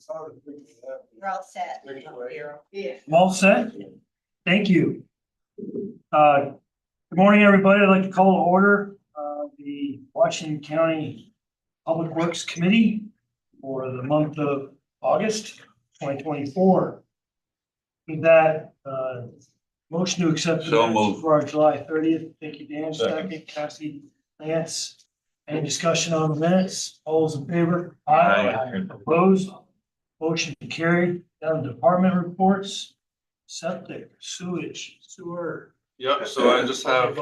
We're all set. Yeah. I'm all set. Thank you. Good morning, everybody. I'd like to call to order the Washington County Public Works Committee for the month of August 2024. With that, motion to accept the So minutes moved. for our July 30th. Thank you, Dan. Second. Second, Cassie, Lance. Any discussion on the minutes? All those in favor? Aye. Opposed? Motion carried. Down to department reports. Septic, sewage, sewer. Yep, so I just have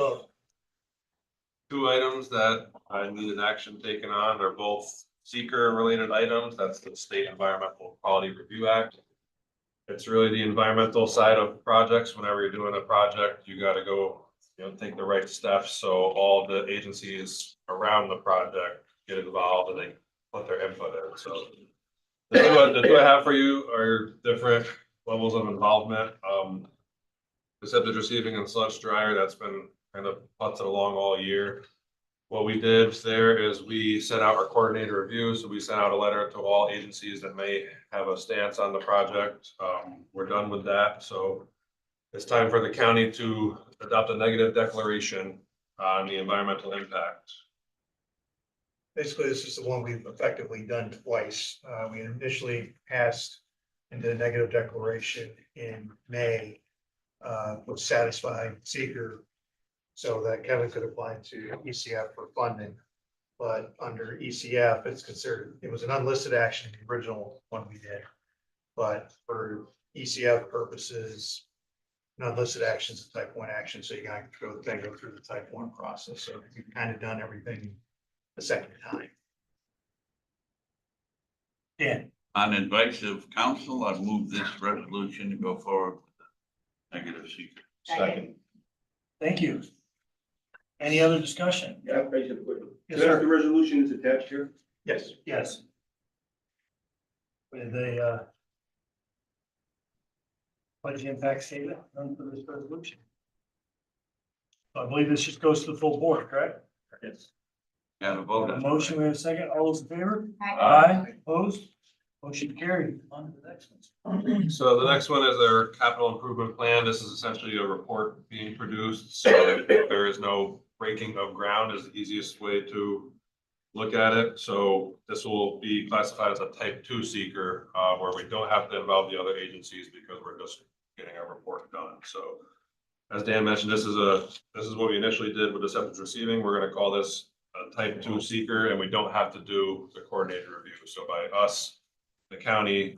two items that I needed action taken on. They're both seeker related items. That's the State Environmental Quality Review Act. It's really the environmental side of projects. Whenever you're doing a project, you gotta go, take the right steps. So all the agencies around the project get involved and they put their input in. So the two I have for you are different levels of involvement. The septic receiving and sludge dryer, that's been kind of putted along all year. What we did there is we sent out our coordinator review. So we sent out a letter to all agencies that may have a stance on the project. We're done with that. So it's time for the county to adopt a negative declaration on the environmental impact. Basically, this is the one we've effectively done twice. We initially passed into a negative declaration in May, which satisfied seeker so that Kevin could apply to ECF for funding. But under ECF, it's considered, it was an unlisted action, the original one we did. But for ECF purposes, an unlisted action is a type 1 action, so you gotta go through the type 1 process. So we've kind of done everything the second time. Dan, On advice of council, I move this resolution to go forward with the negative seeker. Second. thank you. Any other discussion? Yeah, basically. Yes, Is that sir. the resolution is attached here? Yes. Yes. With a budget impact statement done for this resolution. I believe this just goes to the full board, correct? Yes. Got to vote on it. Motion, we have a second. All those in favor? Aye. Opposed? Motion carried. On to the next one. So the next one is our capital improvement plan. This is essentially a report being produced. So there is no breaking of ground is the easiest way to look at it. So this will be classified as a type 2 seeker, where we don't have to involve the other agencies because we're just getting our report done. So as Dan mentioned, this is what we initially did with the septic receiving. We're going to call this a type 2 seeker, and we don't have to do the coordinated review. So by us, the county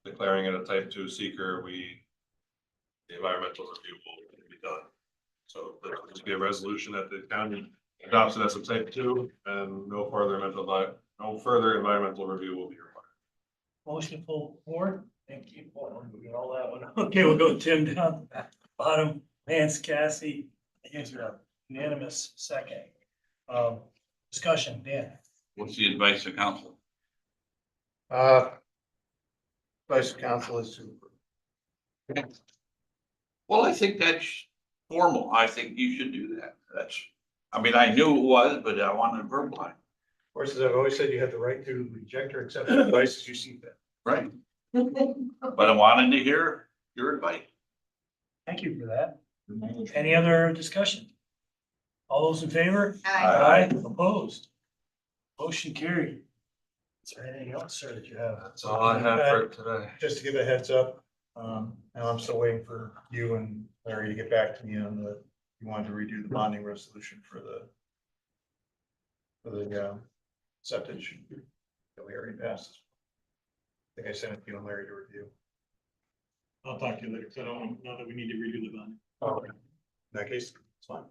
declaring it a type 2 seeker, the environmental review will be done. So there'll just be a resolution that the county adopts it as a type 2, and no further environmental review will be required. Motion full board. Thank you. Well, we got all that one. Okay, we'll go Tim down the bottom. Lance, Cassie. I guess we have unanimous second. Discussion, Dan. What's the advice of council? Vice council is to. Well, I think that's formal. I think you should do that. I mean, I knew it was, but I wanted to verbalize. Of course, as I've always said, you have the right to reject or accept advice as you see fit. Right. But I wanted to hear your advice. Thank you for that. Any other discussion? All those in favor? Aye. Opposed? Motion carried. Is there anything else, sir, that you have? That's all I have for today. Just to give a heads up, and I'm still waiting for you and Larry to get back to me on you wanted to redo the bonding resolution for the septic. That we already passed. I think I sent it to you and Larry to review. I'll talk to you later, because I don't know that we need to redo the bond. Okay. In that case, it's fine.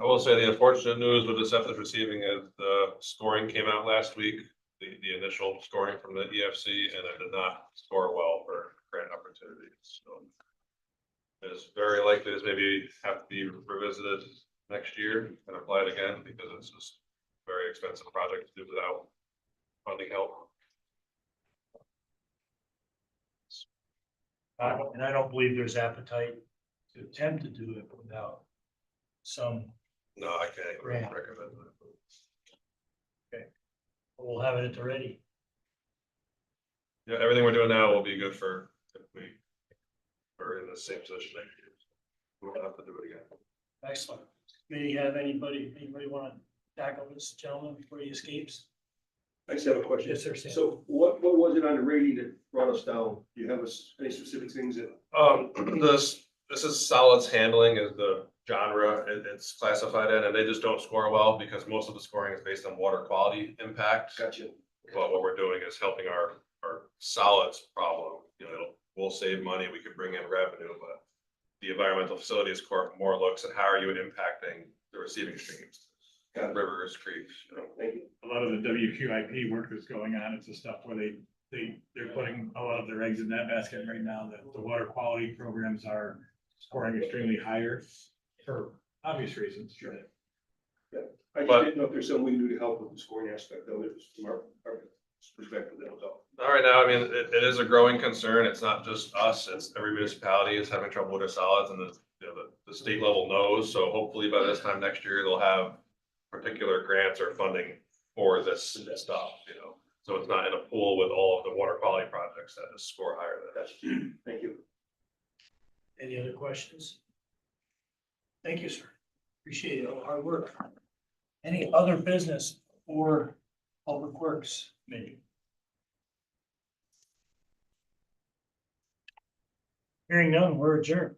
I will say the unfortunate news with the septic receiving is the scoring came out last week, the initial scoring from the EFC, and it did not score well for grant opportunities. So it's very likely this maybe have to be revisited next year and applied again, because it's just a very expensive project to do without funding help. And I don't believe there's appetite to attempt to do it without some, No, I can't Grant. recommend that. we'll have it at the ready. Yeah, everything we're doing now will be good for if we are in the same position next year. We won't have to do it again. Excellent. May have anybody want to tackle this gentleman before he escapes? I just have a question. Yes, sir, Sam. So what was it on the rating that brought us down? Do you have any specific things that? This is solids handling is the genre it's classified in, and they just don't score well because most of the scoring is based on water quality impact. Gotcha. But what we're doing is helping our solids problem. You know, we'll save money, we can bring in revenue, but the environmental facilities court more looks at how are you impacting the receiving streams, Got it. rivers, creeks, you know. Thank you. A lot of the WQIP work that's going on, it's the stuff where they're putting a lot of their eggs in that basket right now, that the water quality programs are scoring extremely higher for obvious reasons. Sure. I just But- didn't know if there's something we can do to help with the scoring aspect of it from our perspective. That was all. All right, now, I mean, it is a growing concern. It's not just us, it's every municipality is having trouble with their solids and the state level knows. So hopefully by this time next year, they'll have particular grants or funding for this stuff, you know. So it's not in a pool with all of the water quality projects that just score higher than that. Thank you. Any other questions? Thank you, sir. Appreciate it, all the hard work. Any other business or Public Works maybe? Hearing none, we're adjourned.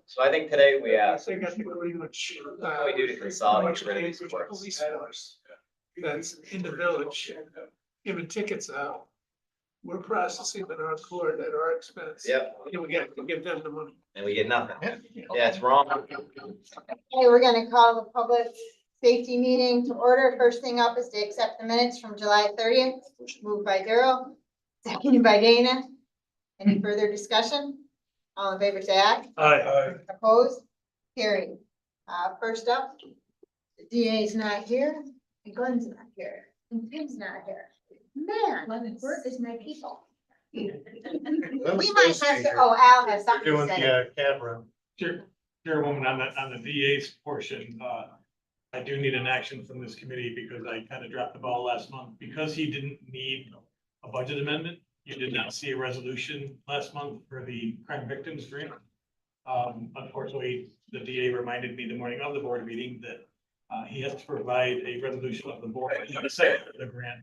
So I think today we asked, what can we do to consolidate rid of these courts? That's in the village, giving tickets out. We're processing in our court at our expense. Yep, And we get to give them the money. and we get nothing. Yeah, it's wrong. Okay, we're gonna call the public safety meeting to order. First thing up is to accept the minutes from July 30th, moved by Daryl, seconded by Dana. Any further discussion? All in favor, say aye. Aye. Opposed? Carried. First up, the DA is not here, and Glenn's not here, and Tim's not here. Man, where is my people? We might have to, oh, Al has something to Doing say. the CAD run. Chairwoman, on the VA's portion, I do need an action from this committee because I kind of dropped the ball last month. Because he didn't need a budget amendment, you did not see a resolution last month for the crime victims grant. Unfortunately, the DA reminded me the morning of the board meeting that he has to provide a resolution of the board to say the grant.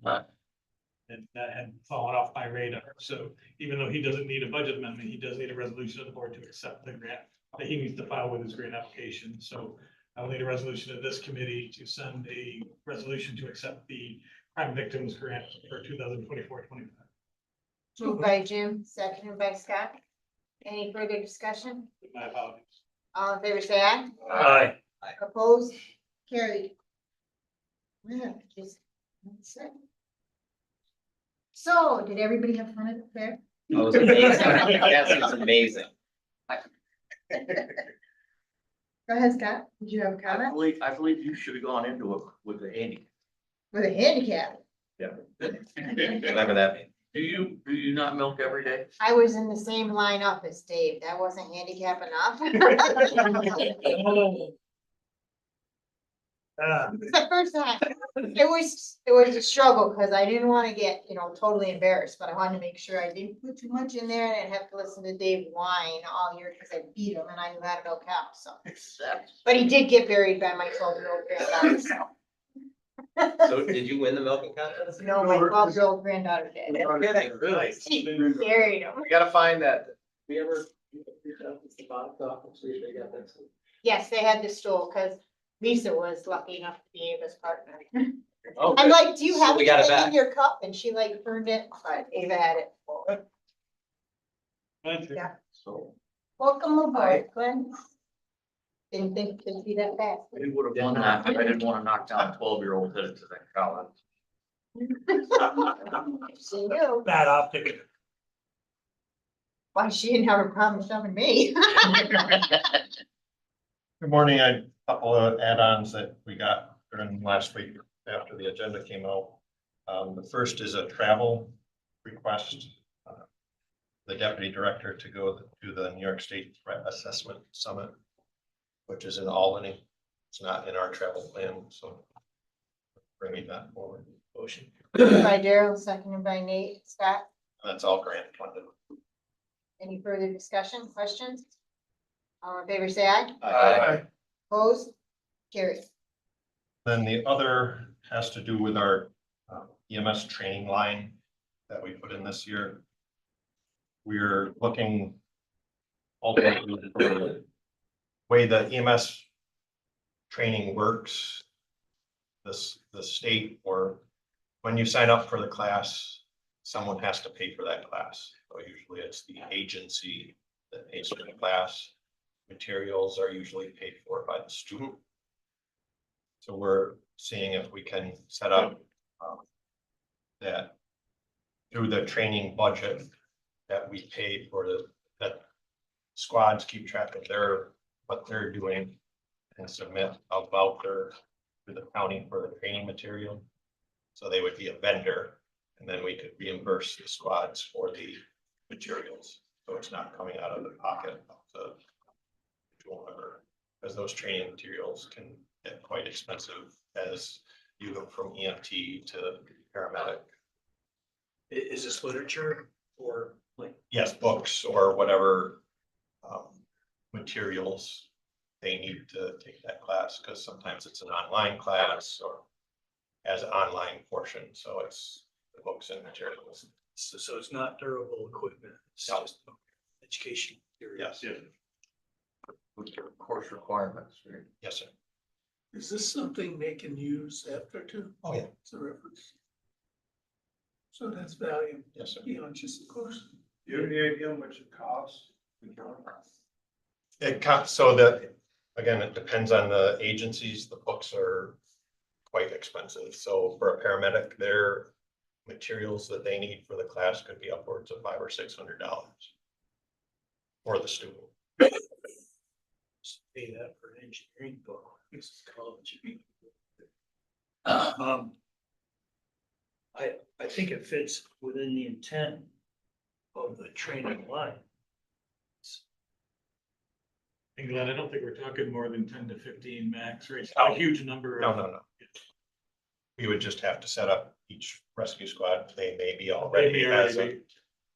And that had fallen off my radar. So even though he doesn't need a budget amendment, he does need a resolution of the board to accept the grant that he needs to file with his grant application. So I'll need a resolution of this committee to send a resolution to accept the crime victims grant for 2024-25. Moved by Jim, seconded by Scott. Any further discussion? My apologies. All in favor, say aye. Aye. Opposed? Carried. Yeah, just, that's it. So, did everybody have fun at the fair? It was amazing. Yes, it was amazing. Go ahead, Scott. Did you have a comment? I believe you should have gone into it with the handicap. With a handicap? Whatever that means. Do you not milk every day? I was in the same lineup as Dave. That wasn't handicap enough. It's the first time. It was a struggle because I didn't want to get, totally embarrassed, but I wanted to make sure I didn't put too much in there and I'd have to listen to Dave whine all year because I beat him and I knew how to milk cows, so. But he did get buried by my 12-year-old granddaughter, so. So did you win the milking contest? No, my 12-year-old granddaughter did. No kidding, really? She buried him. We gotta find that. We ever, the box office, we should have got that. Yes, they had the stool because Lisa was lucky enough to be Ava's partner. Oh, I'm good. like, do you So have we got it anything in back. your cup? And she like burned it, but Ava had it. Yeah. So Welcome aboard, Glenn. Didn't think it could be that fast. we would have won that, but I didn't want to knock down 12-year-old headed to that college. She knew. Bad optic. Why, she didn't have a problem shoving me. Good morning. A couple of add-ons that we got during last week after the agenda came out. The first is a travel request. The deputy director to go to the New York State Threat Assessment Summit, which is in Albany. It's not in our travel plan, so bringing that forward. Motion. By Daryl, seconded by Nate. Scott, That's all grant funded. any further discussion, questions? All in favor, say aye. Aye. Opposed? Carried. Then the other has to do with our EMS training line that we put in this year. We're looking ultimately at the way the EMS training works. The state, or when you sign up for the class, someone has to pay for that class. So usually it's the agency that pays for the class. Materials are usually paid for by the student. So we're seeing if we can set up that through the training budget that we pay for that squads keep track of what they're doing and submit a voucher to the county for the training material. So they would be a vendor, and then we could reimburse the squads for the materials. So it's not coming out of the pocket of the individual member, because those training materials can get quite expensive as you go from EMT to paramedic. Is this literature or like? Yes, books or whatever materials they need to take that class, because sometimes it's an online class or has an online portion, so it's the books and materials. So it's not durable equipment, it's No. just education. Yes, With your course requirements, right? yes, sir. Is this something they can use after too? Oh, yeah, As a reference? So that's value yes, sir. beyond just the course. Do you have any idea how much it costs? So again, it depends on the agencies. The books are quite expensive. So for a paramedic, their materials that they need for the class could be upwards of $500 or $600 for the student. Pay that for an engineering book. This is college. I think it fits within the intent of the training line. And Glenn, I don't think we're talking more than 10 to 15 max, right? It's not a huge number. No. We would just have to set up each rescue squad. They may be They already may as already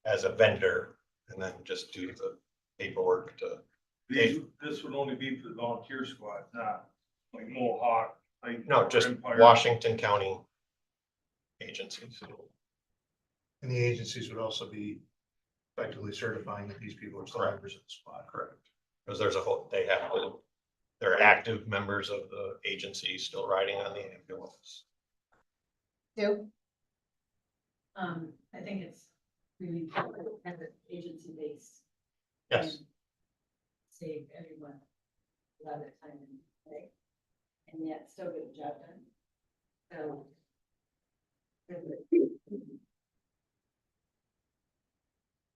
as a vendor, and then just do the paperwork to. This would only be for the volunteer squad, not like Mohawk. No, just Empire. Washington County agencies. And the agencies would also be effectively certifying that these people are still members of the squad. Correct. Because there's they're active members of the agency still riding on the ambulance. Sue? I think it's really important as an agency base. Yes, Save everyone a lot of time and money, and yet still get the job done. So.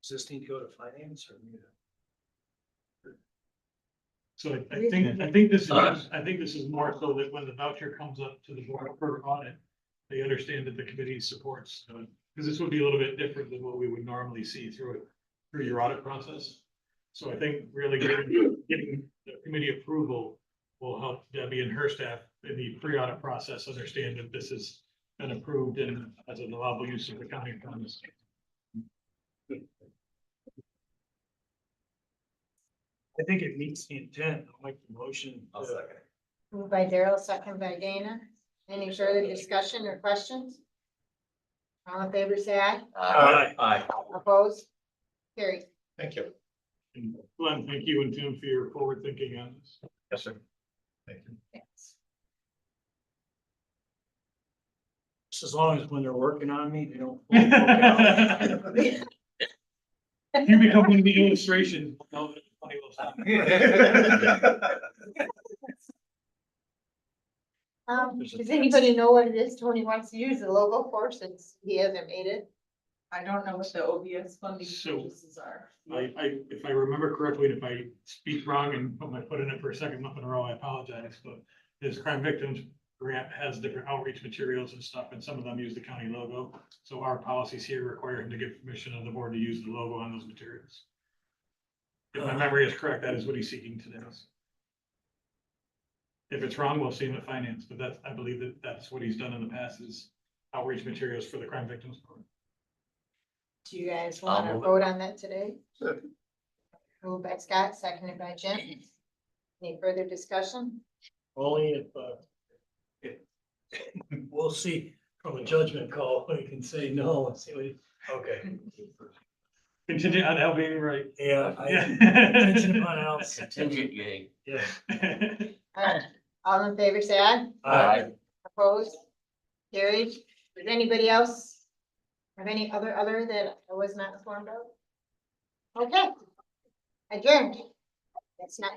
Does this need to go to finance or? So I think this is more so that when the voucher comes up to the board for audit, they understand that the committee supports, because this would be a little bit different than what we would normally see through your audit process. So I think really getting the committee approval will help Debbie and her staff in the pre-audit process understand that this has been approved and as an allowable use of the county funds. I think it meets the intent. I'll make the motion. I'll second. Moved by Daryl, second by Dana. Any further discussion or questions? All in favor, say aye. Aye. Aye. Opposed? Carried. Thank you. And Glenn, thank you and Tim for your forward thinking on this. Yes, sir. Thank you. Yes. Just as long as when they're working on me, they don't. You become one of the illustrations. No, funny little stuff. Does anybody know what it is Tony wants to use the logo for since he hasn't made it? I don't know what the OBS funding So- purchases are. If I remember correctly, and if I speak wrong and put my foot in it for a second month in a row, I apologize, but this crime victims grant has different outreach materials and stuff, and some of them use the county logo. So our policies here require him to get permission of the board to use the logo on those materials. If my memory is correct, that is what he's seeking today. If it's wrong, we'll see him at finance, but that's, I believe that that's what he's done in the past is outreach materials for the crime victims. Do you guys want to move it. vote on that today? Moved by Scott, seconded by Jim. Any further discussion? Only if we'll see from a judgment call, we can say no and see what, okay. Contingent on Al being right. Yeah. Yeah. Contingent upon Al's. Contingent yay. Yeah. All in favor, say aye. Aye. Opposed? Carried. Does anybody else have any other that I was not informed of? Okay. Adjourned. It's not.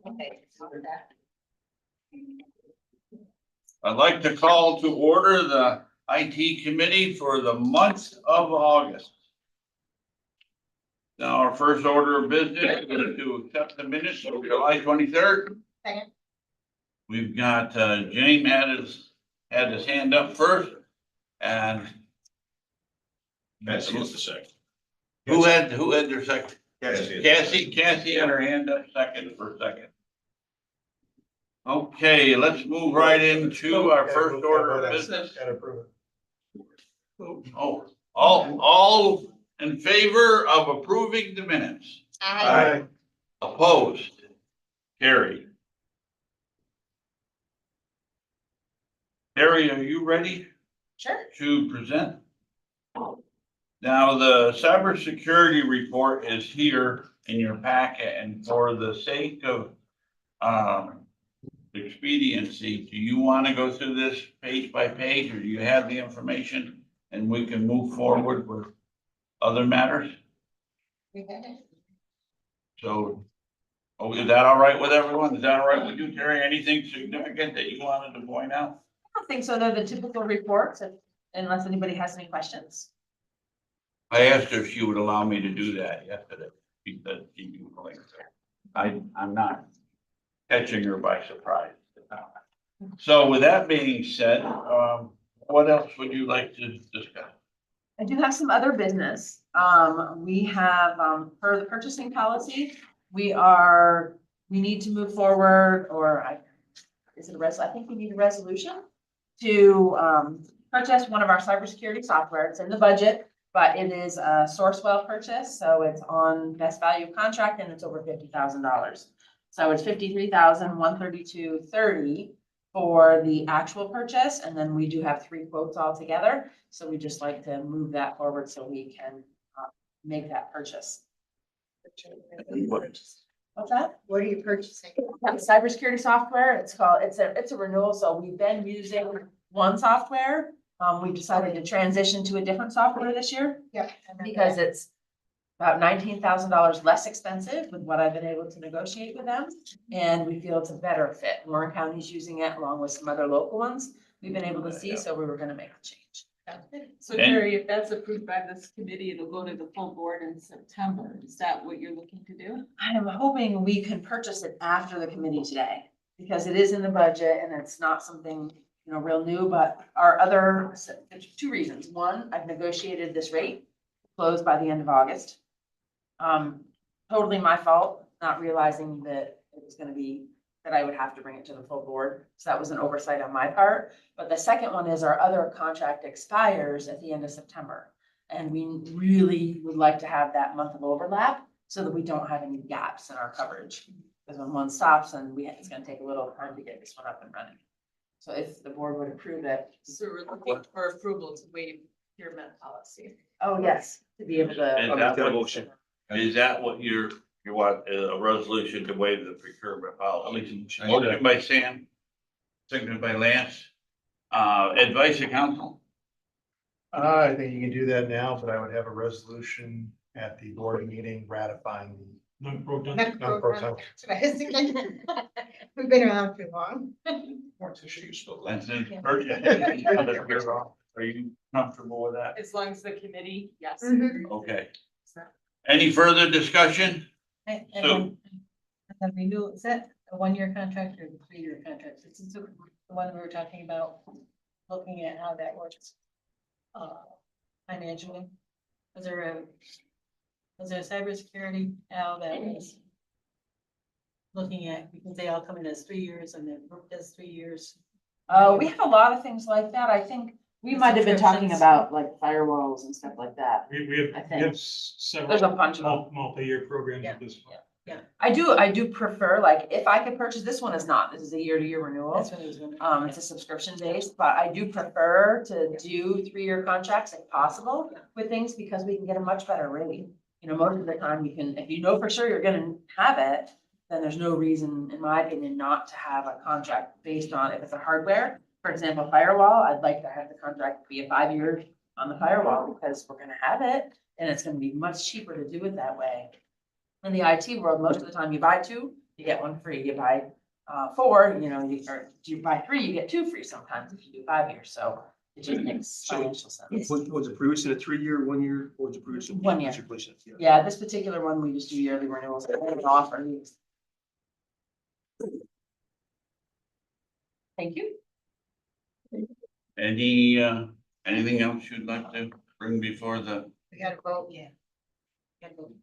Okay. I'd like to call to order the IT committee for the month of August. Now, our first order of business is to accept the minutes of July 23rd. Second. We've got, James had his hand up first, and That's the second. who had their second? Cassie. Cassie had her hand up for second. Okay, let's move right into our first order of business. Gotta approve it. Oh, all in favor of approving the minutes? Aye. Opposed? Carried. Terry, are you ready Sure. to present? Now, the cybersecurity report is here in your packet, and for the sake of expediency, do you want to go through this page by page, or do you have the information and we can move forward with other matters? Okay. So, is that all right with everyone? Is that all right with you, Terry? Anything significant that you wanted to point out? I don't think so. They're the typical reports, unless anybody has any questions. I asked her if she would allow me to do that yesterday, because I'm not catching her by surprise. So with that being said, what else would you like to discuss? I do have some other business. We have, for the purchasing policy, we need to move forward, is it I think we need a resolution to, purchase one of our cybersecurity software. It's in the budget, but it is a Sourcewell purchase, so it's on best value contract and it's over $50,000. So it's $53,132.30. for the actual purchase, and then we do have 3 quotes altogether. So we just like to move that forward so we can make that purchase. What's that? What are you purchasing? Cybersecurity software, it's a renewal, so we've been using one software. We decided to transition to a different software this year Yep. because it's about $19,000 less expensive with what I've been able to negotiate with them. And we feel it's a better fit. Warren County's using it along with some other local ones we've been able to see, so we were gonna make the change. So Terry, if that's approved by this committee, it'll go to the full board in September. Is that what you're looking to do? I am hoping we can purchase it after the committee today, because it is in the budget and it's not something, real new, but there's 2 reasons. One, I've negotiated this rate, closed by the end of August. Totally my fault, not realizing that it was gonna be, that I would have to bring it to the full board. So that was an oversight on my part. But the second one is our other contract expires at the end of September. And we really would like to have that month of overlap so that we don't have any gaps in our coverage. Because when one stops, then it's gonna take a little time to get this one up and running. So if the board would approve it. So we're looking for approval to waive procurement policy. Oh, yes, to be able to. I'll make that motion. Is that what you want, a resolution to waive the procurement I'll policy? make the motion. Motion by Sam, seconded by Lance. Advice of council? I think you can do that now, but I would have a resolution at the board meeting ratifying the Non-pro-tem. non-pro-tem. That's what I was thinking. We've been around too long. Morticia, you spelled That's that. it. Are you comfortable with that? As long as the committee, yes. Mhm. Okay. Any further discussion? And So- then the renewal, is that a 1-year contract or a 3-year contract? This is the one we were talking about, looking at how that works. Financially, was there a cybersecurity, Al, that was looking at, because they all come in as 3 years and then Brooke does 3 years? We have a lot of things like that. I think we might have been talking about like firewalls and stuff like that. We I have, think. several. There's a bunch of them. Multi-year programs Yeah, at this point. I do prefer, like, if I could purchase, this one is not, this is a year-to-year renewal. That's what I was wondering. It's a subscription based, but I do prefer to do 3-year contracts if possible with things because we can get a much better rate. Most of the time you can, if you know for sure you're gonna have it, then there's no reason, in my opinion, not to have a contract based on if it's a hardware. For example, firewall, I'd like to have the contract be a 5-year on the firewall because we're gonna have it and it's gonna be much cheaper to do it that way. In the IT world, most of the time you buy 2, you get 1 free. You buy 4, or you buy 3, you get 2 free sometimes if you do 5 years. So it just makes financial sense. Was it previously a 3-year, 1 year, or was it previously? 1 year. Yeah. Yeah, this particular one, we just do yearly renewals. I don't offer these. Thank you. Anything else you'd like to bring before the, We gotta vote, yeah. Gotta vote.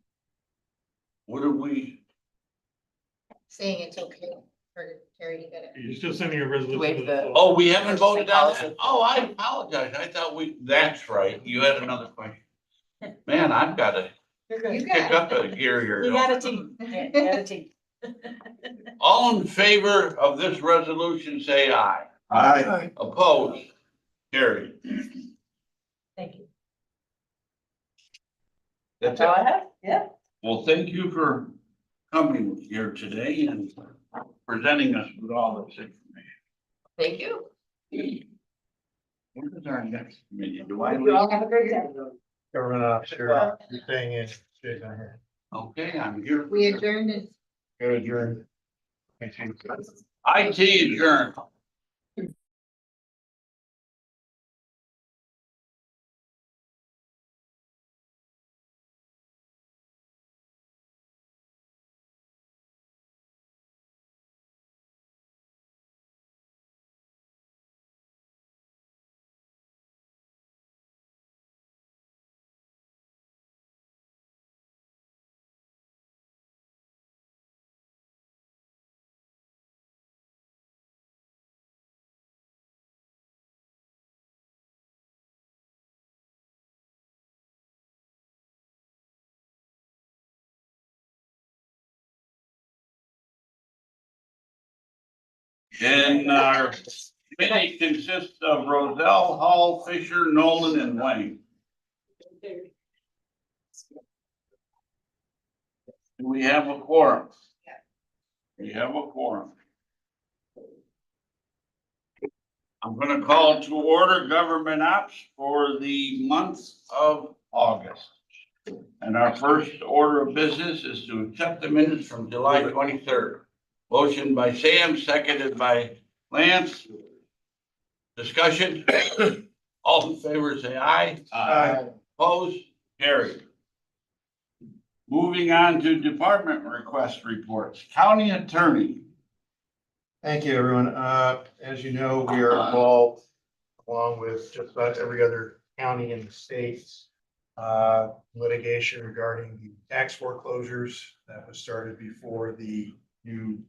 what are we? Saying it's okay for Terry to get it. You're still sending a resolution Waive to the the- floor. Oh, we haven't voted on Policy. that? Oh, I apologize. I thought that's right. You had another question. Man, I've got to You pick got up a gear here. You got a team. You got a team. All in favor of this resolution, say aye. Aye. Opposed? Carried. Thank you. That's That's all it. I have. Yeah. Well, thank you for coming here today and presenting us with all this information. Thank you. When is our next meeting? Do I You all leave? have a great day. Government officer, you're staying in, shaking my hand. Okay, I'm here. We adjourned and Go adjourn. Thank you. IT adjourned. And our committee consists of Roselle, Hall, Fisher, Nolan, and Wayne. Do we have a quorum? We have a quorum. I'm gonna call to order government ops for the month of August. And our first order of business is to accept the minutes from July 23rd. Motion by Sam, seconded by Lance. Discussion? All in favor, say aye. Aye. Opposed? Carried. Moving on to department request reports. County Attorney. Thank you, everyone. As you know, we are involved, along with just about every other county in the states, litigation regarding the tax foreclosures that was started before the new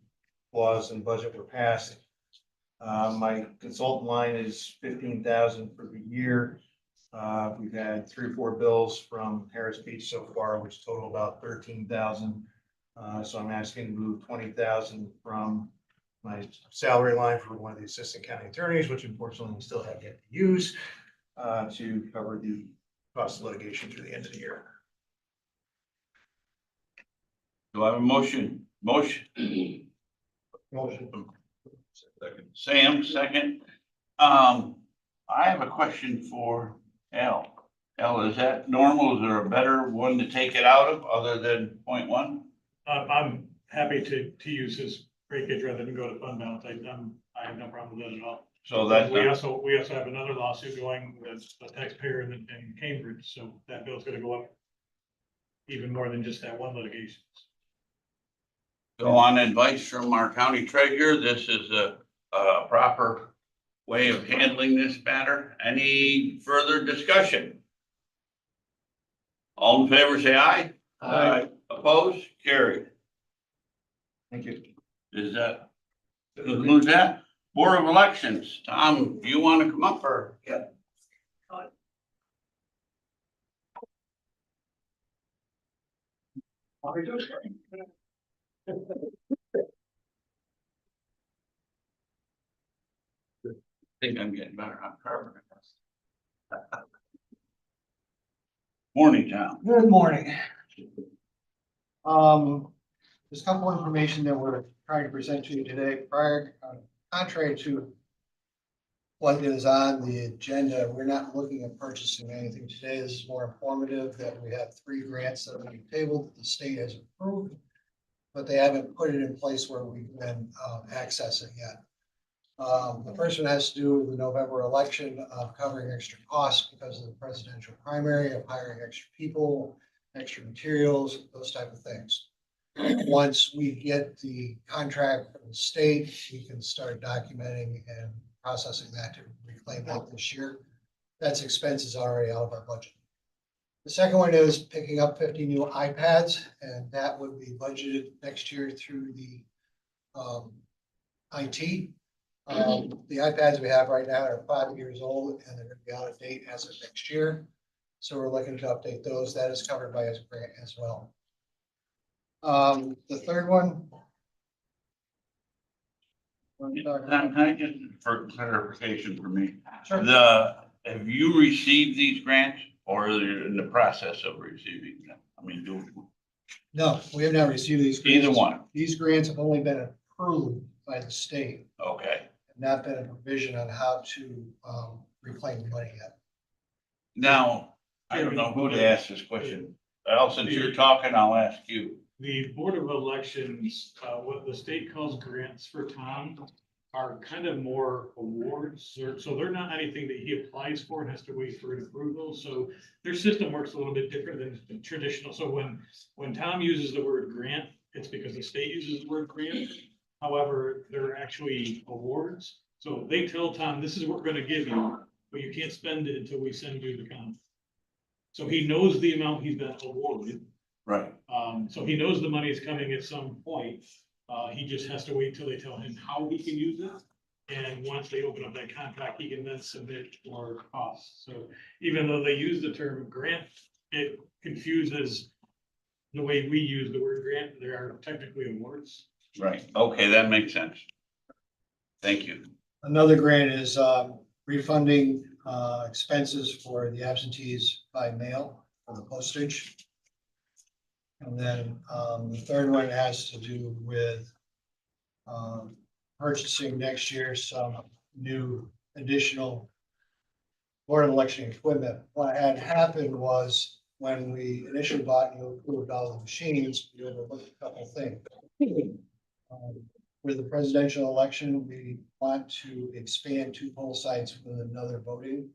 laws and budget were passed. My consultant line is 15,000 for the year. We've had 3 or 4 bills from Harris Beach so far, which total about 13,000. So I'm asking to move 20,000 from my salary line for one of the assistant county attorneys, which unfortunately we still have yet to use, to cover the cost of litigation through the end of the year. Do I have a motion? Motion. Sam, second. I have a question for Al. Al, is that normal? Is there a better one to take it out of other than 0.1? I'm happy to use his breakage rather than go to fund balance. I have no problem with that at all. So that's We not, also have another lawsuit going with a taxpayer in Cambridge, so that bill's gonna go up even more than just that one litigation. so on advice from our county treasurer, this is a proper way of handling this matter. Any further discussion? All in favor, say aye. Aye. Opposed? Carried. Thank you. Is that, concludes that? Board of Elections, Tom, do you want to come up or? Yeah. I think I'm getting better on carbon. Morning, Tom. Good morning. There's a couple of information that we're trying to present to you today. Contrary to what is on the agenda, we're not looking at purchasing anything today. This is more informative that we have 3 grants that are on the table that the state has approved, but they haven't put it in place where we can access it yet. The first one has to do with the November election of covering extra costs because of the presidential primary, of hiring extra people, extra materials, those type of things. Once we get the contract from the state, we can start documenting and processing that to reclaim that this year. That's expenses already out of our budget. The second one is picking up 50 new iPads, and that would be budgeted next year through the IT. The iPads we have right now are 5 years old and they're gonna be out of date as of next year. So we're looking to update those. That is covered by his grant as well. The third one. Tom, can I just, for clarification for me, Sure. have you received these grants or are you in the process of receiving them? I mean, No, we have not received these. Either grants. one. These grants have only been approved by the state, Okay. and not been a provision on how to reclaim the money yet. Now, I don't know who to ask this question. Al, since you're talking, I'll ask you. The Board of Elections, what the state calls grants for Tom are kind of more awards, so they're not anything that he applies for and has to wait for an approval. So their system works a little bit different than traditional. So when Tom uses the word grant, it's because the state uses the word grant. However, they're actually awards. So they tell Tom, this is what we're gonna give you, but you can't spend it until we send you the contract. So he knows the amount he's been awarded. Right. So he knows the money is coming at some point. He just has to wait till they tell him how he can use it. And once they open up that contract, he can then submit for costs. So even though they use the term grant, it confuses the way we use the word grant. There are technically awards. Right. Okay, that makes sense. Thank you. Another grant is refunding expenses for the absentees by mail for the postage. And then the third one has to do with purchasing next year some new additional board election equipment. What had happened was when we initially bought and approved all the machines, we overlooked a couple of things. With the presidential election, we want to expand 2 poll sites with another voting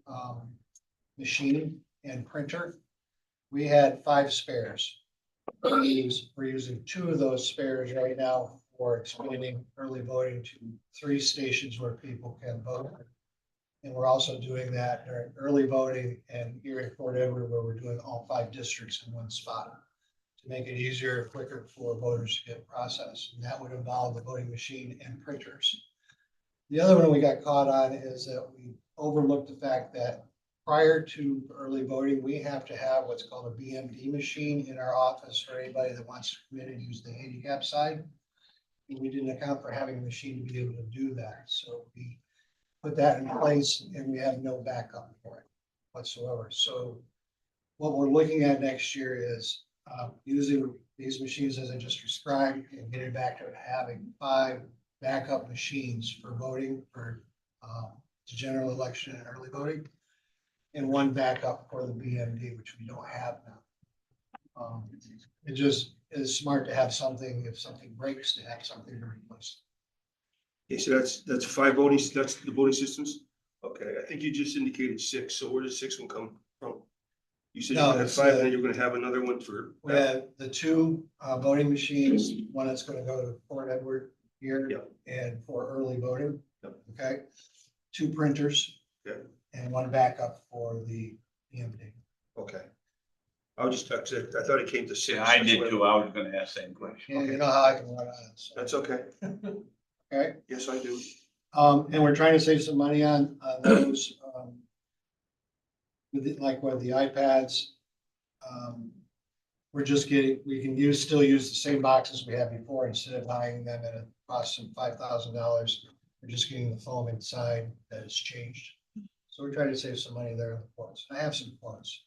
machine and printer. We had 5 spares. We're using 2 of those spares right now for expanding early voting to 3 stations where people can vote. And we're also doing that during early voting and here at Fort Edward, where we're doing all 5 districts in one spot to make it easier, quicker for voters to get processed. And that would involve the voting machine and printers. The other one we got caught on is that we overlooked the fact that prior to early voting, we have to have what's called a BMD machine in our office for anybody that wants to come in and use the handicap side. And we didn't account for having a machine to be able to do that. So we put that in place and we have no backup for it whatsoever. So what we're looking at next year is using these machines as I just described and getting back to having 5 backup machines for voting for the general election and early voting, and 1 backup for the BMD, which we don't have now. It just is smart to have something, if something breaks, to have something to replace. Okay, so that's 5 voting, that's the voting systems? Okay, I think you just indicated 6, so where does 6 one come from? You said you're No, gonna have it's, 5, and then you're gonna have another one for. We have the 2 voting machines, one that's gonna go to Fort Edward here. Yep. And for early voting. Yep. Okay, 2 printers. Okay. And 1 backup for the BMD. Okay. I was just, I thought it came to 6. Yeah, I did too. I was gonna ask the same question. Yeah, you know how I can run on, so, That's okay. okay? Yes, I do. And we're trying to save some money on those, like with the iPads. We're just we can still use the same boxes we had before instead of buying them at a cost of $5,000. We're just getting the foam inside that has changed. So we're trying to save some money there on the quotes. I have some quotes.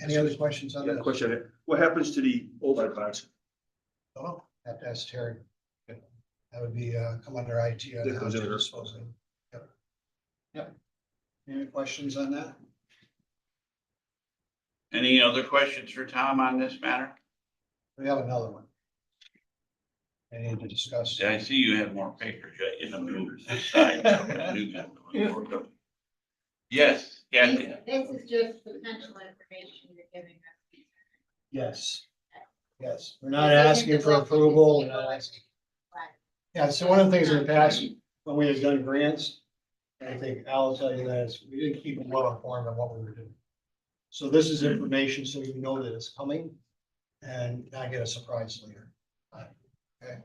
Any other questions on Yeah, that? question. On it. What happens to the old iPods? Oh, have to ask Terry. That would be, come under IT. on That how goes to in there. dispose of them. Yep. Yep. Any questions on that? Any other questions for Tom on this matter? We have another one. I need to discuss. Yeah, I see you have more papers yet in the movers this side. Yes, Kathy. This is just potential information you're giving us. Yes. Yes, we're not asking for approval. We're not asking- Yeah, so one of the things in the past, when we had done grants, and I think Al will tell you that, is we didn't keep them well informed on what we were doing. So this is information so you know that it's coming and not get a surprise later. Okay.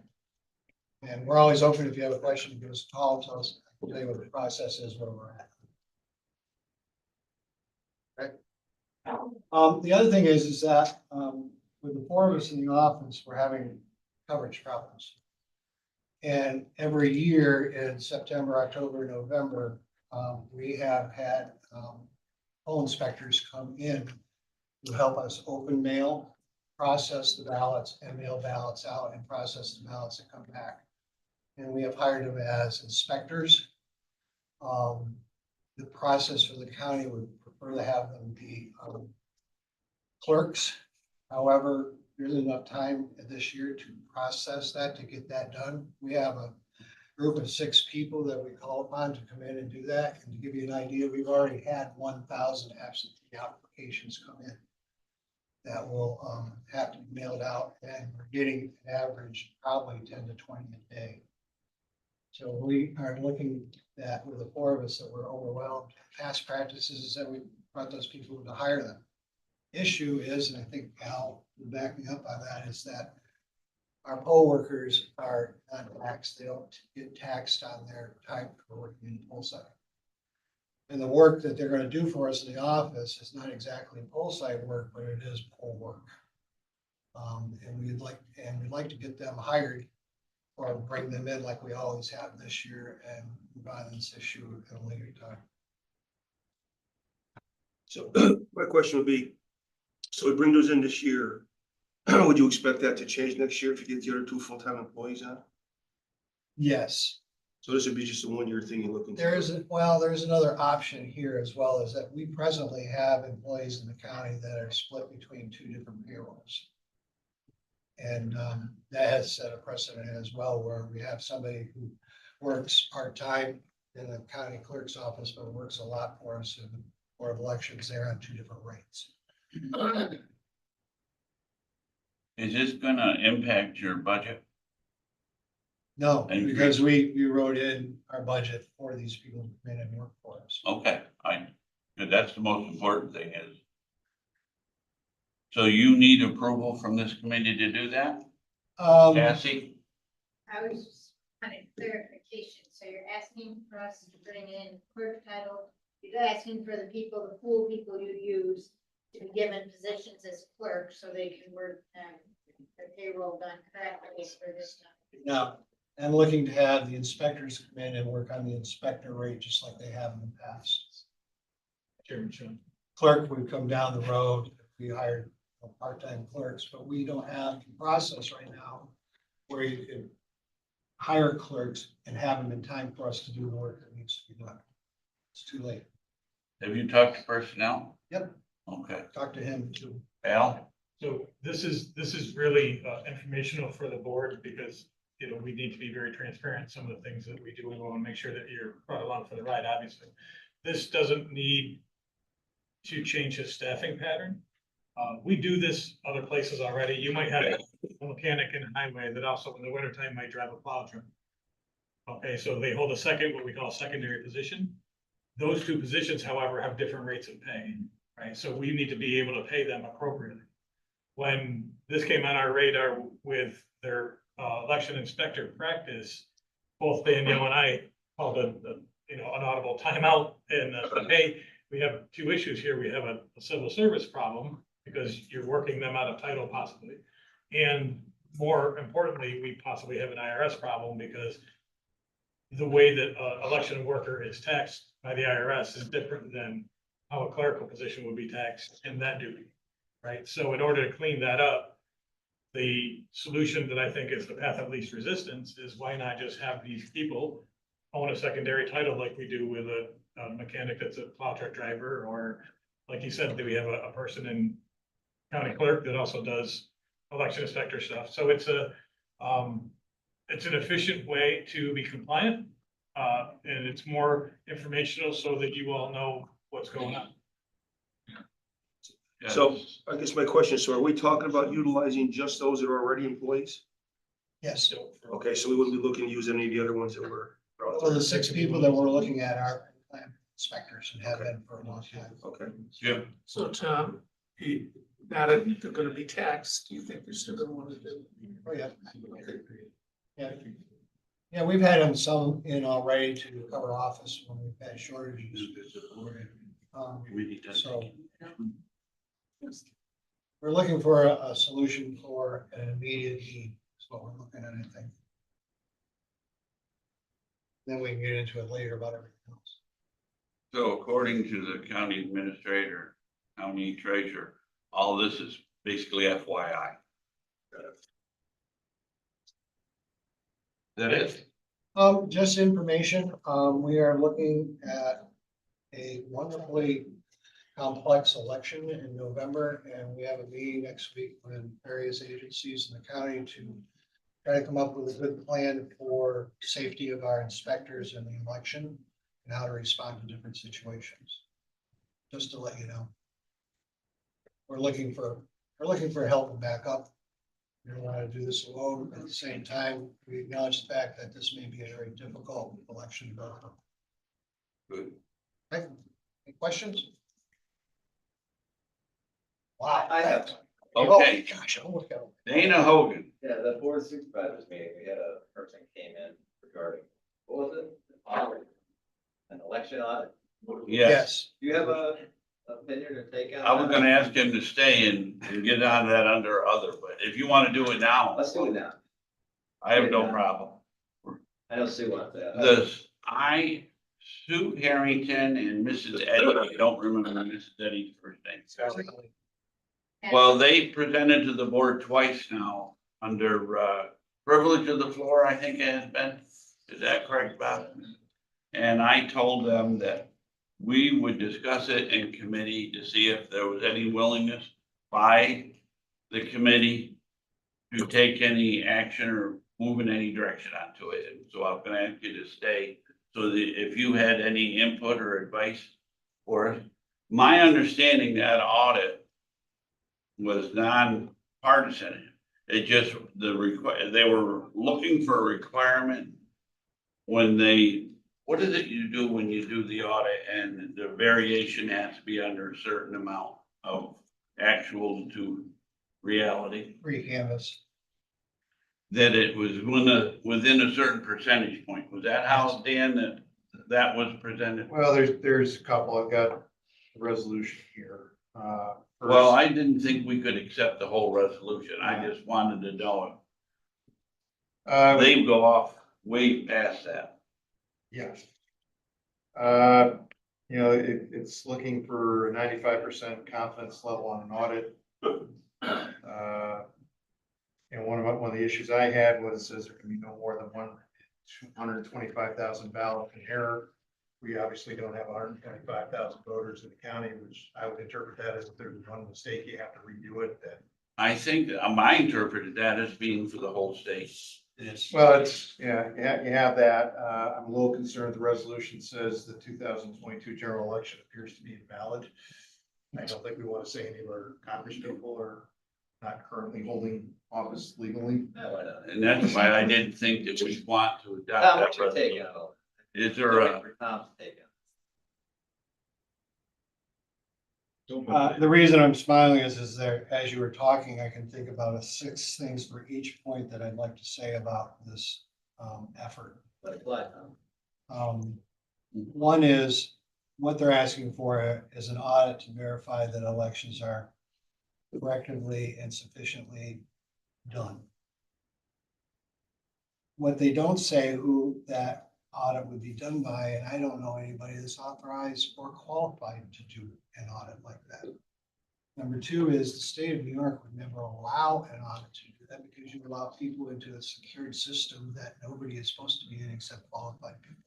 And we're always open if you have a question, give us a call, tell us, tell you what the process is, where we're at. Okay. The other thing is that, with the 4 of us in the office, we're having coverage problems. And every year in September, October, November, we have had, poll inspectors come in to help us open mail, process the ballots and mail ballots out and process the ballots that come back. And we have hired them as inspectors. The process for the county would prefer to have them be clerks. However, there's enough time this year to process that, to get that done. We have a group of 6 people that we call upon to come in and do that. And to give you an idea, we've already had 1,000 absentee applications come in that will have to be mailed out, and we're getting an average probably 10 to 20 a day. So we are looking at, with the 4 of us, that we're overwhelmed. Past practices is that we brought those people to hire them. Issue is, and I think Al will back me up on that, is that our poll workers are not taxed. They don't get taxed on their time for working in the poll site. And the work that they're going to do for us in the office is not exactly poll site work, but it is poll work. And we'd like to get them hired or bring them in like we always have this year and move on this issue at a later time. So my question would be, so we bring those in this year, would you expect that to change next year if you get the other two full-time employees on? Yes. So this would be just a one-year thing you're looking. There's another option here as well, is that we presently have employees in the county that are split between two different payrolls. And that has set a precedent as well, where we have somebody who works part-time in the county clerk's office, but works a lot for us in the Board of Elections. They're on two different rates. Is this gonna impact your budget? No, And because we wrote in our budget for these people to come in and work for us. Okay, that's the most important thing is. So you need approval from this committee to do that, Cassie? I was just kind of clarification, so you're asking for us to bring in clerk title, you're asking for the people, the pool people you use to be given positions as clerk, so they can work, their payroll done correctly for this time. Now, and looking to have the inspectors come in and work on the inspector rate, just like they have in the past. Chairman Sean. Clerk would come down the road, we hired part-time clerks, but we don't have the process right now where you can hire clerks and have them in time for us to do the work that needs to be done. It's too late. Have you talked to personnel? Yep. Okay, Talk to him too. Al? So this is really informational for the board because, you know, we need to be very transparent in some of the things that we do. We want to make sure that you're brought along for the ride, obviously. This doesn't need to change his staffing pattern. We do this other places already. You might have a mechanic in a highway that also in the wintertime might drive a plow truck. Okay, so they hold a second, what we call a secondary position. Those two positions, however, have different rates of pay, right? So we need to be able to pay them appropriately. When this came on our radar with their election inspector practice, both Danielle and I called an audible timeout and said, hey, we have two issues here. We have a civil service problem because you're working them out of title possibly. And more importantly, we possibly have an IRS problem because the way that election worker is taxed by the IRS is different than how a clerical position would be taxed in that duty, right? So in order to clean that up, the solution that I think is the path of least resistance is why not just have these people own a secondary title like we do with a mechanic that's a plow truck driver, or like you said, that we have a person in county clerk that also does election inspector stuff. So it's an efficient way to be compliant. And it's more informational so that you all know what's going on. So I guess my question is, so are we talking about utilizing just those that are already employees? Yes. Okay, so we wouldn't be looking to use any of the other ones that were. So the 6 people that we're looking at are inspectors and have been for a long time. Okay. Yeah. So Tom, now that they're gonna be taxed, do you think they're still gonna want to do? Oh, yeah. Yeah. Yeah, we've had them some in already to cover office when we've had shortages. So we're looking for a solution for an immediate need. That's what we're looking at, I think. Then we can get into it later about everything else. So according to the county administrator, county treasurer, all this is basically FYI. That is, Just information, we are looking at a wonderfully complex election in November, and we have a meeting next week with various agencies in the county to try to come up with a good plan for safety of our inspectors in the election and how to respond to different situations. Just to let you know. We're looking for help and backup. We don't want to do this alone. At the same time, we acknowledge the fact that this may be a very difficult election to go through. good. Okay, any questions? Wow. I have. Okay, Gosh, I almost got. Dana Hogan. Yeah, the board of supervisors meeting, we had a person came in regarding, what was it? Audit. An election audit? Yes, Do you have a opinion or take on? I was that? gonna ask him to stay and get on that under other, but if you wanna do it now. Let's do it now. I have no problem. I know Sue wants that. Sue Harrington and Mrs. Eddie, I don't remember Mrs. Eddie's first name. Well, they presented to the board twice now under privilege of the floor, I think it has been. Is that correct, Bob? And I told them that we would discuss it in committee to see if there was any willingness by the committee to take any action or move in any direction onto it. And so I'm gonna ask you to stay, so that if you had any input or advice for us. My understanding that audit was non-partisan. It just, they were looking for a requirement when what is it you do when you do the audit and the variation has to be under a certain amount of actual to reality? Re-canvas. That it was within a certain percentage point. Was that how, Dan, that was presented? Well, there's a couple. I've got the resolution here. Well, I didn't think we could accept the whole resolution. I just wanted to know it. They go off way past that. Yeah. You know, it's looking for a 95% confidence level on an audit. And one of the issues I had was, says there can be no more than 225,000 ballots in error. We obviously don't have 125,000 voters in the county, which I would interpret that as if there's one mistake, you have to redo it. I think I interpreted that as being for the whole state. Well, it's, yeah, you have that. I'm a little concerned. The resolution says the 2022 general election appears to be invalid. I don't think we want to say any of our Congress people are not currently holding office legally. No, why not? And that's why I didn't think that we want to Tom, adopt what's that your take resolution. on all? Is there a, Tom's take The reason I'm smiling is there, as you were talking, I can think about 6 things for each point that I'd like to say about this effort. on it? One is what they're asking for is an audit to verify that elections are correctly and sufficiently done. What they don't say who that audit would be done by, and I don't know anybody that's authorized or qualified to do an audit like that. Number 2 is the state of New York would never allow an audit to do that because you allow people into a secured system that nobody is supposed to be in except qualified people.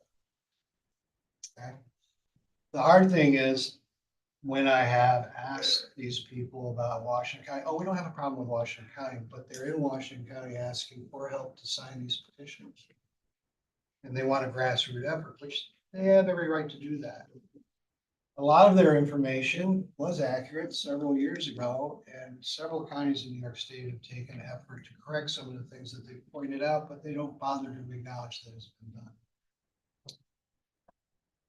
Okay. The hard thing is when I have asked these people about Washington County, we don't have a problem with Washington County, but they're in Washington County asking for help to sign these petitions. And they want a grassroots effort, which they have every right to do that. A lot of their information was accurate several years ago, and several counties in New York State have taken effort to correct some of the things that they pointed out, but they don't bother to acknowledge that it's been done.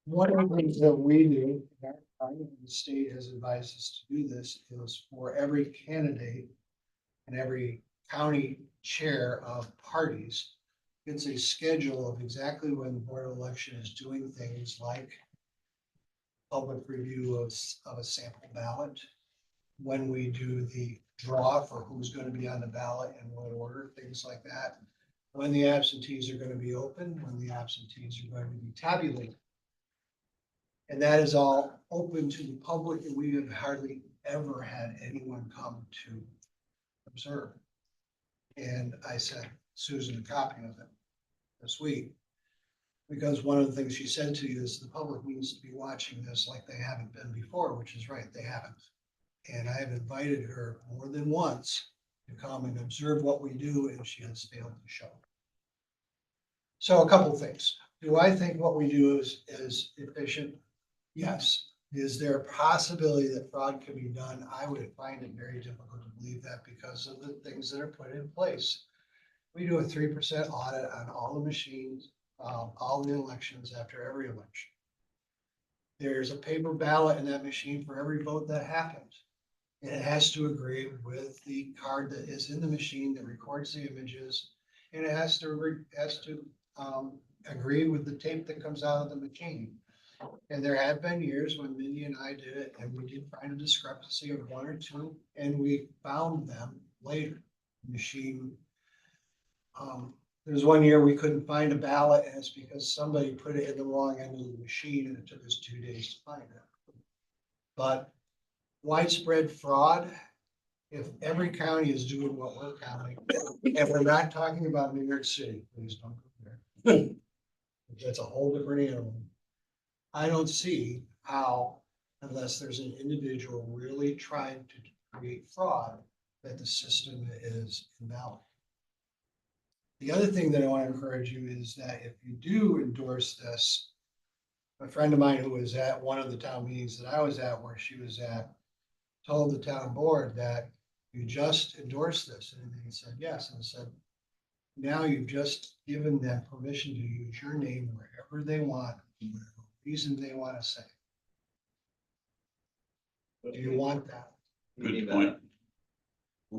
One of the things that we do, the state has advised us to do this, is for every candidate and every county chair of parties, it's a schedule of exactly when the Board of Election is doing things like public review of a sample ballot, when we do the draw for who's going to be on the ballot and what order, things like that, when the absentees are going to be open, when the absentees are going to be tabulated. And that is all open to the public, and we have hardly ever had anyone come to observe. And I sent Susan a copy of it this week, because one of the things she said to you is the public needs to be watching this like they haven't been before, which is right, they haven't. And I have invited her more than once to come and observe what we do, and she has failed to show. So a couple things. Do I think what we do is efficient? Yes. Is there a possibility that fraud can be done? I would find it very difficult to believe that because of the things that are put in place. We do a 3% audit on all the machines, all the elections after every election. There's a paper ballot in that machine for every vote that happens. And it has to agree with the card that is in the machine that records the images. And it has to agree with the tape that comes out of the machine. And there have been years when Mindy and I did it, and we did find a discrepancy of 1 or 2, and we found them later. The machine There's one year we couldn't find a ballot, and it's because somebody put it in the wrong end of the machine, and it took us 2 days to find it. But widespread fraud, if every county is doing what we're counting, and we're not talking about New York City, please don't go there. That's a whole different animal. I don't see how, unless there's an individual really trying to create fraud, that the system is invalid. The other thing that I want to encourage you is that if you do endorse this, a friend of mine who was at one of the town meetings that I was at, where she was at, told the town board that you just endorsed this, and they said yes, and said, now you've just given them permission to use your name wherever they want, for whatever reason they want to say. Do you want that? Good point. I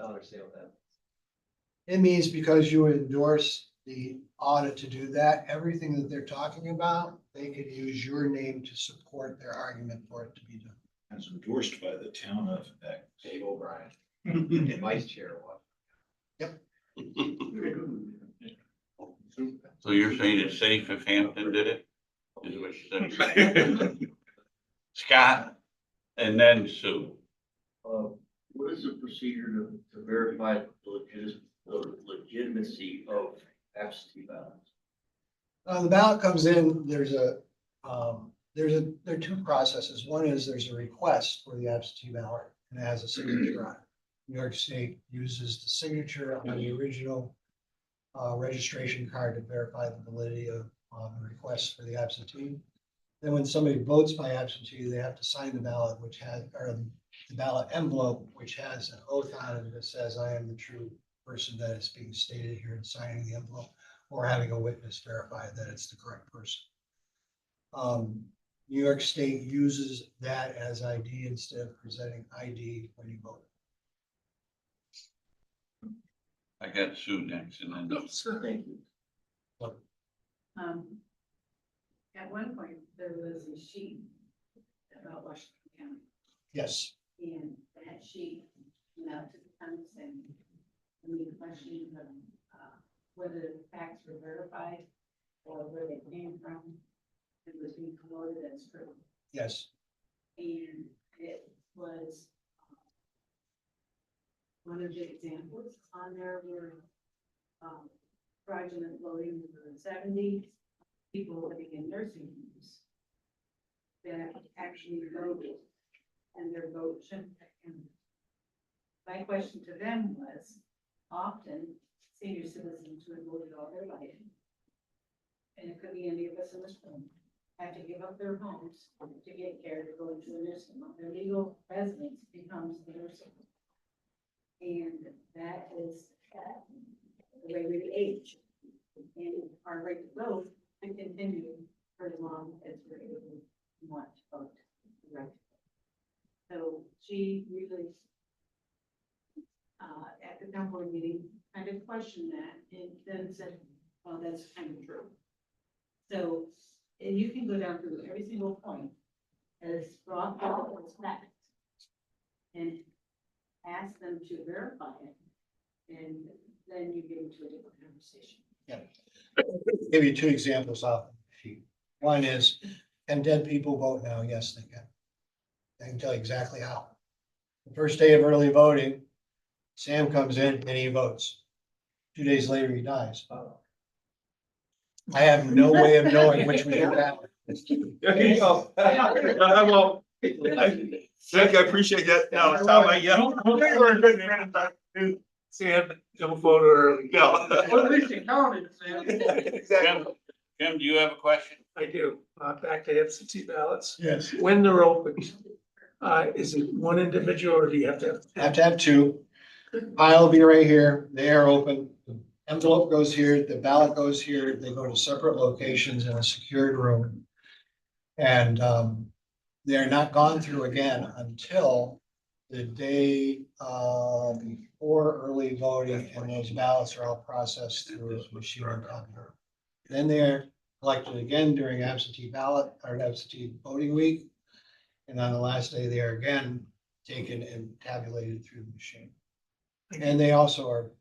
don't understand what that. It means because you endorse the audit to do that, everything that they're talking about, they could use your name to support their argument for it to be done. As endorsed by the town of Dave O'Brien, and vice chair was. So you're saying it's safe if Hampton did it? Is what you said? Scott, and then Sue. What is the procedure to verify the legitimacy of absentee ballots? The ballot comes in, there are two processes. One is there's a request for the absentee ballot and it has a signature on it. New York State uses the signature on the original registration card to verify the validity of the request for the absentee. Then when somebody votes by absentee, they have to sign the ballot, which has, or the ballot envelope, which has an oath on it that says, I am the true person that is being stated here, and signing the envelope, or having a witness verify that it's the correct person. New York State uses that as ID instead of presenting ID when you vote. I got Sue next and then. No, sir. Thank you. At one point, there was a sheet about Washington County, Yes, and that sheet went out to the towns and we questioned whether the facts were verified or where they came from. It was being promoted as true. yes. And it was one of the examples on there were fraudulent voting in the 70s, people living in nursing homes that actually voted and their vote shouldn't have counted. My question to them was, often senior citizens who had voted all their life, and it could be any of us in this room, have to give up their homes to get care to go into a nursing home. Their legal residence becomes the nursing home. And that is the way we age. And our right to vote can continue for as long as we're able to want to vote. Right. So she really, at the town board meeting, kind of questioned that and then said, well, that's kind of true. So, and you can go down through every single point as brought forward as fact and ask them to verify it, and then you get into a different conversation. Yeah. I'll give you two examples off the sheet. One is, can dead people vote now? Yes, they can. I can tell you exactly how. The first day of early voting, Sam comes in and he votes. 2 days later, he dies. I have no way of knowing which way to happen. There you go. I will. Frank, I appreciate that. No, Tom, yeah. We're a good friend. Sam, don't vote early. No. Well, at least you counted, Sam. Exactly. Kim, do you have a question? I do. Back to absentee ballots. Yes. When they're open, is it one individual or do you have to Have to have two. I'll be right here. They are open. The envelope goes here, the ballot goes here. They go to separate locations in a secured room. And they're not gone through again until the day before early voting, and those ballots are all processed through a machine and computer. Then they're collected again during absentee ballot or absentee voting week. And on the last day, they are again taken and tabulated through the machine. And they also are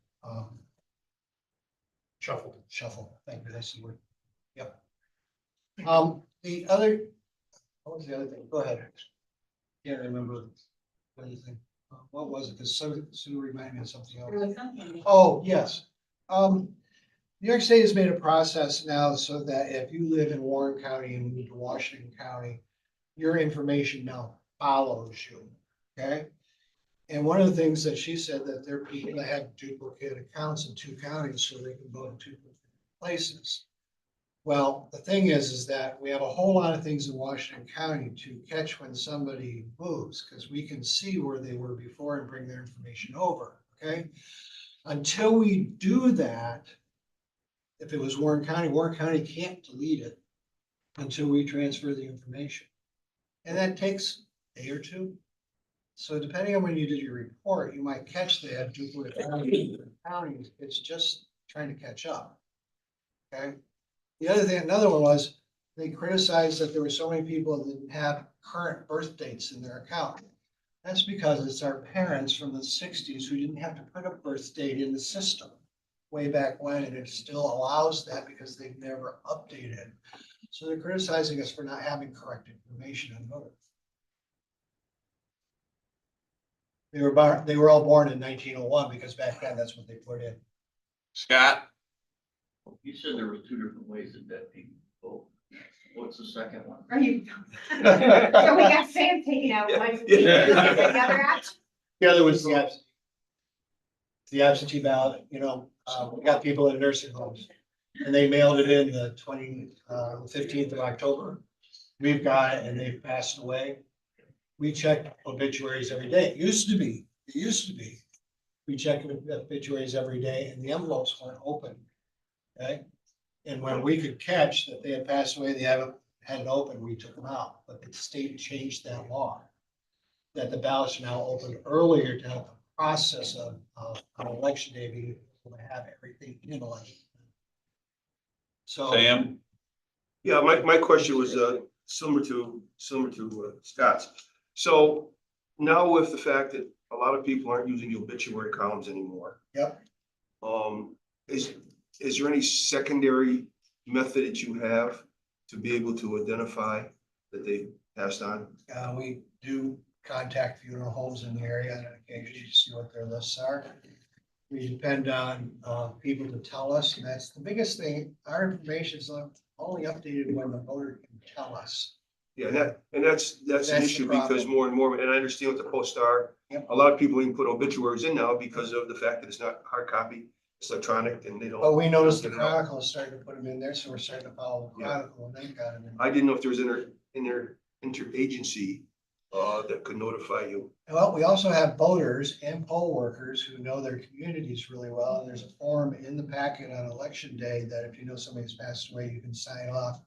Shuffle, thank you, that's the word. Yep. The what was the other thing? Go ahead. Can't remember anything. What was it? Because Sue reminded me of something else. There was something. Oh, yes. New York State has made a process now so that if you live in Warren County and move to Washington County, your information now follows you, okay? And one of the things that she said that there are people that have duplicate accounts in 2 counties, so they can go to 2 places. Well, the thing is that we have a whole lot of things in Washington County to catch when somebody moves, because we can see where they were before and bring their information over, okay? Until we do that, if it was Warren County can't delete it until we transfer the information. And that takes a day or 2. So depending on when you did your report, you might catch they had duplicate counties. It's just trying to catch up. Okay. The other thing, another one was they criticized that there were so many people that didn't have current birth dates in their account. That's because it's our parents from the 60s who didn't have to put a birth date in the system way back when, and it still allows that because they've never updated. So they're criticizing us for not having correct information on voter. They were all born in 1901 because back then that's what they put in. Scott? You said there was 2 different ways that deaf people vote. What's the second one? Are you? So we got Sam taking out one. The other act? The other was the absentee ballot, we got people in nursing homes and they mailed it in the 15th of October. We've got it and they've passed away. We check obituaries every day. It used to be. We check obituaries every day and the envelopes weren't open. Okay. And when we could catch that they had passed away, they hadn't opened, we took them out. But the state changed that law. That the ballots are now open earlier to help the process of an election day being able to have everything in election. So. Sam? Yeah, my question was similar to Scott's. So now with the fact that a lot of people aren't using the obituary columns anymore. Yep. Is there any secondary method that you have to be able to identify that they passed on? We do contact funeral homes in the area on occasion to see what their lists are. We depend on people to tell us, and that's the biggest thing. Our information is only updated when the voter can tell us. Yeah, that's an issue because more and more, and I understand what the posts are. Yep. A lot of people even put obituaries in now because of the fact that it's not hard copy, it's electronic, and they don't. But we noticed the Chronicle is starting to put them in there, so we're starting to follow the Chronicle, and they got them in. I didn't know if there was interagency that could notify you. Well, we also have voters and poll workers who know their communities really well. And there's a form in the packet on election day that if you know somebody's passed away, you can sign off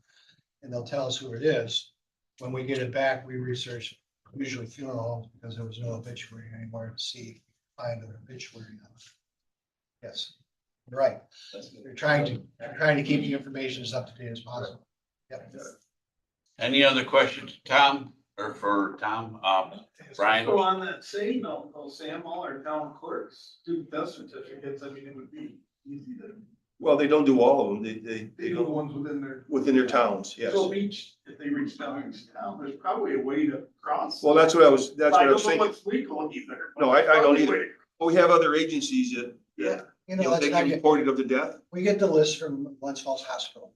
and they'll tell us who it is. When we get it back, we research usually funeral homes because there was no obituary anymore to see, find an obituary on it. Yes, you're right. They're trying to keep the information as up to date as possible. Yep. Any other questions, Tom, or for Tom? Brian? So on that same note, though, Sam, all our town clerks do death certificates. I mean, it would be easy to. Well, they don't do all of them. They They do the ones within their towns, yes. So if they reach down each town, there's probably a way to cross. Well, that's what I was I don't know thinking. what's legal either. No, I don't either. Well, we have other agencies that, Yeah. they get reported of the death. We get the list from Glens Falls Hospital.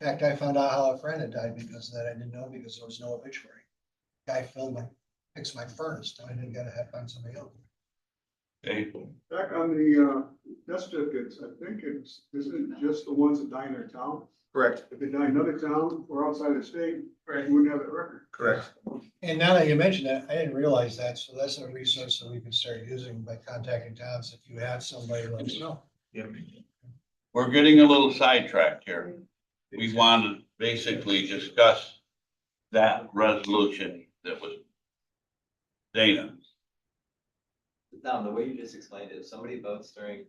In fact, I found out how a friend had died because of that. I didn't know because there was no obituary. Guy fixed my furnace. I didn't gotta have find somebody else. Okay. Back on the death certificates, I think isn't it just the ones that die in their town? Correct. If they die in another town or outside the state, you wouldn't have that record. Correct. And now that you mention that, I didn't realize that. So that's a resource that we can start using by contacting towns. If you have somebody, let us know. Yeah. We're getting a little sidetracked here. We want to basically discuss that resolution that was Dana. Tom, the way you just explained it, if somebody votes during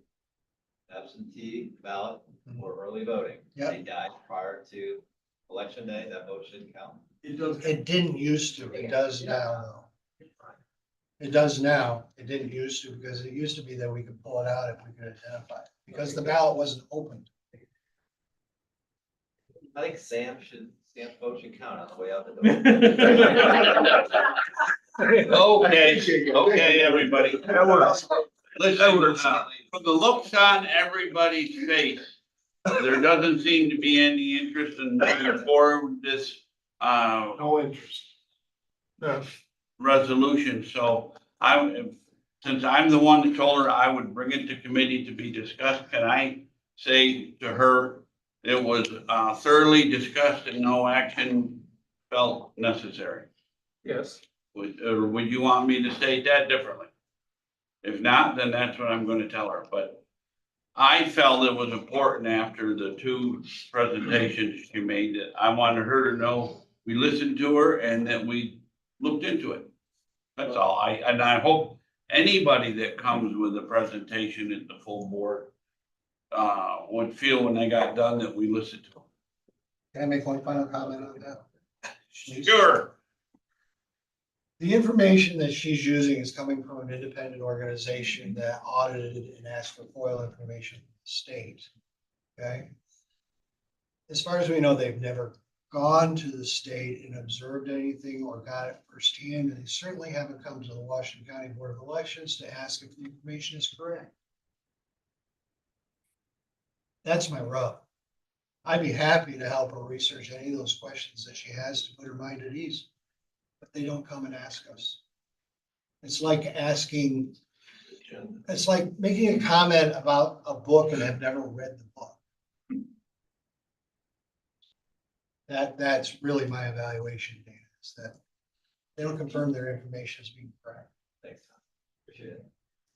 absentee ballot or early voting, they died prior to election day, that vote shouldn't count. It didn't used to. It does now, though. It does now. It didn't used to because it used to be that we could pull it out if we could identify it because the ballot wasn't opened. I think Sam's vote should count on the way out the door. Okay, everybody. That works. Listen, from the looks on everybody's face, there doesn't seem to be any interest in moving forward this, No interest. No. resolution, so since I'm the one that told her I would bring it to committee to be discussed, can I say to her, it was thoroughly discussed and no action felt necessary? Yes. Or would you want me to state that differently? If not, then that's what I'm gonna tell her, but I felt it was important after the two presentations she made, that I wanted her to know we listened to her and that we looked into it. That's all. And I hope anybody that comes with a presentation at the full board would feel when they got done that we listened to them. Can I make one final comment on that? Sure. The information that she's using is coming from an independent organization that audited and asked for FOIL information from the state. Okay? As far as we know, they've never gone to the state and observed anything or got it firsthand, and they certainly haven't come to the Washington County Board of Elections to ask if the information is correct. That's my rub. I'd be happy to help her research any of those questions that she has to put her mind at ease, but they don't come and ask us. It's like asking, it's like making a comment about a book and have never read the book. That's really my evaluation, Dana, is that they don't confirm their information as being correct. Thanks, Tom. Appreciate it.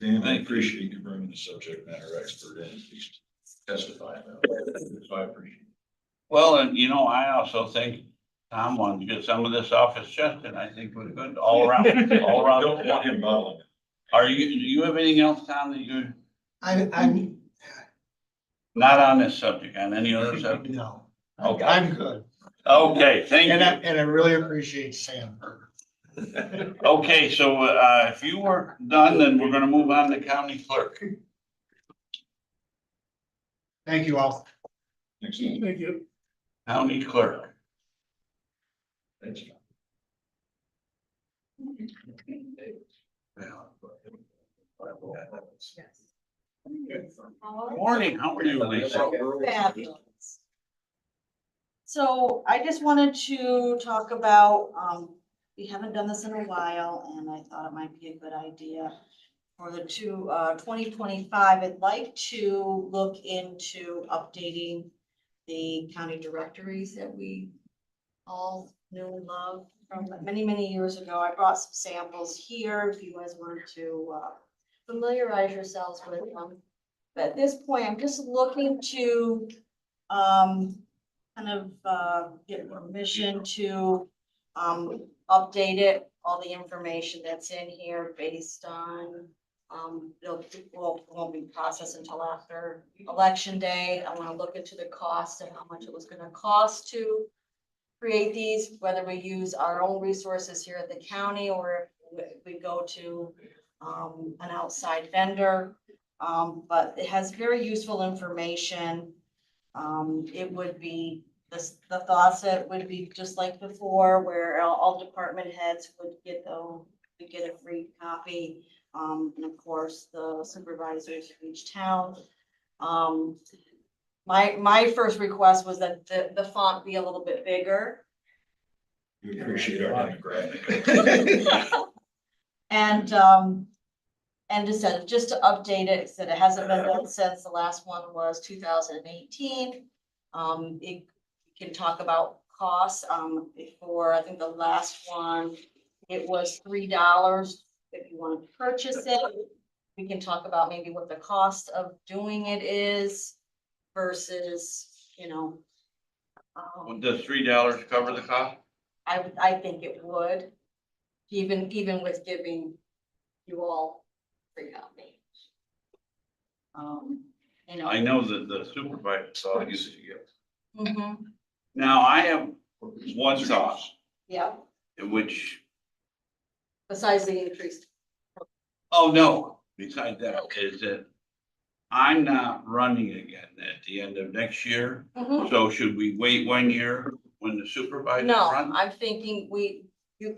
Dan, I appreciate you bringing the subject matter expert in, he's testifying. So I appreciate it. Well, and you know, I also think Tom wanted to get some of this off his chest, and I think we're good all around, all around. Don't want him bottling it. Do you have anything else, Tom, that you, I'm, not on this subject, on any other subject? no, Okay. I'm good. Okay, thank And you. I really appreciate Sam. Okay, so if you were done, then we're gonna move on to county clerk. Thank you all. Thanks. Thank you. County clerk. Thanks. Morning, how are you, Lisa? Fabulous. So I just wanted to talk about, we haven't done this in a while, and I thought it might be a good idea. For the 2025, I'd like to look into updating the county directories that we all knew and loved from many, many years ago. I brought some samples here if you guys wanted to familiarize yourselves with them. But at this point, I'm just looking to get permission to update it, all the information that's in here based on won't be processed until after election day. I want to look into the cost and how much it was going to cost to create these, whether we use our own resources here at the county or if we go to an outside vendor. But it has very useful information. It would be the thoughts that would be just like before, where all department heads would get a free copy. And of course, the supervisors of each town. My first request was that the font be a little bit bigger. We appreciate our demographic. And just to update it, said it hasn't been done since the last one was 2018. It can talk about costs. Before, I think the last one, it was $3 if you want to purchase it. We can talk about maybe what the cost of doing it is versus, Does $3 cover the cost? I think it would, even with giving you all free copy. I know that the supervisor saw it used to get. Mhm. Now, I have one thought, Yeah, in which, besides the increased. oh, no, besides that, is that I'm not running again at the end of next year. Mhm. So should we wait 1 year when the supervisor No, runs? I'm thinking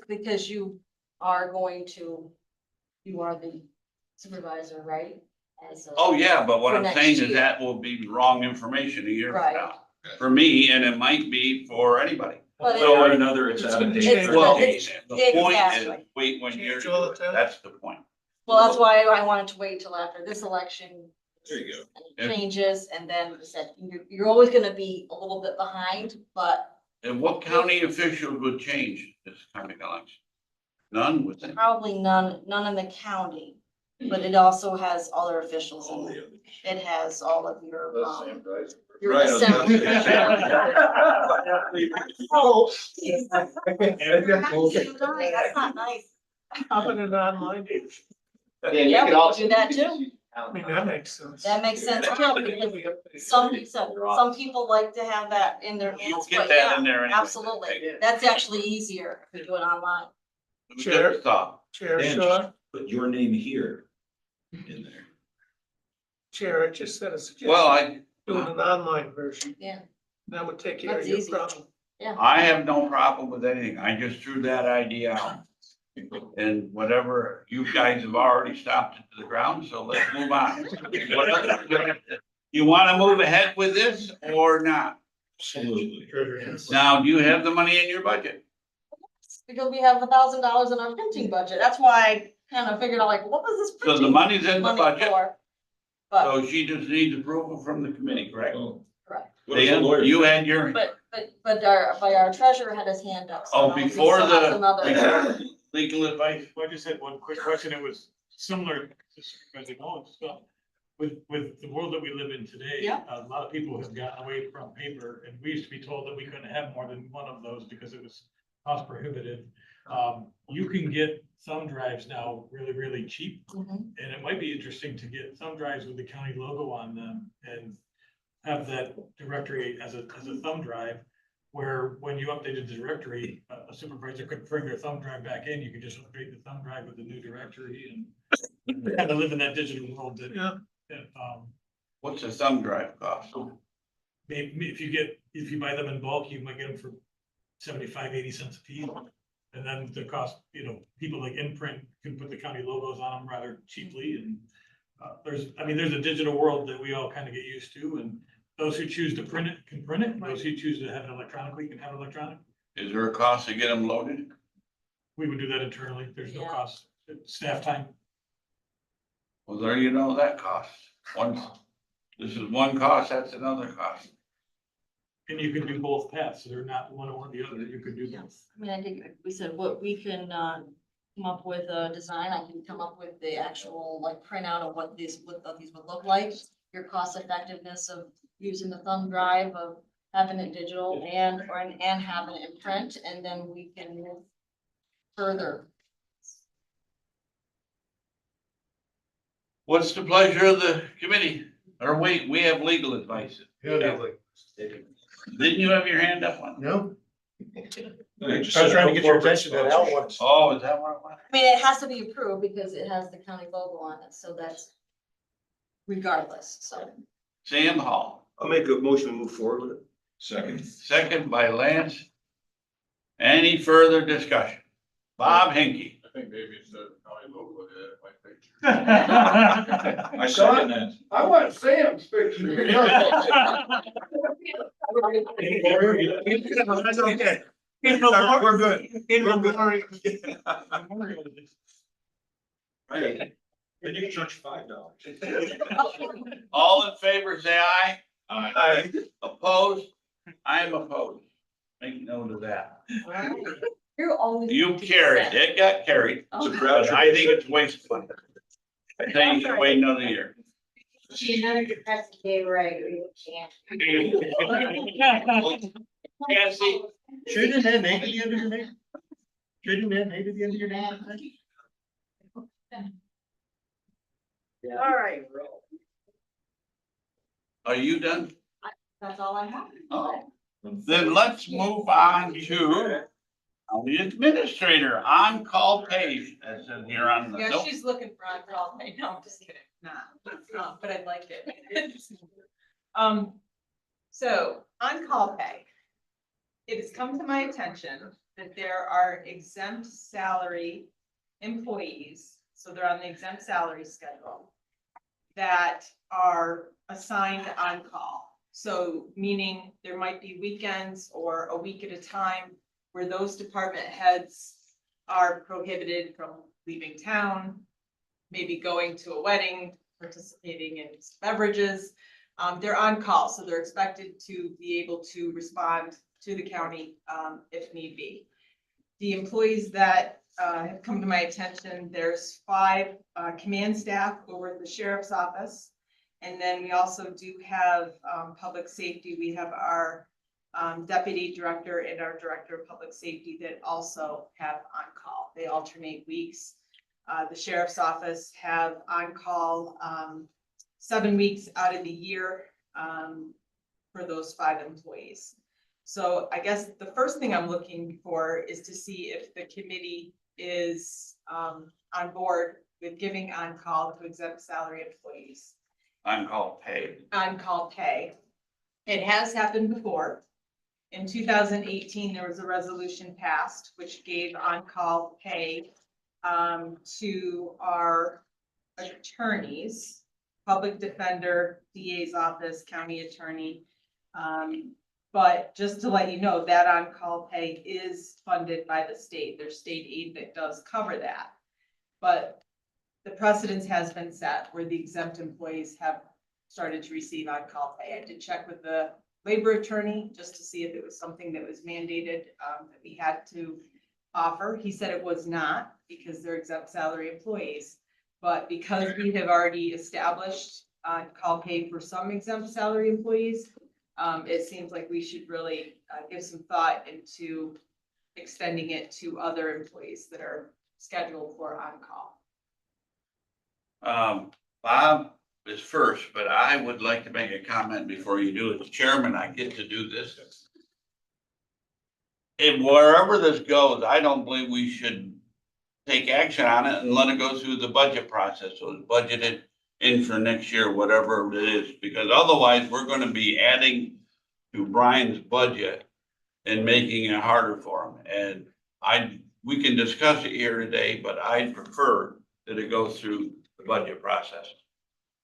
because you are going to, you are the supervisor, right? As a- Oh, yeah, but what For I'm next saying is year. that will be wrong information a year from Right. now. For me, and it might be for anybody. But it- So another, it's out of date. It's- Well, it's- the point is, exactly. wait 1 year, Change to all do the it. time. That's the point. Well, that's why I wanted to wait till after this election. There you go. and it Changes, and then I said, you're always gonna be a little bit behind, but And what county officials would change this coming election? None, would they? probably none in the county. But it also has other officials All in the it. others. It has all of your, That's Sam Price. your Right, I was gonna assembly. say. That's not nice. Up in an online, Yeah, we can do that too. I mean, that makes sense. That makes sense too, because some people like to have that in their You'll hands, get but that yeah, in there anyway. absolutely. That's actually easier if you do it online. It was just a thought. Chair Dan, Shaw, just put your name here in there. Chair, I just said a suggestion. Well, Doing an online version. Yeah. That would take care of That's your easy. problem. I have no problem with anything. I just threw that idea out. And whatever, you guys have already stopped it to the ground, so let's move on. What other- You wanna move ahead with this or not? Absolutely. Now, do you have the money in your budget? Because we have $1,000 in our printing budget. That's why I kind of figured out like, what was this So the printing money's in the money budget, for? But, so she just needs approval from the committee, correct? correct. What does the lawyer You say? had your, But our treasurer had his hand up. so I oh, don't know if he before still has the another- legal advice? Well, I just had one quick question. It was similar to Supervisor Nolan's stuff. With the world that we live in today, Yeah. a lot of people have gotten away from paper, and we used to be told that we couldn't have more than one of those because it was cost prohibitive. You can get thumb drives now really, really cheap, Mhm. and it might be interesting to get thumb drives with the county logo on them and have that directory as a thumb drive, where when you updated the directory, a supervisor could bring their thumb drive back in, you could just update the thumb drive with the new directory and kind of live in that digital world that, Yeah. What's a thumb drive cost? maybe if you buy them in bulk, you might get them for 75, 80 cents a piece. And then the cost, people like Imprint can put the county logos on them rather cheaply, and there's a digital world that we all kind of get used to, and those who choose to print it can print it, those who choose to have it electronically can have it electronic. Is there a cost to get them loaded? We would do that internally, there's no Yeah. cost, staff time. Well, there you know that cost. This is one cost, that's another cost. And you can do both paths, so they're not one or the other, you could do both. Yes, I mean, I think we said what we can, come up with a design, I can come up with the actual like printout of what these would look like. Your cost effectiveness of using the thumb drive, of having it digital and having it in print, and then we can move further. What's the pleasure of the committee? Or wait, we have legal advice. Didn't you have your hand up on? No? I I was trying to get your attention to that one. Oh, is that what it was? I mean, it has to be approved because it has the county logo on it, so that's regardless, so. Sam Hall, I'll make a motion to move forward with it. Second. second by Lance. Any further discussion? Bob Hinkie. I think maybe instead of county logo, my picture. I second that. I want Sam's picture. That's okay. We're good. Right. And you can charge $5. All in favor, say aye. Aye. Opposed? I am opposed. Make note of that. You're always. You carried, it got carried. It's a proud But I think it's wasteful. I think you should wait another year. See, none of your press day right, you can't. Cassie, Shouldn't that make it the end of your name? Shouldn't that make it the end of your name? All right, are you done? that's all I have. Oh, then let's move on to the administrator on-call page, as in here on the Yeah, note. she's looking for on call. No, I'm just kidding. Nah. but I liked it. So on-call pay. It has come to my attention that there are exempt salary employees, so they're on the exempt salary schedule, that are assigned on-call. So meaning there might be weekends or a week at a time where those department heads are prohibited from leaving town, maybe going to a wedding, participating in beverages. They're on call, so they're expected to be able to respond to the county if need be. The employees that have come to my attention, there's 5 command staff over at the sheriff's office. And then we also do have public safety. We have our deputy director and our director of public safety that also have on call. They alternate weeks. The sheriff's office have on call 7 weeks out of the year for those 5 employees. So I guess the first thing I'm looking for is to see if the committee is on board with giving on call to exempt salary employees. On-call pay. On-call pay. It has happened before. In 2018, there was a resolution passed which gave on-call pay to our attorneys, public defender, DA's office, county attorney. But just to let you know, that on-call pay is funded by the state. There's state aid that does cover that. But the precedence has been set where the exempt employees have started to receive on-call pay. I did check with the labor attorney just to see if it was something that was mandated that we had to offer. He said it was not because they're exempt salary employees. But because we have already established on-call pay for some exempt salary employees, it seems like we should really give some thought into extending it to other employees that are scheduled for on-call. Bob is first, but I would like to make a comment before you do it. As chairman, I get to do this. And wherever this goes, I don't believe we should take action on it and let it go through the budget process. So it's budgeted in for next year, whatever it is, because otherwise we're gonna be adding to Brian's budget and making it harder for him. And we can discuss it here today, but I'd prefer that it goes through the budget process.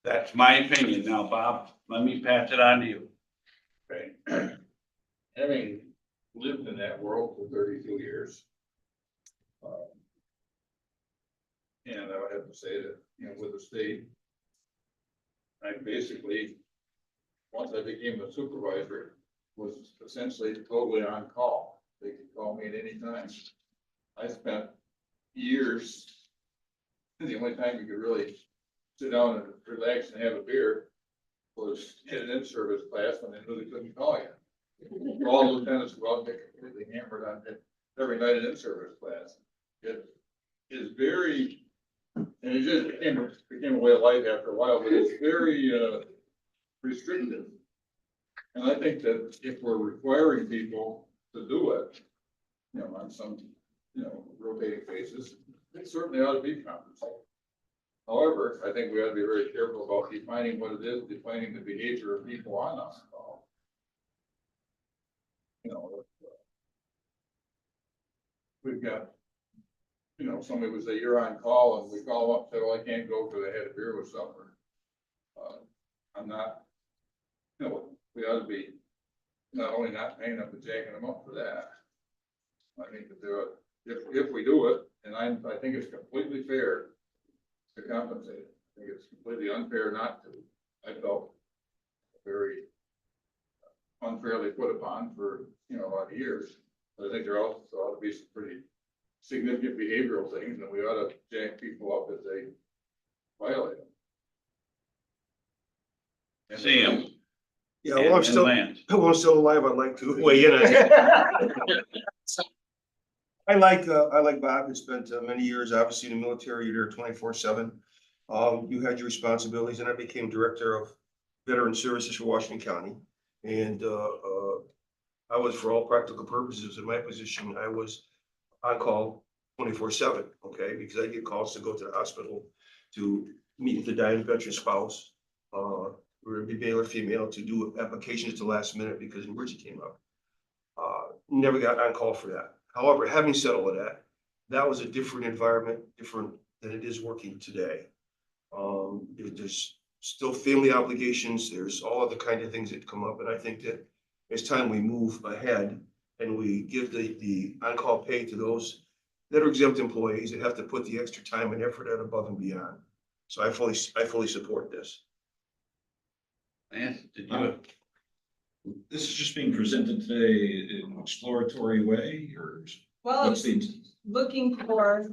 That's my opinion. Now, Bob, let me pass it on to you. Okay. Having lived in that world for 32 years. And I would have to say that, with the state, I basically, once I became a supervisor, was essentially totally on call. They could call me at any time. I spent years, the only time you could really sit down and relax and have a beer was in an in-service class when they really couldn't call you. All lieutenants go out and get completely hammered on it every night in in-service class. It is very, and it just became a way of life after a while, but it's very restrictive. And I think that if we're requiring people to do it, on some, rotating basis, it certainly ought to be compensated. However, I think we ought to be very careful about defining what it is, defining the behavior of people on call. We've got, somebody would say, you're on call, and we call them up, and say, well, I can't go because I had a beer with someone. I'm not, we ought to be not only not paying them, but jacking them up for that. I think that there are, if we do it, and I think it's completely fair to compensate it. I think it's completely unfair not to. I felt very unfairly put upon for, a lot of years. But I think there also ought to be some pretty significant behavioral things, and we ought to jack people up if they violate them. And See him. Yeah, well, I'm still alive. I'd like to weigh in on it. I like Bob, who spent many years, obviously, in the military. You're there 24/7. You had your responsibilities, and I became director of veteran services for Washington County. And I was, for all practical purposes, in my position, I was on call 24/7, okay? Because I get calls to go to the hospital to meet with the dying veteran spouse, We're gonna be male or female to do applications at the last minute because an emergency came up. Never got on call for that. However, having said all of that, that was a different environment, different than it is working today. There's still family obligations, there's all other kind of things that come up, and I think that it's time we move ahead and we give the on-call pay to those that are exempt employees that have to put the extra time and effort out above and beyond. So I fully support this. Lance, did you? This is just being presented today in an exploratory way, or Well, I what's was the, looking for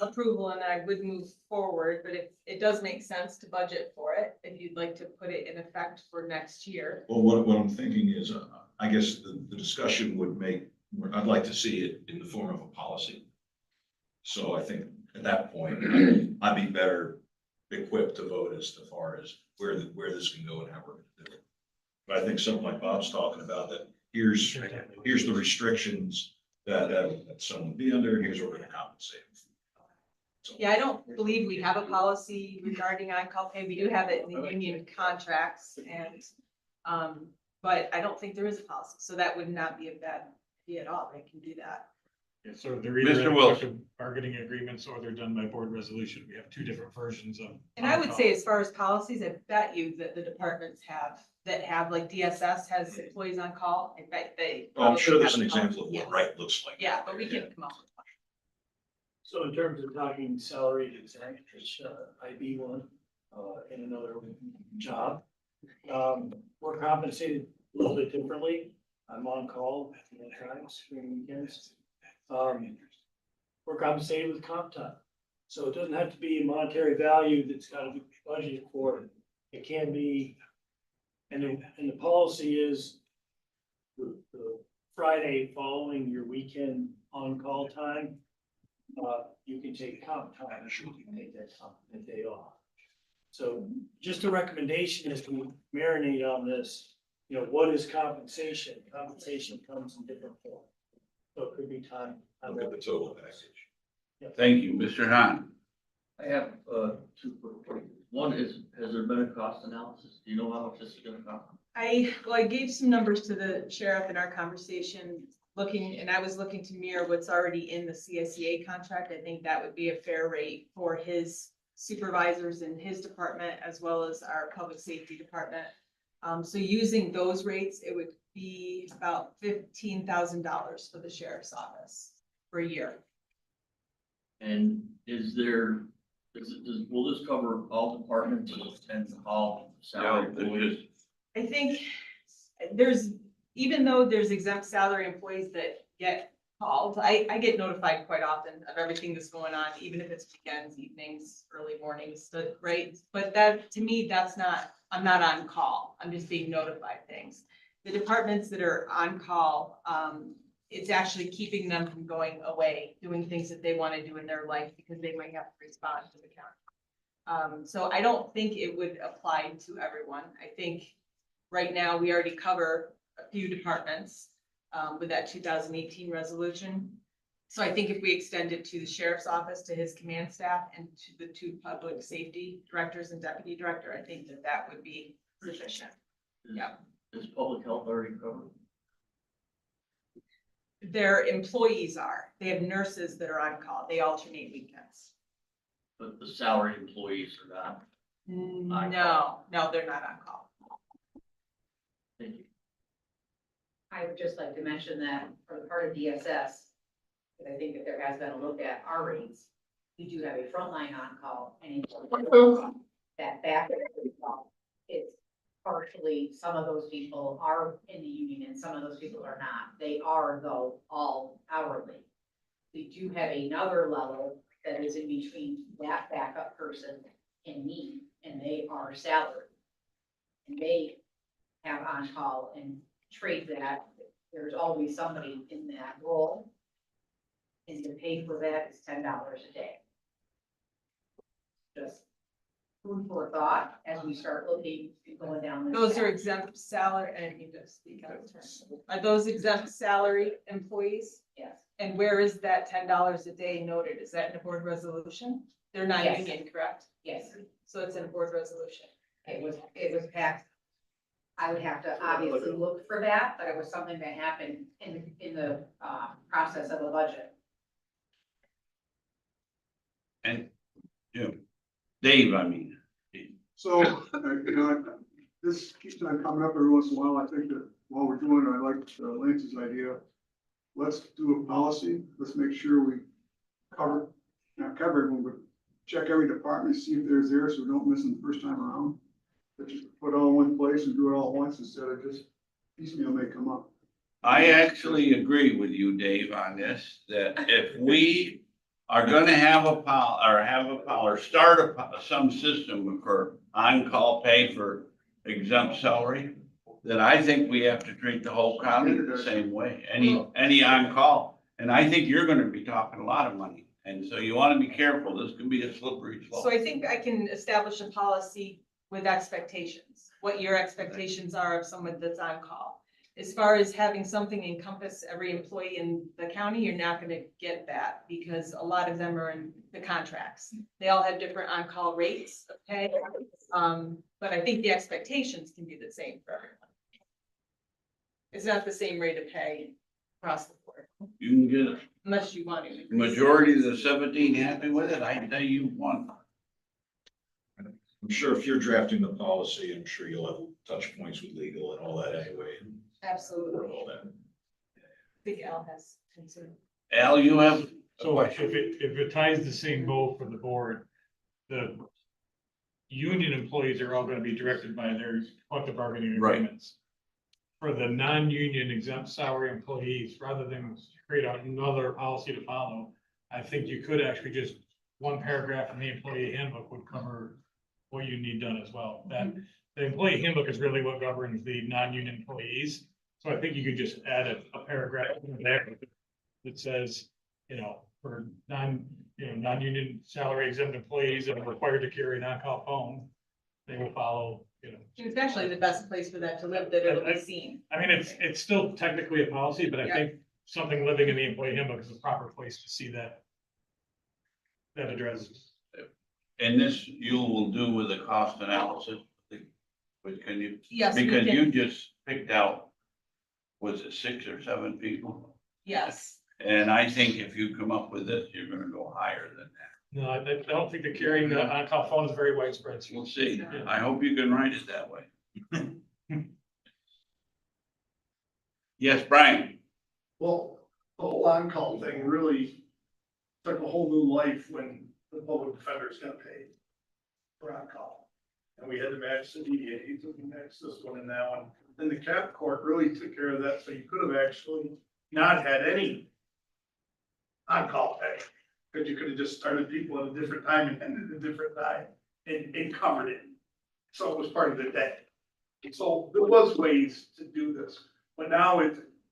approval and I would move forward, but it does make sense to budget for it. If you'd like to put it in effect for next year. well, what I'm thinking is, I guess the discussion would make, I'd like to see it in the form of a policy. So I think at that point, I'd be better equipped to vote as far as where this can go and how we're gonna do it. But I think something like Bob's talking about, that here's the restrictions that someone would be under, and here's what we're gonna compensate. So, Yeah, I don't believe we have a policy regarding on-call pay. We do have it in the union contracts and, but I don't think there is a policy. So that would not be a bad idea at all. They can do that. Yeah, so they're either Mr. in Wilson. collective bargaining agreements or they're done by board resolution. We have two different versions of. And I would on-call. say as far as policies, I bet you that the departments have like DSS has employees on call. I bet they. well, I'm sure there's an probably have a example of policy. what right looks like. Yeah, but we can come up with one. So in terms of talking salaried exempt, which I be one, in another job. We're compensated a little bit differently. I'm on call at times during weekends. We're compensated with comp time. So it doesn't have to be a monetary value that's gotta be budgeted for. It can be, and the policy is the Friday following your weekend on-call time, you can take comp time, you can take that day off. So just a recommendation as we marinate on this, what is compensation? Compensation comes in different forms. So it could be time. Look at the total package. Thank you, Mr. Hahn. I have, two quick questions. One is, has there been a cost analysis? Do you know how much this is gonna cost? I gave some numbers to the sheriff in our conversation, and I was looking to mirror what's already in the CSEA contract. I think that would be a fair rate for his supervisors in his department as well as our public safety department. So using those rates, it would be about $15,000 for the sheriff's office for a year. And will this cover all departments and all salary employees? I think even though there's exempt salary employees that get called, I get notified quite often of everything that's going on, even if it's weekends, evenings, early mornings, right? But that, to me, I'm not on call. I'm just being notified things. The departments that are on call, it's actually keeping them from going away, doing things that they want to do in their life because they might have to respond to the county. So I don't think it would apply to everyone. I think right now we already cover a few departments with that 2018 resolution. So I think if we extend it to the sheriff's office, to his command staff, and to the two public safety directors and deputy director, I think that would be sufficient. Yeah. Is public health already covered? Their employees are. They have nurses that are on call. They alternate weekends. But the salary employees are not? No, they're not on call. Thank you. I would just like to mention that for the part of DSS, because I think that there has been a look at our rates. We do have a frontline on-call and that back call, it's partially, some of those people are in the union and some of those people are not. They are though all hourly. We do have another level that is in between that backup person and me, and they are salaried. And they have on-call and trade that. There's always somebody in that role. And to pay for that is $10 a day. Just food for thought as we start looking, going down this. Those are path. exempt salary, and I need to speak out of turn. Are those exempt salary employees? Yes. And where is that $10 a day noted? Is that in a board resolution? They're not Yes. union, correct? Yes. So it's in a board resolution. it was passed. I would have to obviously look for that, but it was something that happened in the, process of a budget. And, Dave, I mean. So, this keeps on coming up every once in a while. I think that while we're doing it, I like Lance's idea. Let's do a policy. Let's make sure we not cover everyone, but check every department, see if there's there, so we don't miss them the first time around. But just put it all in one place and do it all at once instead of just piecemeal may come up. I actually agree with you, Dave, on this, that if we are gonna have start some system for on-call pay for exempt salary, then I think we have to treat the whole county the same way, any on-call. And I think you're gonna be talking a lot of money, and so you wanna be careful, this could be a slippery slope. So I think I can establish a policy with expectations, what your expectations are of someone that's on call. As far as having something encompass every employee in the county, you're not gonna get that because a lot of them are in the contracts. They all have different on-call rates of pay. But I think the expectations can be the same for everyone. It's not the same rate of pay across the board, You can get a unless you want to. majority of the 17 happy with it, I tell you one. I'm sure if you're drafting the policy, I'm sure you'll have touch points with legal and all that anyway. And Absolutely. all that. I think Al has concern. Al, you have, So if it ties the same goal for the board, the union employees are all gonna be directed by their collective bargaining Right. agreements. For the non-union exempt salary employees, rather than create another policy to follow, I think you could actually just, one paragraph in the employee handbook would cover what you need done as well. That the employee handbook is really what governs the non-union employees. So I think you could just add a paragraph in there that says, for non-union salary exempt employees that are required to carry an on-call phone, they will follow, It's actually the best place for that to live, that it'll be seen. I mean, it's still technically a policy, but I Yeah. think something living in the employee handbook is the proper place to see that addressed. and this you will do with a cost analysis, but can you? Yes, we Because can. you just picked out, was it 6 or 7 people? Yes. And I think if you come up with this, you're gonna go higher than that. No, I don't think that carrying the on-call phone is very widespread. We'll see. I hope you can write it that way. Yes, Brian? Well, the whole on-call thing really took a whole new life when the public defenders got paid for on-call. And we had to match the DDA, so we matched this one and that one. And the cap court really took care of that, so you could have actually not had any on-call pay. Because you could have just started people at a different time and ended at a different time and covered it. So it was part of the day. So there was ways to do this, but now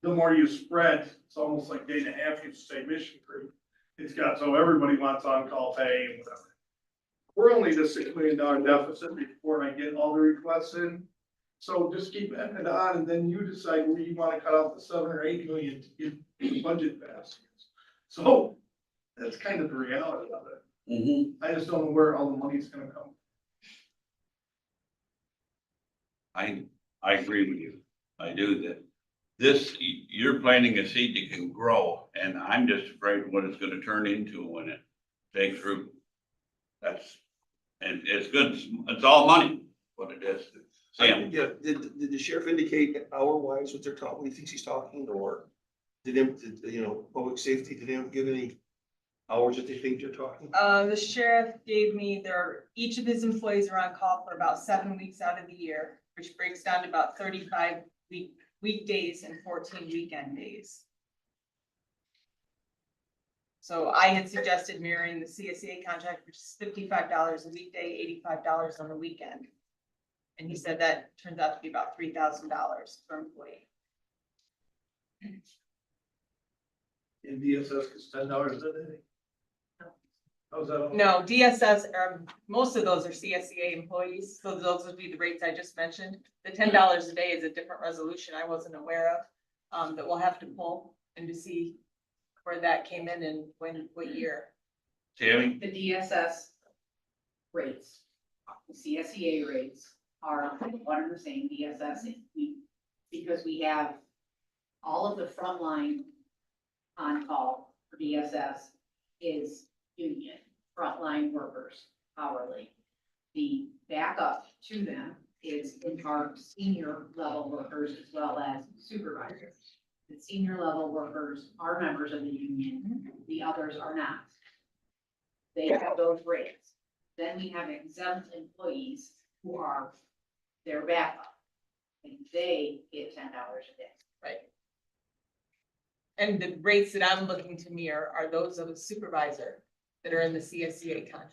the more you spread, it's almost like day and a half, you say Mission Creek. It's got, so everybody wants on-call pay and whatever. We're only the $6 million deficit before I get all the requests in. So just keep adding it on and then you decide where you want to cut out the 7 or 8 million to get the budget passed. So that's kind of the reality of it. I just don't know where all the money's gonna come. I agree with you. I do that. This, you're planting a seed that can grow, and I'm just afraid what it's gonna turn into when it takes root. And it's good, it's all money, what it is. Sam? Yeah, did the sheriff indicate hour-wise what they're talking, what he thinks he's talking, or did public safety, did they give any hours that they think they're talking? The sheriff gave me each of his employees are on call for about 7 weeks out of the year, which breaks down to about 35 weekdays and 14 weekend days. So I had suggested mirroring the CSEA contract, which is $55 a weekday, $85 on the weekend. And he said that turns out to be about $3,000 per employee. And DSS gets $10 a day. How's that? No, DSS, most of those are CSEA employees, so those would be the rates I just mentioned. The $10 a day is a different resolution I wasn't aware of, that we'll have to pull and to see where that came in and what year. Tammy? The DSS rates, the CSEA rates, are one and the same, DSS, because we have all of the frontline on-call for DSS is union, frontline workers, hourly. The backup to them is in part senior level workers as well as supervisors. The senior level workers are members of the union, the others are not. They have those rates. Then we have exempt employees who are their backup. And they get $10 a day. Right. And the rates that I'm looking to mirror are those of a supervisor that are in the CSCA contract.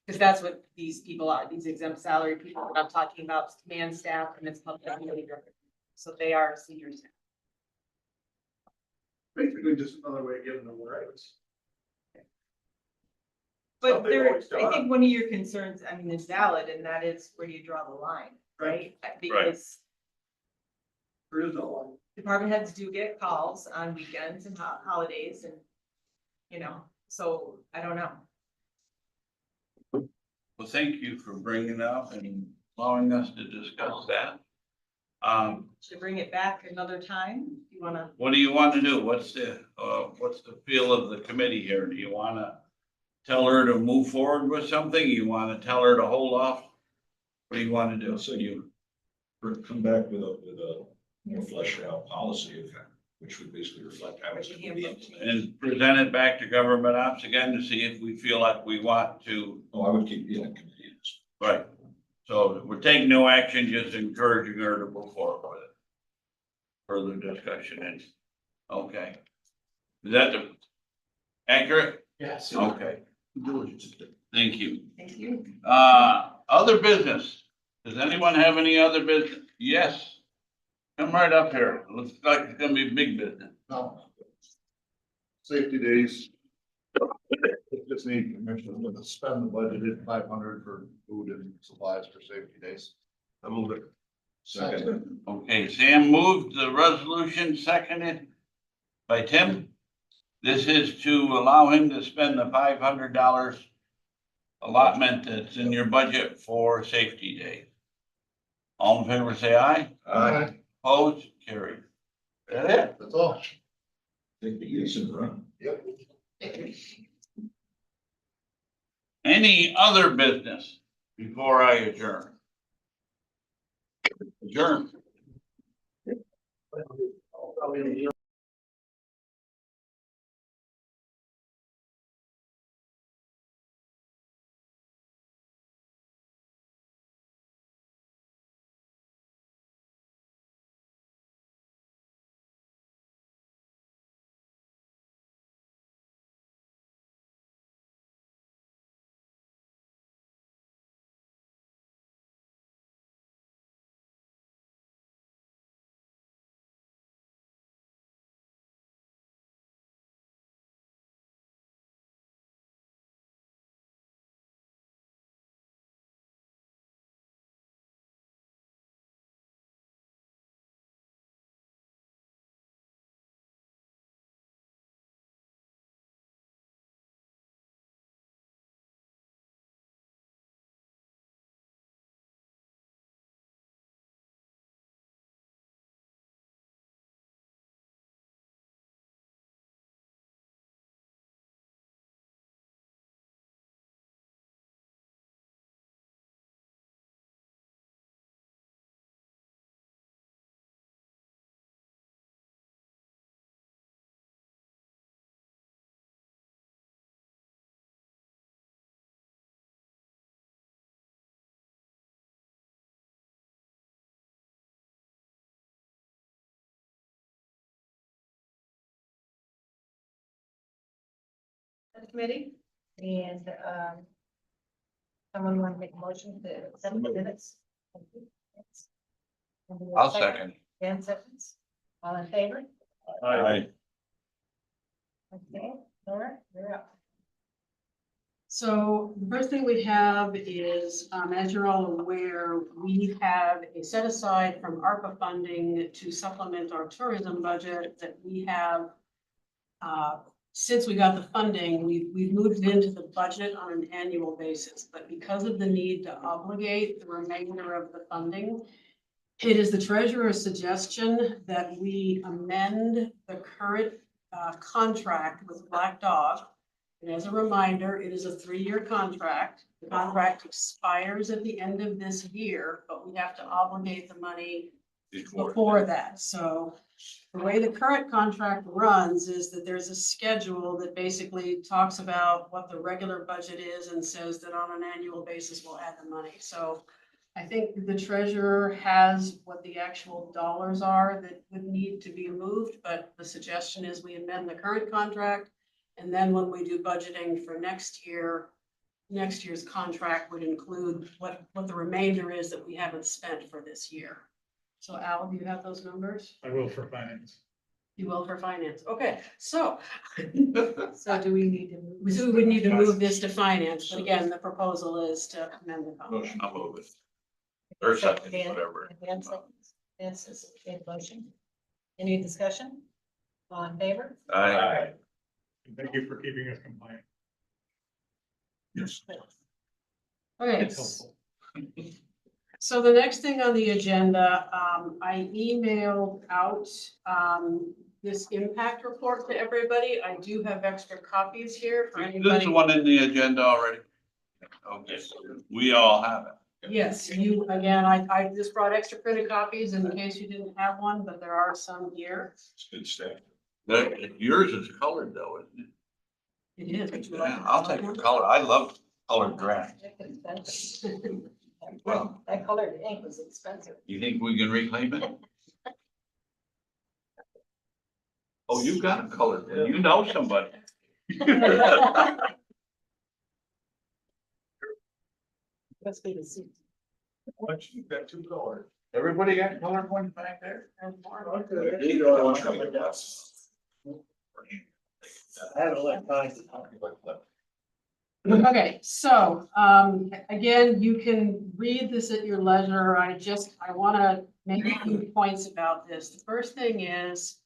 Because that's what these people are, these exempt salary people that I'm talking about, it's command staff and it's public utility director. So they are senior staff. Basically just another way of giving them rights. But Something there, always I done. think one of your concerns, I mean, is valid, and that is where do you draw the line, right? Because There is no one. department heads do get calls on weekends and holidays and, you know, so I don't know. Well, thank you for bringing it up and allowing us to discuss that. Should bring it back another time? You wanna? What do you want to do? What's the feel of the committee here? Do you want to tell her to move forward with something? You want to tell her to hold off? What do you want to do? So you come back with a more fleshed out policy, which would basically reflect how it's going to be implemented. And present it back to government ops again to see if we feel like we want to. Oh, I would keep, yeah, committee. Right. So we're taking no action, just encouraging her to move forward with it. Further discussion is, okay. Is that accurate? Yes. Okay, thank you. Thank you. Other business. Does anyone have any other business? Yes. Come right up here. Looks like it's gonna be big business. No. Safety days. Just need permission to spend the budgeted 500 for food and supplies for safety days. I move it. Second. Okay, Sam moved the resolution, seconded by Tim. This is to allow him to spend the $500 allotment that's in your budget for safety days. All in favor, say aye. Aye. Opposed, carried. That it? That's all. Take the use and run. Yep. Any other business before I adjourn? Adjourn. The committee, and, someone want to make a motion to accept the minutes? I'll second. 10 seconds, all in favor? Aye. Okay, Laura, you're up. So the first thing we have is, as you're all aware, we have a set aside from ARPA funding to supplement our tourism budget that we have since we got the funding, we've moved it into the budget on an annual basis, but because of the need to obligate the remainder of the funding, it is the treasurer's suggestion that we amend the current contract with Black Dog. And as a reminder, it is a 3-year contract. The contract expires at the end of this year, but we have to obligate the money before that. So the way the current contract runs is that there's a schedule that basically talks about what the regular budget is and says that on an annual basis, we'll add the money. So I think the treasurer has what the actual dollars are that would need to be moved, but the suggestion is we amend the current contract. And then when we do budgeting for next year, next year's contract would include what the remainder is that we haven't spent for this year. So Al, do you have those numbers? I will for finance. You will for finance. Okay, so. So do we need to move? So we would need to move this to finance, but again, the proposal is to amend the contract. Motion, I'll move it. Or second, whatever. This is a motion. Any discussion? All in favor? Aye. And thank you for keeping us compliant. Yes. Okay, It's helpful. so the next thing on the agenda, I emailed out this impact report to everybody. I do have extra copies here for This is anybody. the one in the agenda already. Okay, we all have it. Yes, you, again, I just brought extra printed copies in case you didn't have one, but there are some here. It's good stuff. Yours is colored though, isn't it? It is. Would you like Yeah, to I'll see take the one? color. I love colored draft. Well, That colored ink was expensive. you think we can reclaim it? Oh, you got a colored one. You know somebody. Must be the seat. You've got 2 colors. Everybody got colored ones back there? I have electronic. Okay, so, again, you can read this at your leisure. I wanna make a few points about this. The first thing is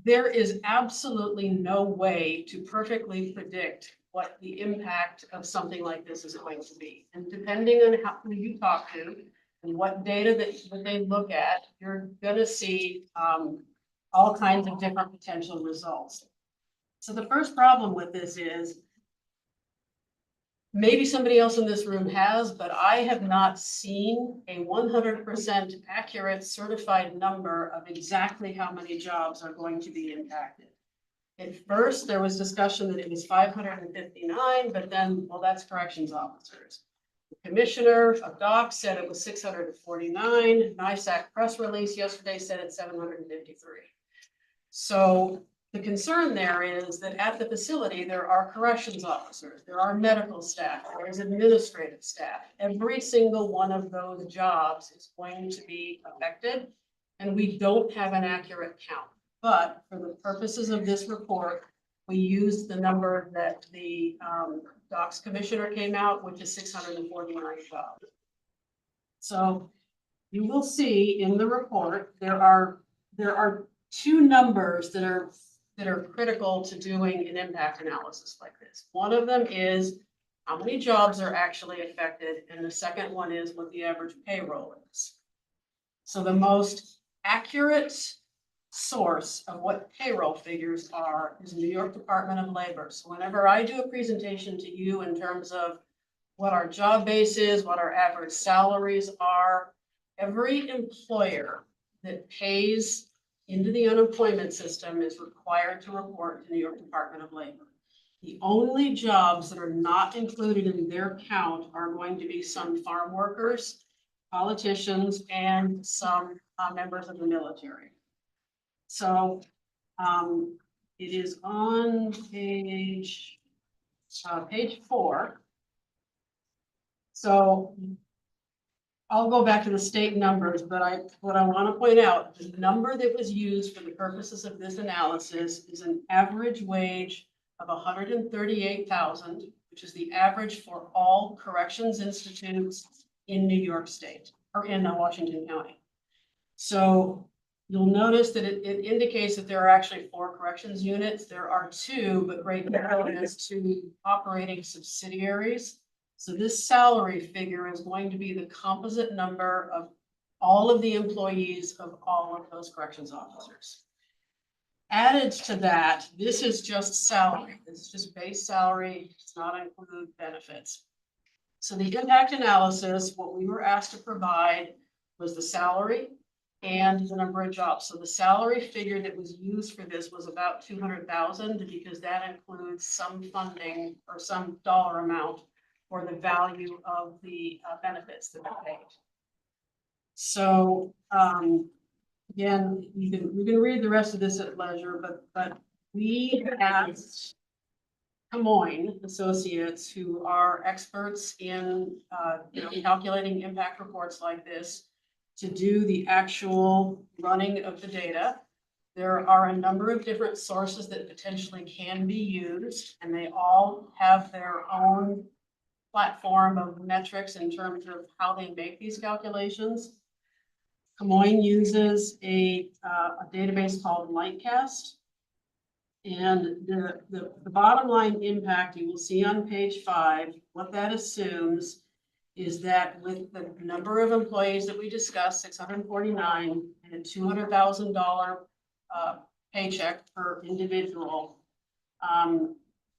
there is absolutely no way to perfectly predict what the impact of something like this is going to be. And depending on who you talk to and what data that they look at, you're gonna see, all kinds of different potential results. So the first problem with this is maybe somebody else in this room has, but I have not seen a 100% accurate certified number of exactly how many jobs are going to be impacted. At first, there was discussion that it was 559, but then, well, that's corrections officers. The commissioner of Govt said it was 649. NISAC press release yesterday said it's 753. So the concern there is that at the facility, there are corrections officers, there are medical staff, there is administrative staff. Every single one of those jobs is going to be affected, and we don't have an accurate count. But for the purposes of this report, we used the number that the Docs Commissioner came out, which is 649 jobs. So you will see in the report, there are 2 numbers that are critical to doing an impact analysis like this. One of them is how many jobs are actually affected, and the second one is what the average payroll is. So the most accurate source of what payroll figures are is New York Department of Labor. So whenever I do a presentation to you in terms of what our job base is, what our average salaries are, every employer that pays into the unemployment system is required to report to New York Department of Labor. The only jobs that are not included in their count are going to be some farm workers, politicians, and some members of the military. So it is on page 4. So I'll go back to the state numbers, but what I want to point out, the number that was used for the purposes of this analysis is an average wage of 138,000, which is the average for all corrections institutes in New York State or in Washington County. So You'll notice that it indicates that there are actually 4 corrections units. There are 2, but right now it has 2 operating subsidiaries. So this salary figure is going to be the composite number of all of the employees of all of those corrections officers. Added to that, this is just salary. This is just base salary. It does not include benefits. So the impact analysis, what we were asked to provide was the salary and the number of jobs. So the salary figure that was used for this was about 200,000 because that includes some funding or some dollar amount for the value of the benefits that are paid. So again, you can read the rest of this at leisure, but we asked Moines Associates, who are experts in calculating impact reports like this, to do the actual running of the data. There are a number of different sources that potentially can be used, and they all have their own platform of metrics in terms of how they make these calculations. Moines uses a database called Lightcast. And the bottom line impact you will see on page 5, what that assumes is that with the number of employees that we discussed, 649, and a $200,000 paycheck per individual,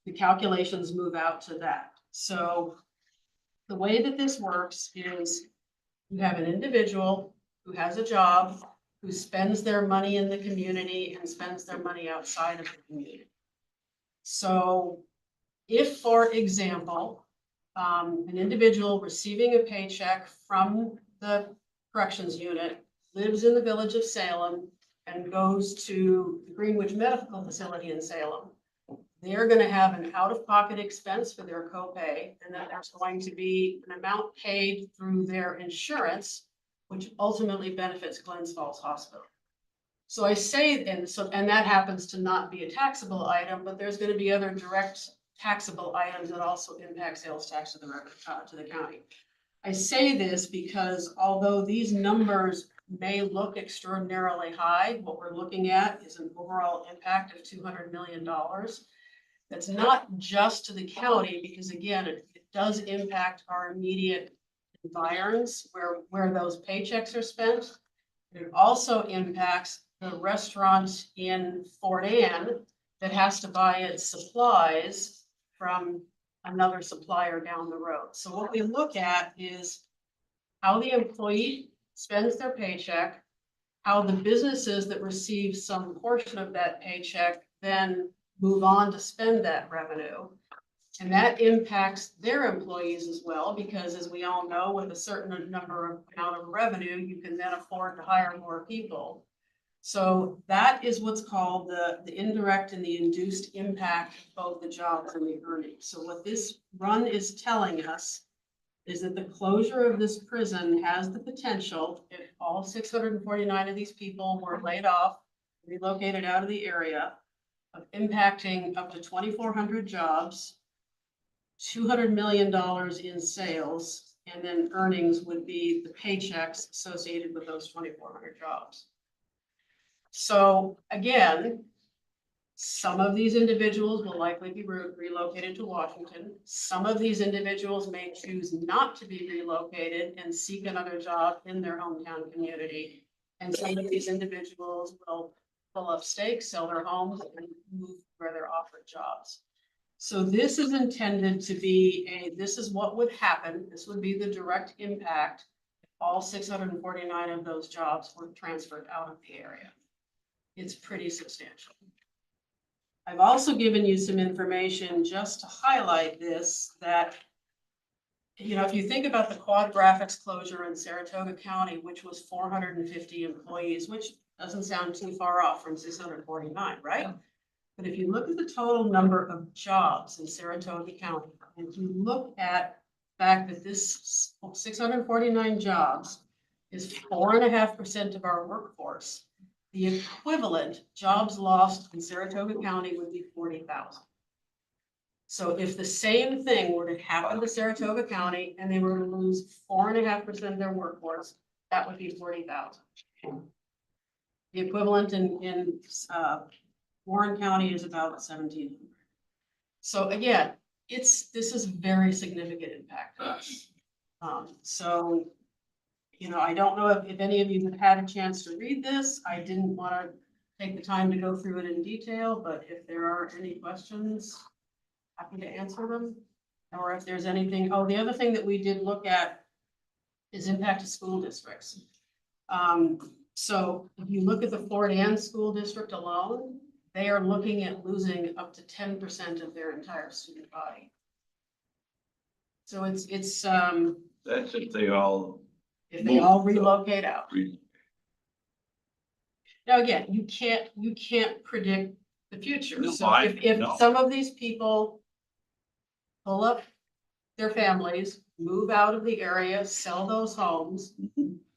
the calculations move out to that. So the way that this works is you have an individual who has a job, who spends their money in the community and spends their money outside of the community. So if, for example, an individual receiving a paycheck from the corrections unit lives in the village of Salem and goes to the Greenwich Medical Facility in Salem, they're going to have an out-of-pocket expense for their copay, and then there's going to be an amount paid through their insurance, which ultimately benefits Glens Falls Hospital. So I say, and that happens to not be a taxable item, but there's going to be other direct taxable items that also impact sales tax to the county. I say this because although these numbers may look extraordinarily high, what we're looking at is an overall impact of $200 million. That's not just to the county, because again, it does impact our immediate environs where those paychecks are spent. It also impacts the restaurant in Fort Anne that has to buy its supplies from another supplier down the road. So what we look at is how the employee spends their paycheck, how the businesses that receive some portion of that paycheck then move on to spend that revenue. And that impacts their employees as well, because as we all know, with a certain amount of revenue, you can then afford to hire more people. So that is what's called the indirect and the induced impact of both the jobs and the earnings. So what this run is telling us is that the closure of this prison has the potential, if all 649 of these people were laid off, relocated out of the area, of impacting up to 2,400 jobs, $200 million in sales, and then earnings would be the paychecks associated with those 2,400 jobs. So again, some of these individuals will likely be relocated to Washington. Some of these individuals may choose not to be relocated and seek another job in their hometown community. And some of these individuals will pull up stakes, sell their homes, and move where they're offered jobs. So this is intended to be this is what would happen. This would be the direct impact if all 649 of those jobs were transferred out of the area. It's pretty substantial. I've also given you some information just to highlight this, that, if you think about the Quad Graphics closure in Saratoga County, which was 450 employees, which doesn't sound too far off from 649, right? But if you look at the total number of jobs in Saratoga County, and you look at the fact that this 649 jobs is 4.5% of our workforce, the equivalent jobs lost in Saratoga County would be 40,000. So if the same thing were to happen to Saratoga County and they were to lose 4.5% of their workforce, that would be 40,000. The equivalent in Warren County is about 1,700. So again, this is very significant impact to us. So, you know, I don't know if any of you have had a chance to read this. I didn't want to take the time to go through it in detail, but if there are any questions, happy to answer them. Or if there's anything, oh, the other thing that we did look at is impact to school districts. So if you look at the Fort Ann School District alone, they are looking at losing up to 10% of their entire student body. So it's That's if they all. if they all relocate out. Now, again, you can't predict the future. No, So if no. some of these people pull up their families, move out of the area, sell those homes,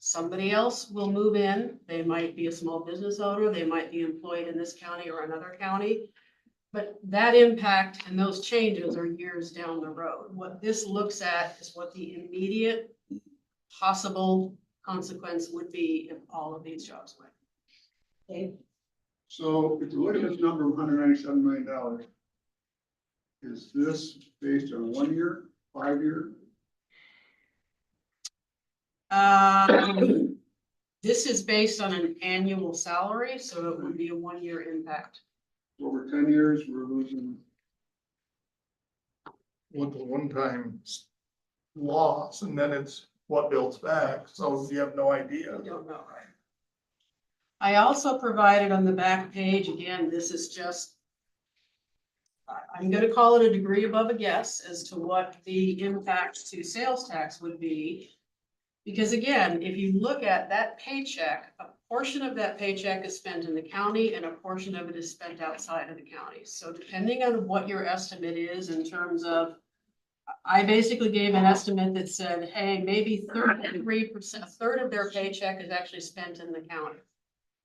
somebody else will move in. They might be a small business owner, they might be employed in this county or another county. But that impact and those changes are years down the road. What this looks at is what the immediate possible consequence would be if all of these jobs went. Okay. So if you look at this number of $197 million, is this based on 1 year, 5 year? This is based on an annual salary, so it would be a 1-year impact. Over 10 years, we're losing one-time loss, and then it's what builds back, so you have no idea. I don't know. I also provided on the back page, again, this is just, I'm gonna call it a degree above a guess as to what the impact to sales tax would be. Because again, if you look at that paycheck, a portion of that paycheck is spent in the county and a portion of it is spent outside of the county. So depending on what your estimate is in terms of, I basically gave an estimate that said, hey, maybe 33%, a third of their paycheck is actually spent in the county.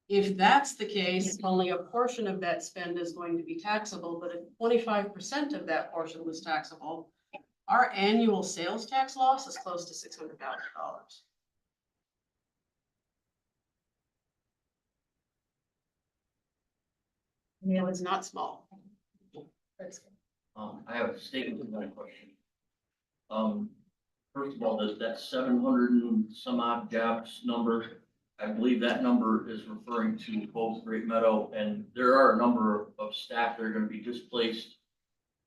If that's the case, only a portion of that spend is going to be taxable, but if 25% of that portion was taxable, our annual sales tax loss is close to $600,000. No, it's not small. I have a statement to my question. First of all, that 700 and some odd jobs number, I believe that number is referring to both Great Meadow, and there are a number of staff that are gonna be displaced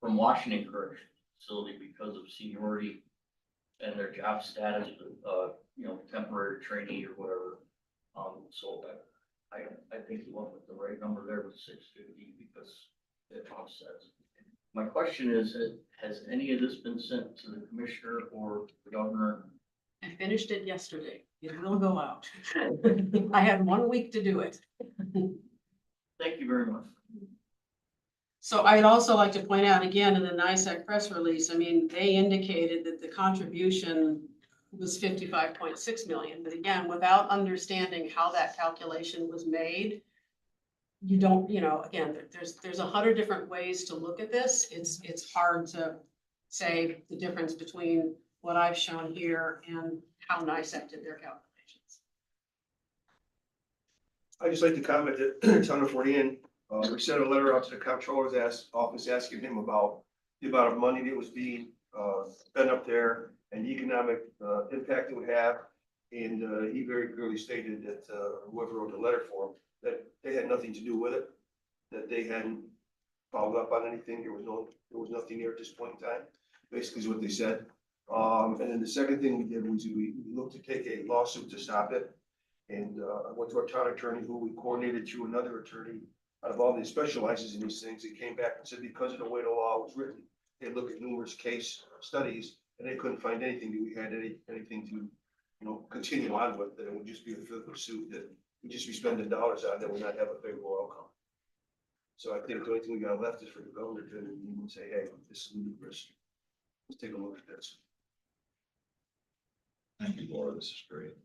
from Washington Correctional Facility because of seniority and their job status, you know, temporary trainee or whatever. So I think you went with the right number there with 650 because it offsets. My question is, has any of this been sent to the commissioner or the governor? I finished it yesterday. It will go out. I had 1 week to do it. Thank you very much. So I'd also like to point out again in the NICEAG press release, I mean, they indicated that the contribution was 55.6 million, but again, without understanding how that calculation was made, you don't, you know, again, there's 100 different ways to look at this. It's hard to say the difference between what I've shown here and how NICEAG did their calculations. I'd just like to comment that Town of Fort Ann, we sent a letter out to the comptroller's office asking him about the amount of money that was being spent up there and the economic impact it would have. And he very clearly stated that whoever wrote the letter for him, that they had nothing to do with it, that they hadn't followed up on anything. There was nothing there at this point in time, basically is what they said. And then the second thing we did was we looked to take a lawsuit to stop it. And I went to our town attorney, who we coordinated through another attorney out of all that specializes in these things. It came back and said because of the way the law was written, they looked at numerous case studies and they couldn't find anything that we had anything to, you know, continue on with. That it would just be a fifth suit that we just be spending dollars on that would not have a favorable outcome. So I think the only thing we got left is for the governor to even say, hey, this is ludicrous. Let's take a look at this. Thank you, Laura. This is great.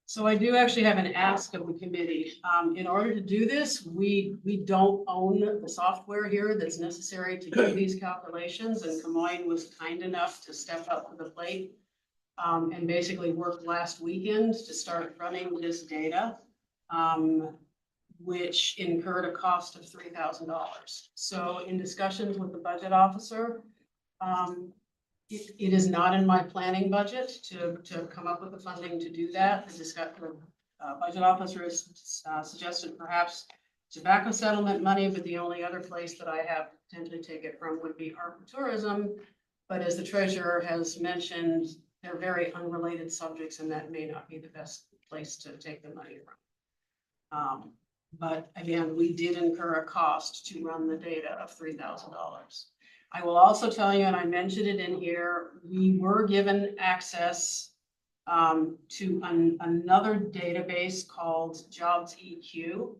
So I do actually have an ask of the committee. In order to do this, we don't own the software here that's necessary to do these calculations, and Camoin was kind enough to step up to the plate and basically work last weekend to start running this data. which incurred a cost of $3,000. So in discussions with the budget officer, it is not in my planning budget to come up with the funding to do that. The budget officer has suggested perhaps tobacco settlement money, but the only other place that I have to potentially take it from would be art and tourism. But as the treasurer has mentioned, they're very unrelated subjects and that may not be the best place to take the money from. But again, we did incur a cost to run the data of $3,000. I will also tell you, and I mentioned it in here, we were given access to another database called Jobs EQ.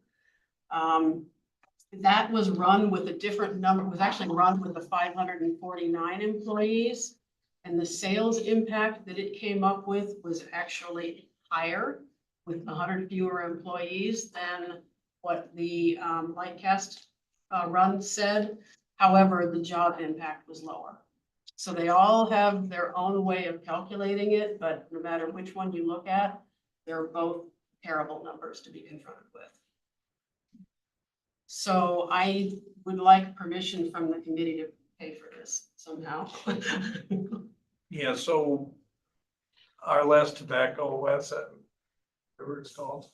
That was run with a different number, was actually run with the 549 employees. And the sales impact that it came up with was actually higher with 100 fewer employees than what the Lightcast run said. However, the job impact was lower. So they all have their own way of calculating it, but no matter which one you look at, they're both terrible numbers to be confronted with. So I would like permission from the committee to pay for this somehow. Yeah, so our last tobacco asset, whatever it's called,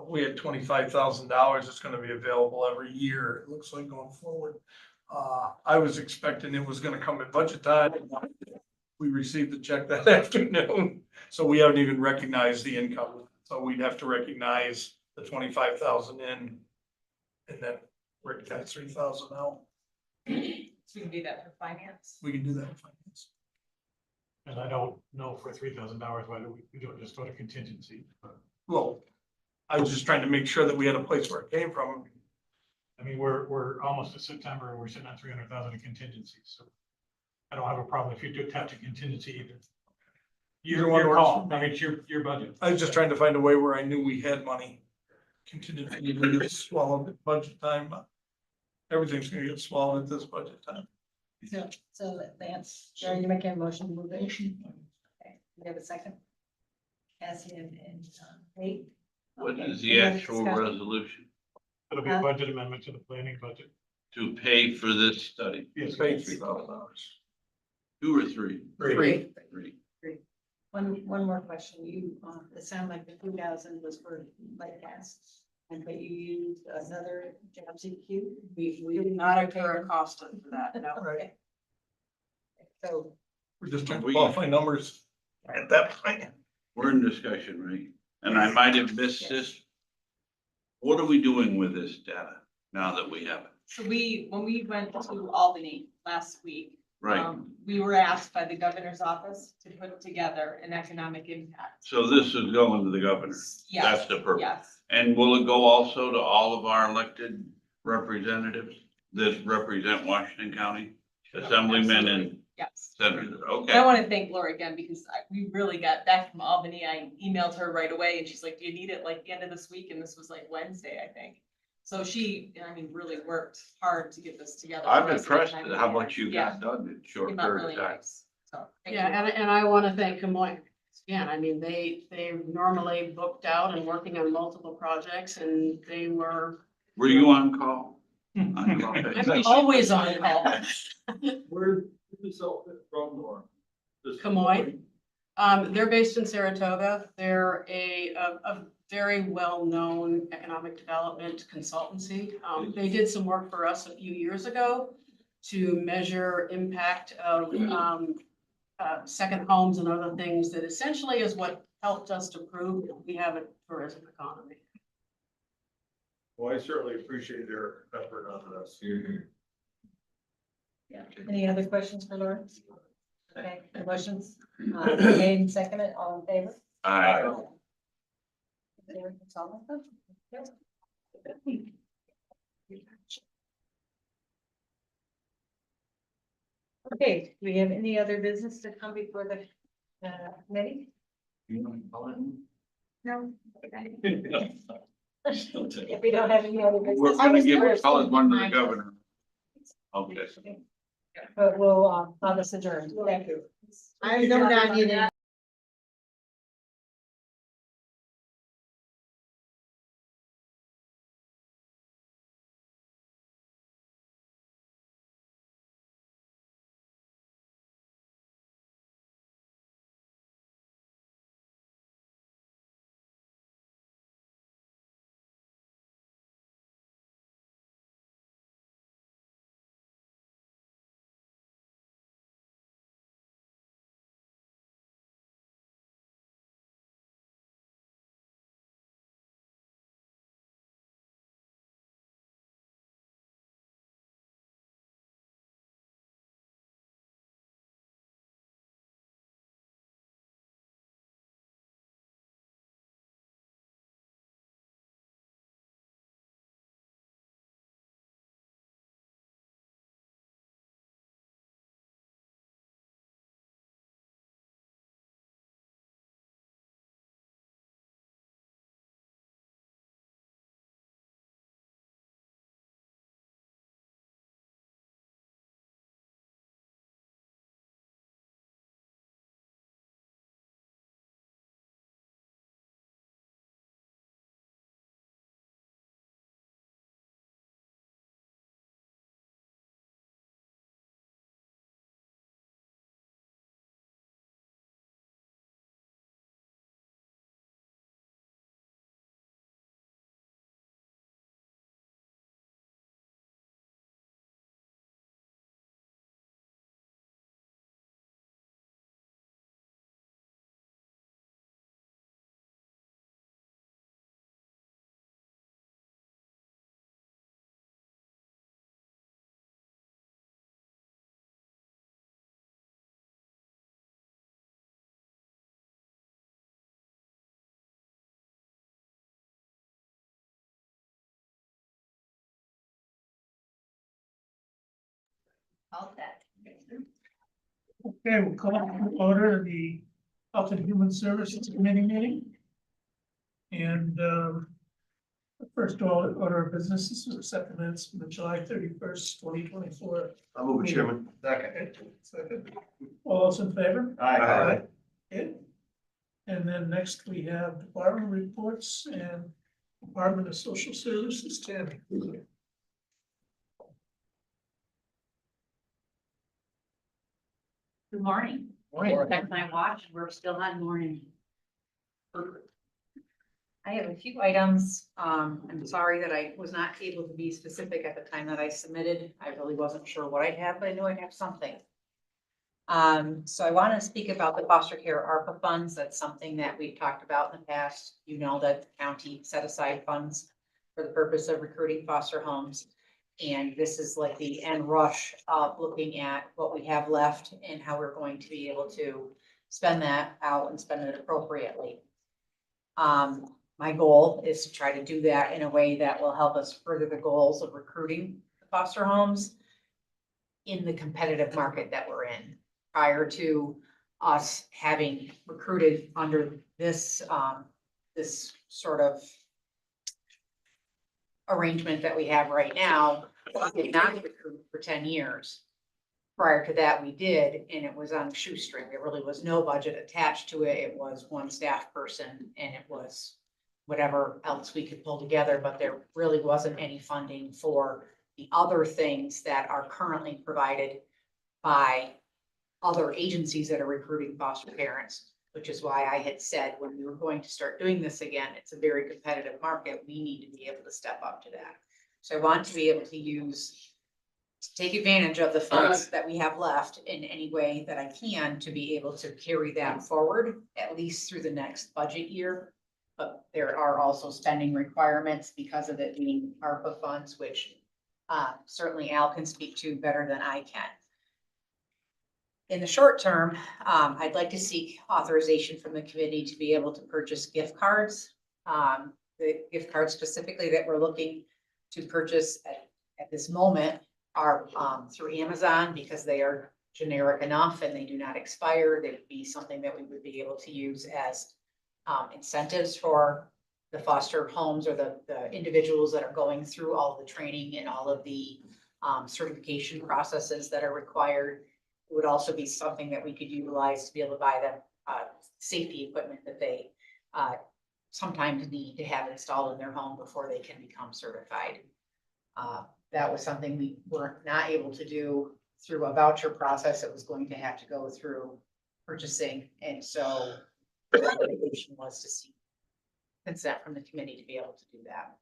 we had $25,000. It's gonna be available every year, it looks like going forward. I was expecting it was gonna come at budget time. We received the check that afternoon, so we haven't even recognized the income. So we'd have to recognize the 25,000 in and then recognize 3,000 out. So we can do that for finance. We can do that in finance. And I don't know for $3,000 whether we don't just go to contingency. Well, I was just trying to make sure that we had a place where it came from. I mean, we're almost to September and we're sitting on 300,000 in contingency, so I don't have a problem if you do tap to contingency either. Your call, I mean, it's your budget. I was just trying to find a way where I knew we had money. Contingency would get swallowed at budget time. Everything's gonna get swallowed at this budget time. So Lance, Jerry, you make a motion to move it. Okay, we have a second. Cassie and Kate. What Okay, is the any other actual discussion? resolution It'll be a budget amendment to the planning budget. to pay for this study? Yes. Pay $3,000. 2 or 3? Three. 3. One more question. You, it sounded like the 2,000 was for Lightcast, and but you used another Jobs EQ. We did not incur a cost for that, no. Right. So We're just trying to qualify numbers at that point. We're in discussion, right? And I might have missed this. What are we doing with this data now that we have it? So when we went to Albany last week, Right, we were asked by the governor's office to put together an economic impact. so this is going to the governor. Yes, That's the purpose. yes. And will it go also to all of our elected representatives that represent Washington County? Assemblymen and Yes. senators, And I okay. want to thank Laura again because we really got back from Albany. I emailed her right away and she's like, do you need it like the end of this week? And this was like Wednesday, I think. So she, I mean, really worked hard to get this together. I'm for us in a impressed timely at how manner. much you Yeah, got done in a short came out period really of time. nice. So, thank Yeah, you. and I want to thank Des Moines. Yeah, I mean, they normally booked out and working on multiple projects and they were Were you on call? On call? I'm always on call. Where is it from, or? Des Moines. They're based in Saratoga. They're a very well-known economic development consultancy. They did some work for us a few years ago to measure impact of second homes and other things that essentially is what helped us to prove that we have a tourism economy. Well, I certainly appreciate their effort on this. yeah. Any other questions for Laura? Okay, the motions made and seconded, all in favor? Aye. That's all of them? Yep. Okay, do we have any other business to come before the committee? You want to call it? No. Still take it. If we don't have any other business. We're gonna give, call it one to the governor. Okay. But we'll, have this adjourned. Thank you. I know not needed. All set. Okay, we'll call to order the Health and Human Services Committee meeting. And the first order of business is to accept the minutes from the July 31st, 2024. I'll move it, Chairman. Second. All those in favor? Aye. Okay. And then next we have department reports and Department of Social Services, Tammy. Good morning. Check my watch, we're still on morning. I have a few items. I'm sorry that I was not able to be specific at the time that I submitted. I really wasn't sure what I'd have, but I knew I'd have something. So I want to speak about the foster care ARPA funds. That's something that we've talked about in the past. You know that the county set aside funds for the purpose of recruiting foster homes. And this is like the end rush of looking at what we have left and how we're going to be able to spend that out and spend it appropriately. My goal is to try to do that in a way that will help us further the goals of recruiting foster homes in the competitive market that we're in. Prior to us having recruited under this, this sort of arrangement that we have right now, we did not recruit for 10 years. Prior to that, we did, and it was on a shoestring. There really was no budget attached to it. It was one staff person, and it was whatever else we could pull together, but there really wasn't any funding for the other things that are currently provided by other agencies that are recruiting foster parents, which is why I had said when we were going to start doing this again, it's a very competitive market. We need to be able to step up to that. So I want to be able to take advantage of the funds that we have left in any way that I can to be able to carry that forward, at least through the next budget year. But there are also spending requirements because of it being ARPA funds, which certainly Al can speak to better than I can. In the short term, I'd like to seek authorization from the committee to be able to purchase gift cards. The gift cards specifically that we're looking to purchase at this moment are through Amazon because they are generic enough and they do not expire. They would be something that we would be able to use as incentives for the foster homes or the individuals that are going through all of the training and all of the certification processes that are required. It would also be something that we could utilize to be able to buy them safety equipment that they sometimes need to have installed in their home before they can become certified. That was something we were not able to do through a voucher process. It was going to have to go through purchasing. And so the recommendation was to seek consent from the committee to be able to do that.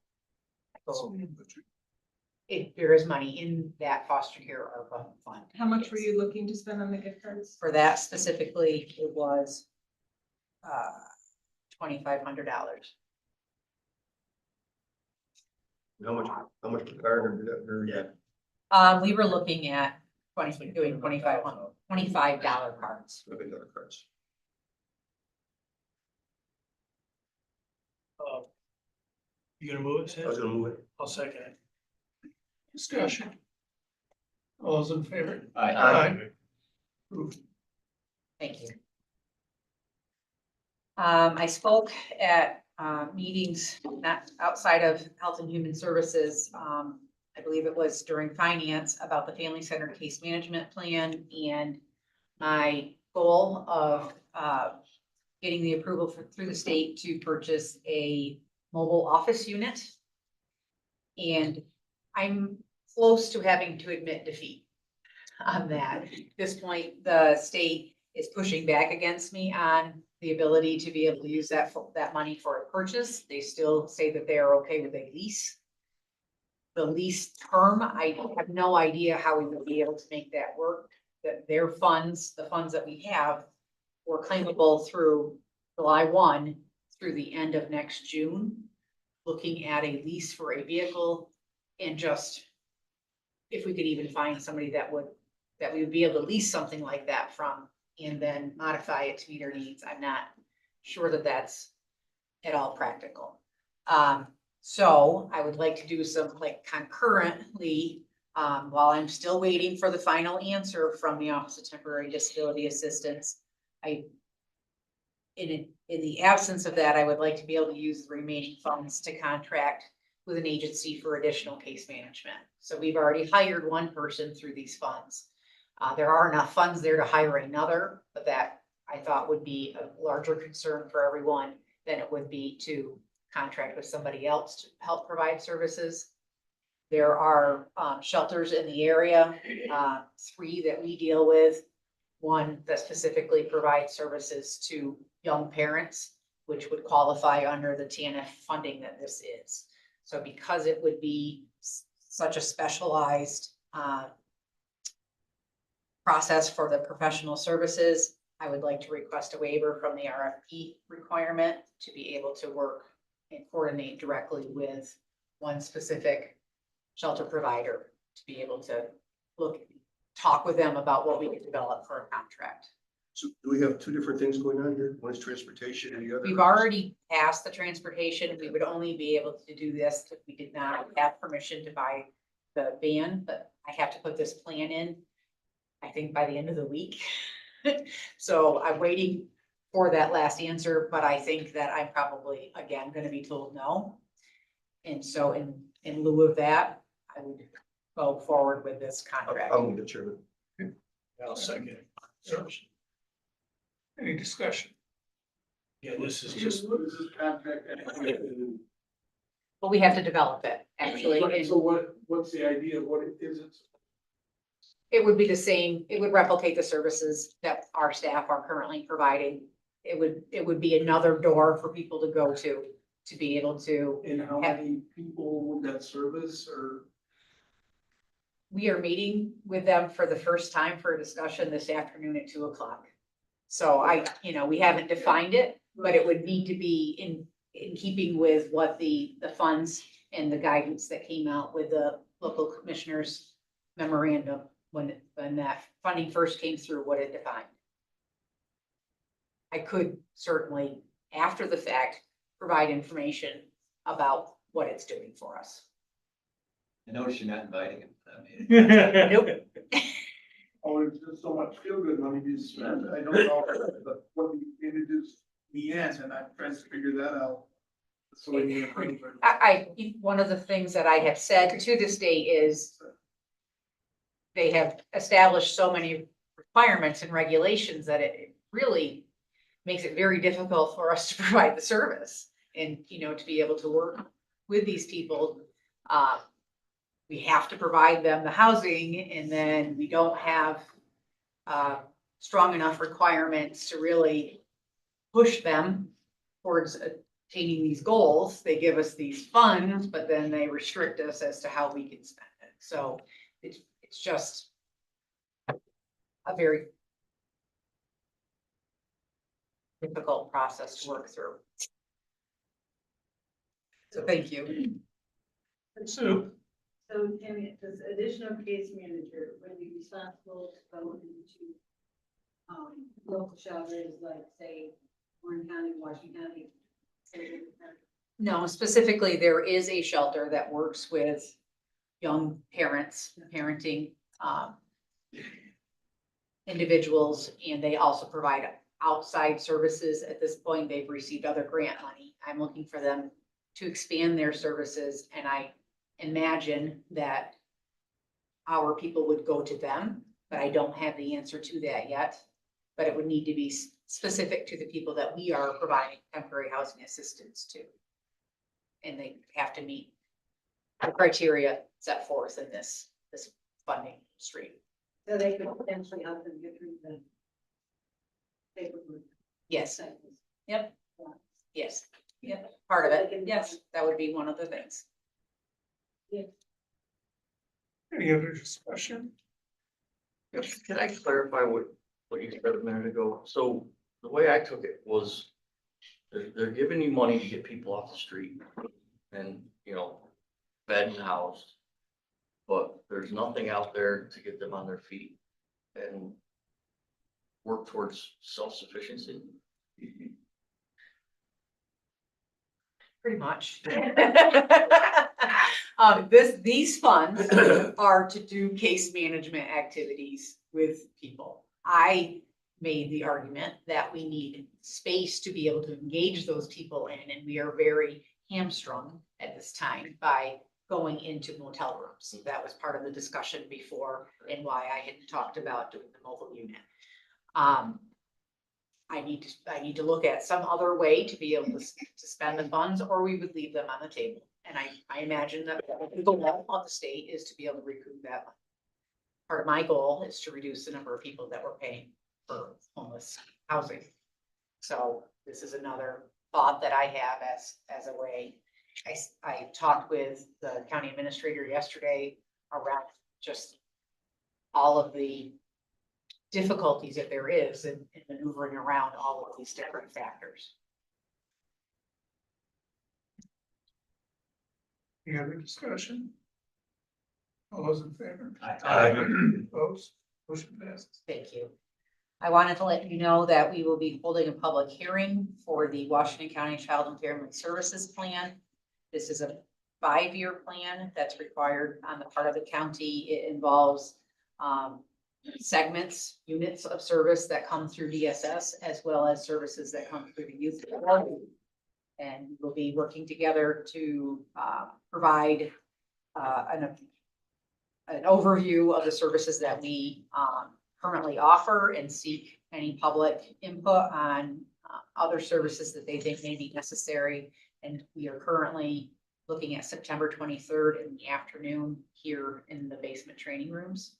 If there is money in that foster care ARPA fund. How much were you looking to spend on the gift cards? For that specifically, it was $2,500. How much per card did that vary at? We were looking at doing $25 cards. $25 cards. You gonna move it? I was gonna move it. I'll second it. Discussion. All those in favor? Aye. Approved. Thank you. I spoke at meetings not outside of Health and Human Services. I believe it was during finance about the Family Center Case Management Plan and my goal of getting the approval through the state to purchase a mobile office unit. And I'm close to having to admit defeat on that. At this point, the state is pushing back against me on the ability to be able to use that money for a purchase. They still say that they are okay with a lease. The lease term, I have no idea how we would be able to make that work. That their funds, the funds that we have, were claimable through July 1 through the end of next June. Looking at a lease for a vehicle and just if we could even find somebody that we would be able to lease something like that from and then modify it to meet our needs. I'm not sure that that's at all practical. So I would like to do some like concurrently While I'm still waiting for the final answer from the Office of Temporary Disability Assistance, in the absence of that, I would like to be able to use the remaining funds to contract with an agency for additional case management. So we've already hired one person through these funds. There are enough funds there to hire another, but that I thought would be a larger concern for everyone than it would be to contract with somebody else to help provide services. There are shelters in the area, 3 that we deal with. One that specifically provides services to young parents, which would qualify under the TNF funding that this is. So because it would be such a specialized process for the professional services, I would like to request a waiver from the RFP requirement to be able to work and coordinate directly with one specific shelter provider to be able to talk with them about what we can develop for a contract. So do we have 2 different things going on here? One is transportation and the other? We've already passed the transportation. We would only be able to do this if we did not have permission to buy the van, but I have to put this plan in, I think by the end of the week. So I'm waiting for that last answer, but I think that I'm probably, again, gonna be told no. And so in lieu of that, I would go forward with this contract. I'll move the chairman. I'll second it. Any discussion? Yeah, this is just, What is this contract? But we have to develop it, actually. Right, and so what's the idea of what it is? It would be the same, it would replicate the services that our staff are currently providing. It would be another door for people to go to be able to. And how many people would that service or? We are meeting with them for the first time for a discussion this afternoon at 2 o'clock. So we haven't defined it, but it would need to be in keeping with what the funds and the guidance that came out with the local commissioners memorandum when that funding first came through, what it defined. I could certainly, after the fact, provide information about what it's doing for us. I notice you're not inviting him to that meeting. Nope. Oh, it's just so much feel good money being spent. I don't know what the images mean, and I'm trying to figure that out. So we need a One of the things that I have said to this day is they have established so many requirements and regulations that it really makes it very difficult for us to provide the service and, to be able to work with these people. We have to provide them the housing, and then we don't have strong enough requirements to really push them towards attaining these goals. They give us these funds, but then they restrict us as to how we can spend it. So it's just a very difficult process to work through. So thank you. Sue? So Tammy, does additional case manager would be responsible to go into local shelters like, say, Warren County, Washington County? No, specifically, there is a shelter that works with young parents, parenting individuals, and they also provide outside services. At this point, they've received other grant money. I'm looking for them to expand their services, and I imagine that our people would go to them, but I don't have the answer to that yet. But it would need to be specific to the people that we are providing temporary housing assistance to. And they have to meet the criteria set forth in this funding stream. So they could potentially help them get through the paperwork. Yes. Yep. Yes. Yep. Part of it. Yes. That would be one of the things. Any other discussion? Can I clarify what you said a minute ago? So the way I took it was they're giving you money to get people off the street and, fed and housed. But there's nothing out there to get them on their feet and work towards self-sufficiency. pretty much. These funds are to do case management activities with people. I made the argument that we need space to be able to engage those people in, and we are very hamstrung at this time by going into motel rooms. So that was part of the discussion before and why I had talked about doing the mobile unit. I need to look at some other way to be able to spend the funds, or we would leave them on the table. And I imagine that the goal of the state is to be able to recoup that money. Part of my goal is to reduce the number of people that we're paying for homeless housing. So this is another thought that I have as a way. I talked with the county administrator yesterday around just all of the difficulties that there is in maneuvering around all of these different factors. Any other discussion? All those in favor? Aye. Opposed? Motion passes. Thank you. I wanted to let you know that we will be holding a public hearing for the Washington County Child and Family Services Plan. This is a 5-year plan that's required on the part of the county. It involves segments, units of service that come through DSS, as well as services that come through the youth. And we'll be working together to provide an overview of the services that we currently offer and seek any public input on other services that they think may be necessary. And we are currently looking at September 23rd in the afternoon here in the basement training rooms.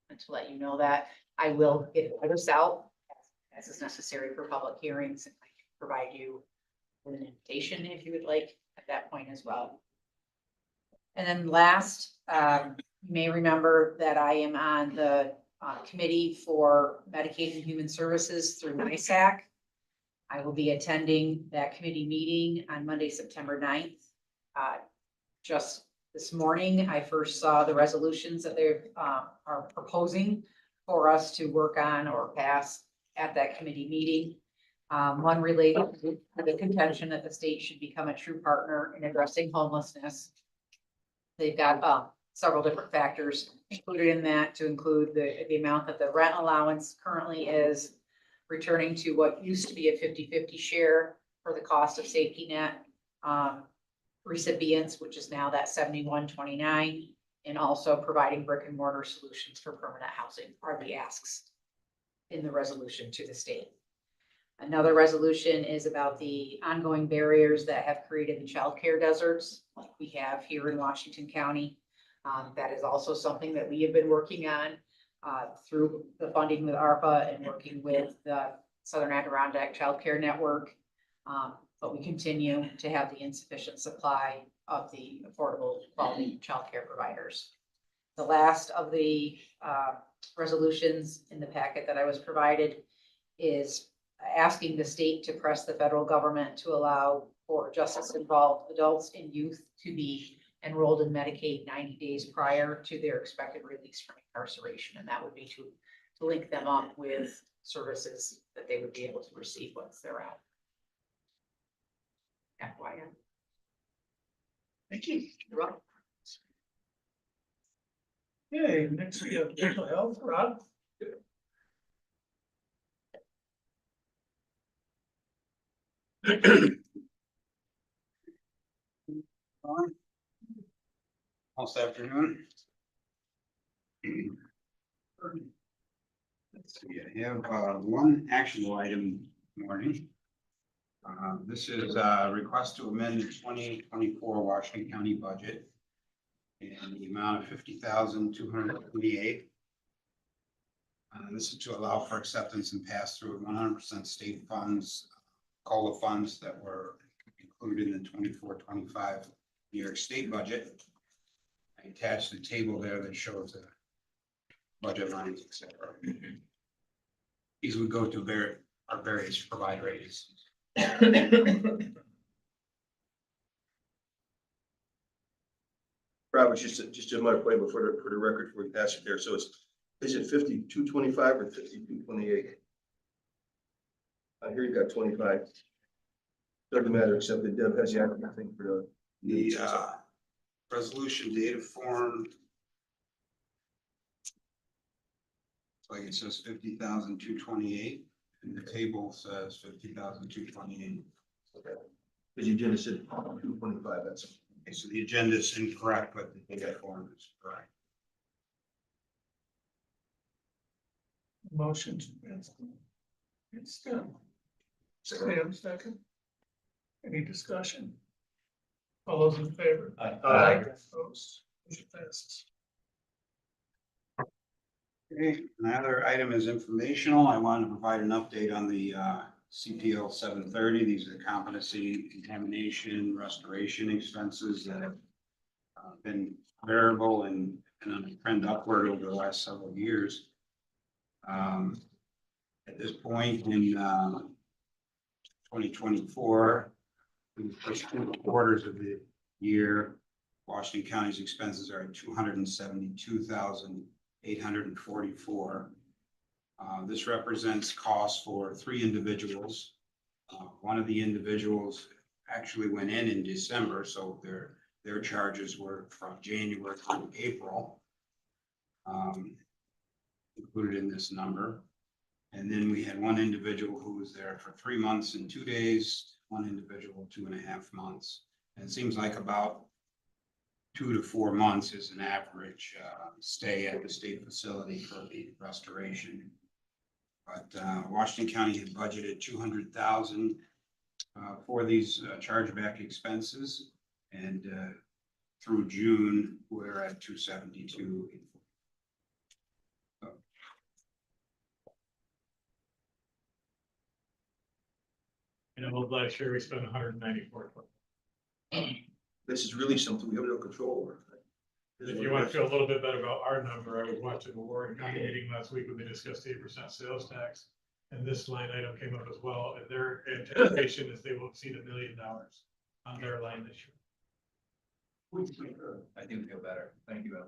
And to let you know that I will get letters out as is necessary for public hearings, and I can provide you with an invitation if you would like at that point as well. And then last, you may remember that I am on the committee for Medicaid and Human Services through NISAC. I will be attending that committee meeting on Monday, September 9th. Just this morning, I first saw the resolutions that they are proposing for us to work on or pass at that committee meeting. One related to the contention that the state should become a true partner in addressing homelessness. They've got several different factors included in that, to include the amount that the rent allowance currently is, returning to what used to be a 50-50 share for the cost of safety net recipients, which is now that 71-29, and also providing brick and mortar solutions for permanent housing are the asks in the resolution to the state. Another resolution is about the ongoing barriers that have created the childcare deserts like we have here in Washington County. That is also something that we have been working on through the funding with ARPA and working with the Southern Adirondack Child Care Network. But we continue to have the insufficient supply of the affordable quality childcare providers. The last of the resolutions in the packet that I was provided is asking the state to press the federal government to allow for justice-involved adults and youth to be enrolled in Medicaid 90 days prior to their expected release from incarceration. And that would be to link them up with services that they would be able to receive once they're out. FYI. Thank you. You're welcome. Okay, next we have mental health, Rob. This afternoon. Let's see, I have one actionable item this morning. This is a request to amend the 2024 Washington County budget in the amount of $50,228. This is to allow for acceptance and pass through 100% state funds, COLA funds that were included in the 24-25 New York State budget. I attached a table there that shows the budget lines, etc. These would go to our various provider agencies. Rob, just in my point before for the record, before we pass it there. So is it 5225 or 5228? I hear you got 25. Doesn't matter, except that Deb has the acronym thing for The resolution data form. Like it says 50,228, and the table says 50,228. Because you just said 225, that's. Okay, so the agenda is incorrect, but the data form is correct. Motion to pass. It's done. Sam, second. Any discussion? All those in favor? Aye. Opposed, motion passes. Okay, another item is informational. I want to provide an update on the CPL 730. These are the competency, contamination, restoration expenses that have been variable and on a trend upward over the last several years. At this point in 2024, in the first 2 quarters of the year, Washington County's expenses are at $272,844. This represents costs for 3 individuals. One of the individuals actually went in December, so their charges were from January through April, included in this number. And then we had one individual who was there for 3 months and 2 days, one individual 2.5 months. And it seems like about 2 to 4 months is an average stay at the state facility for the restoration. But Washington County had budgeted $200,000 for these chargeback expenses, and through June we're at $272,000. And last year we spent 194. This is really something we have no control over. If you want to feel a little bit better about our number, I was watching the Warren County meeting last week when they discussed 8% sales tax. And this line item came up as well, and their anticipation is they will exceed $1 million on their line this year. I do feel better. Thank you,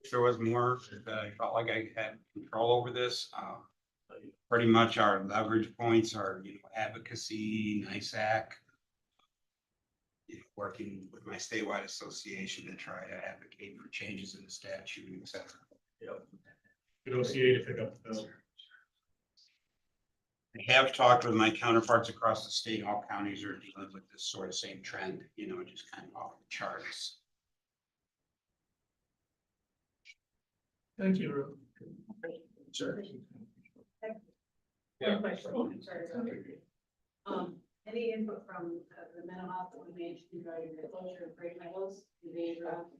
If there was more, I felt like I had control over this. Pretty much our leverage points are, advocacy, NISAC, working with my statewide association to try to advocate for changes in the statute, et cetera. Yep. Good OCA to pick up the bill. I have talked with my counterparts across the state. All counties are dealing with this sort of same trend, just kind of off the charts. Thank you, Ruth. Sure. One question, sorry. Any input from the mental health organization regarding the closure of Great Meadows? Do they interact?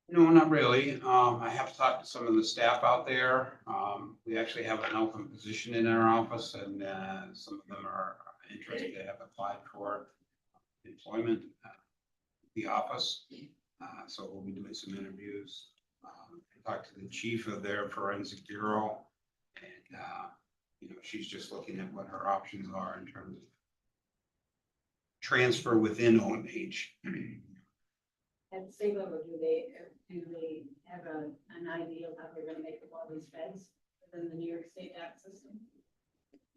No, not really. I have talked to some of the staff out there. We actually have an open position in our office, and some of them are interested to have applied for employment at the office. So we'll be doing some interviews. I talked to the chief of their forensic bureau, and she's just looking at what her options are in terms of transfer within OMH. At the state level, do they have an idea of how they're gonna make up all these beds within the New York State tax system?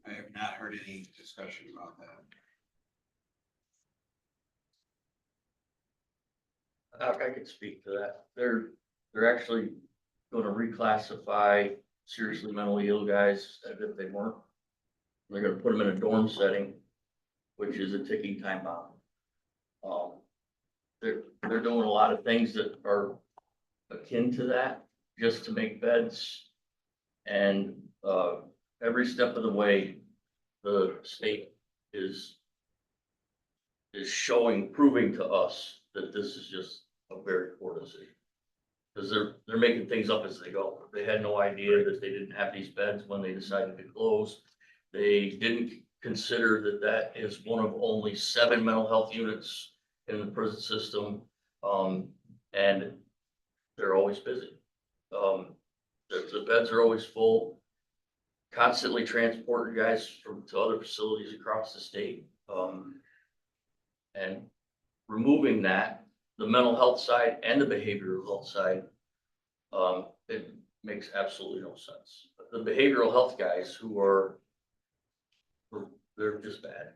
I have not heard any discussion about that. I could speak to that. They're actually gonna reclassify seriously mentally ill guys as if they weren't. They're gonna put them in a dorm setting, which is a ticking time bomb. They're doing a lot of things that are akin to that, just to make beds. And every step of the way, the state is proving to us that this is just a very poor decision. Because they're making things up as they go. They had no idea that they didn't have these beds when they decided to close. They didn't consider that that is one of only 7 mental health units in the prison system. And they're always busy. The beds are always full, constantly transporting guys to other facilities across the state. And removing that the mental health side and the behavioral health side, it makes absolutely no sense. The behavioral health guys who are, they're just bad.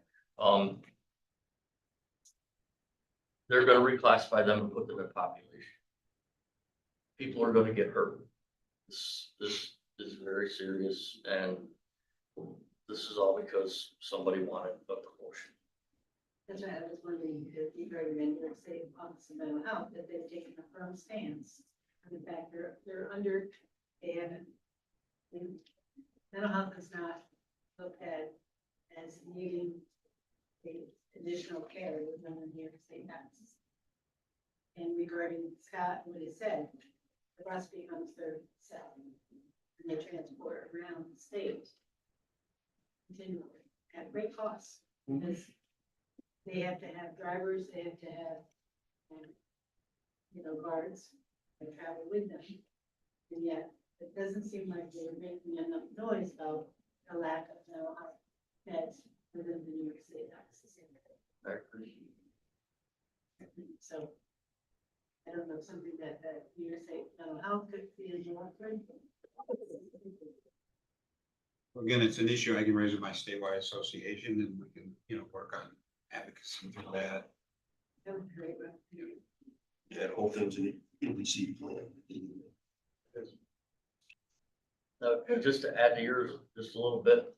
They're gonna reclassify them and put them in population. People are gonna get hurt. This is very serious, and this is all because somebody wanted a promotion. That's why I was wondering if you recommend, let's say, Office of Mental Health, that they've taken a firm stance. And in fact, they're under, and mental health is not looked at as needing the additional care within the New York State taxes. And regarding Scott, what he said, the bus becomes their cell, and they transport around the state continually at great cost, because they have to have drivers, they have to have, guards that travel with them. And yet, it doesn't seem like they're making enough noise about a lack of mental health beds within the New York State taxes. So, I don't know, something that New York State mental health could be involved. Again, it's an issue I can raise with my statewide association, and we can, work on advocacy for that. That would be great, right? Yeah, the whole thing's an NBC plan. Just to add to yours just a little bit,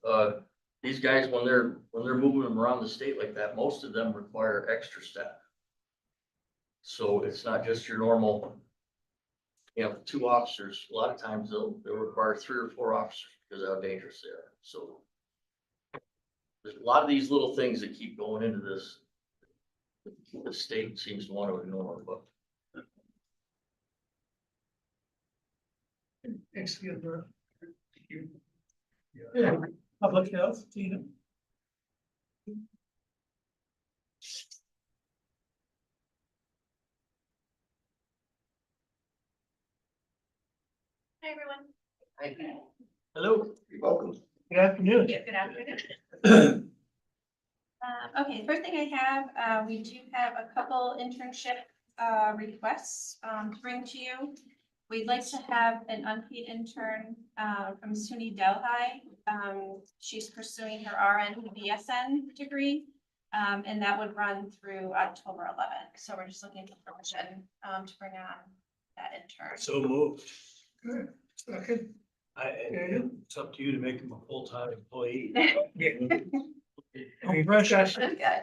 these guys, when they're moving them around the state like that, most of them require extra staff. So it's not just your normal, 2 officers. A lot of times they'll require 3 or 4 officers because of how dangerous they are. So there's a lot of these little things that keep going into this. The state seems to want to ignore, but. Excuse me. Yeah, public health, Tina. Hi, everyone. Hello. You're welcome. Good afternoon. Yeah, good afternoon. Okay, first thing I have, we do have a couple internship requests to bring to you. We'd like to have an unpaid intern from SUNY Delhi. She's pursuing her RN BSN degree, and that would run through October 11th. So we're just looking for permission to bring on that intern. So moved. Good. Second. It's up to you to make him a full-time employee. Any discussion? Okay.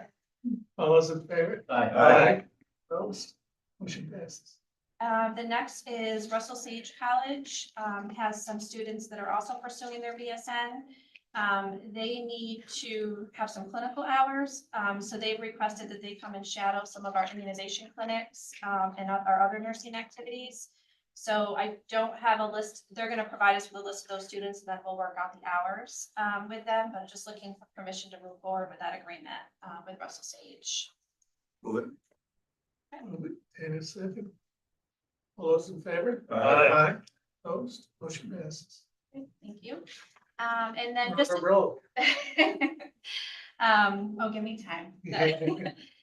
All those in favor? Aye. Opposed? Motion passes. The next is Russell Sage College, has some students that are also pursuing their BSN. They need to have some clinical hours, so they've requested that they come and shadow some of our immunization clinics and our other nursing activities. So I don't have a list. They're going to provide us with a list of those students, and then we'll work out the hours with them. But just looking for permission to move forward with that agreement with Russell Sage. Move it. And a second. All those in favor? Aye. Opposed? Motion passes. Okay, thank you. And then just. Roll. Oh, give me time.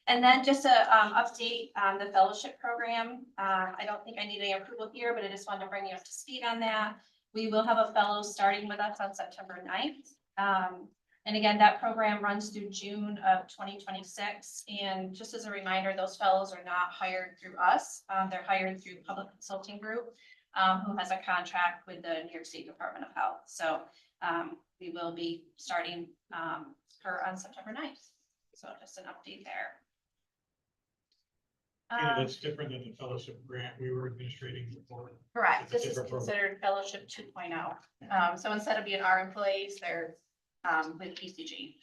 And then just to update on the fellowship program. I don't think I need any approval here, but I just wanted to bring you up to speed on that. We will have a fellow starting with us on September 9th. And again, that program runs through June of 2026. And just as a reminder, those fellows are not hired through us. They're hired through Public Consulting Group, who has a contract with the New York State Department of Health. So we will be starting her on September 9th. So just an update there. That's different than the fellowship grant we were administrating before. Correct. It's a This is different program. considered fellowship 2.0. So instead of being our employees, they're with PCG.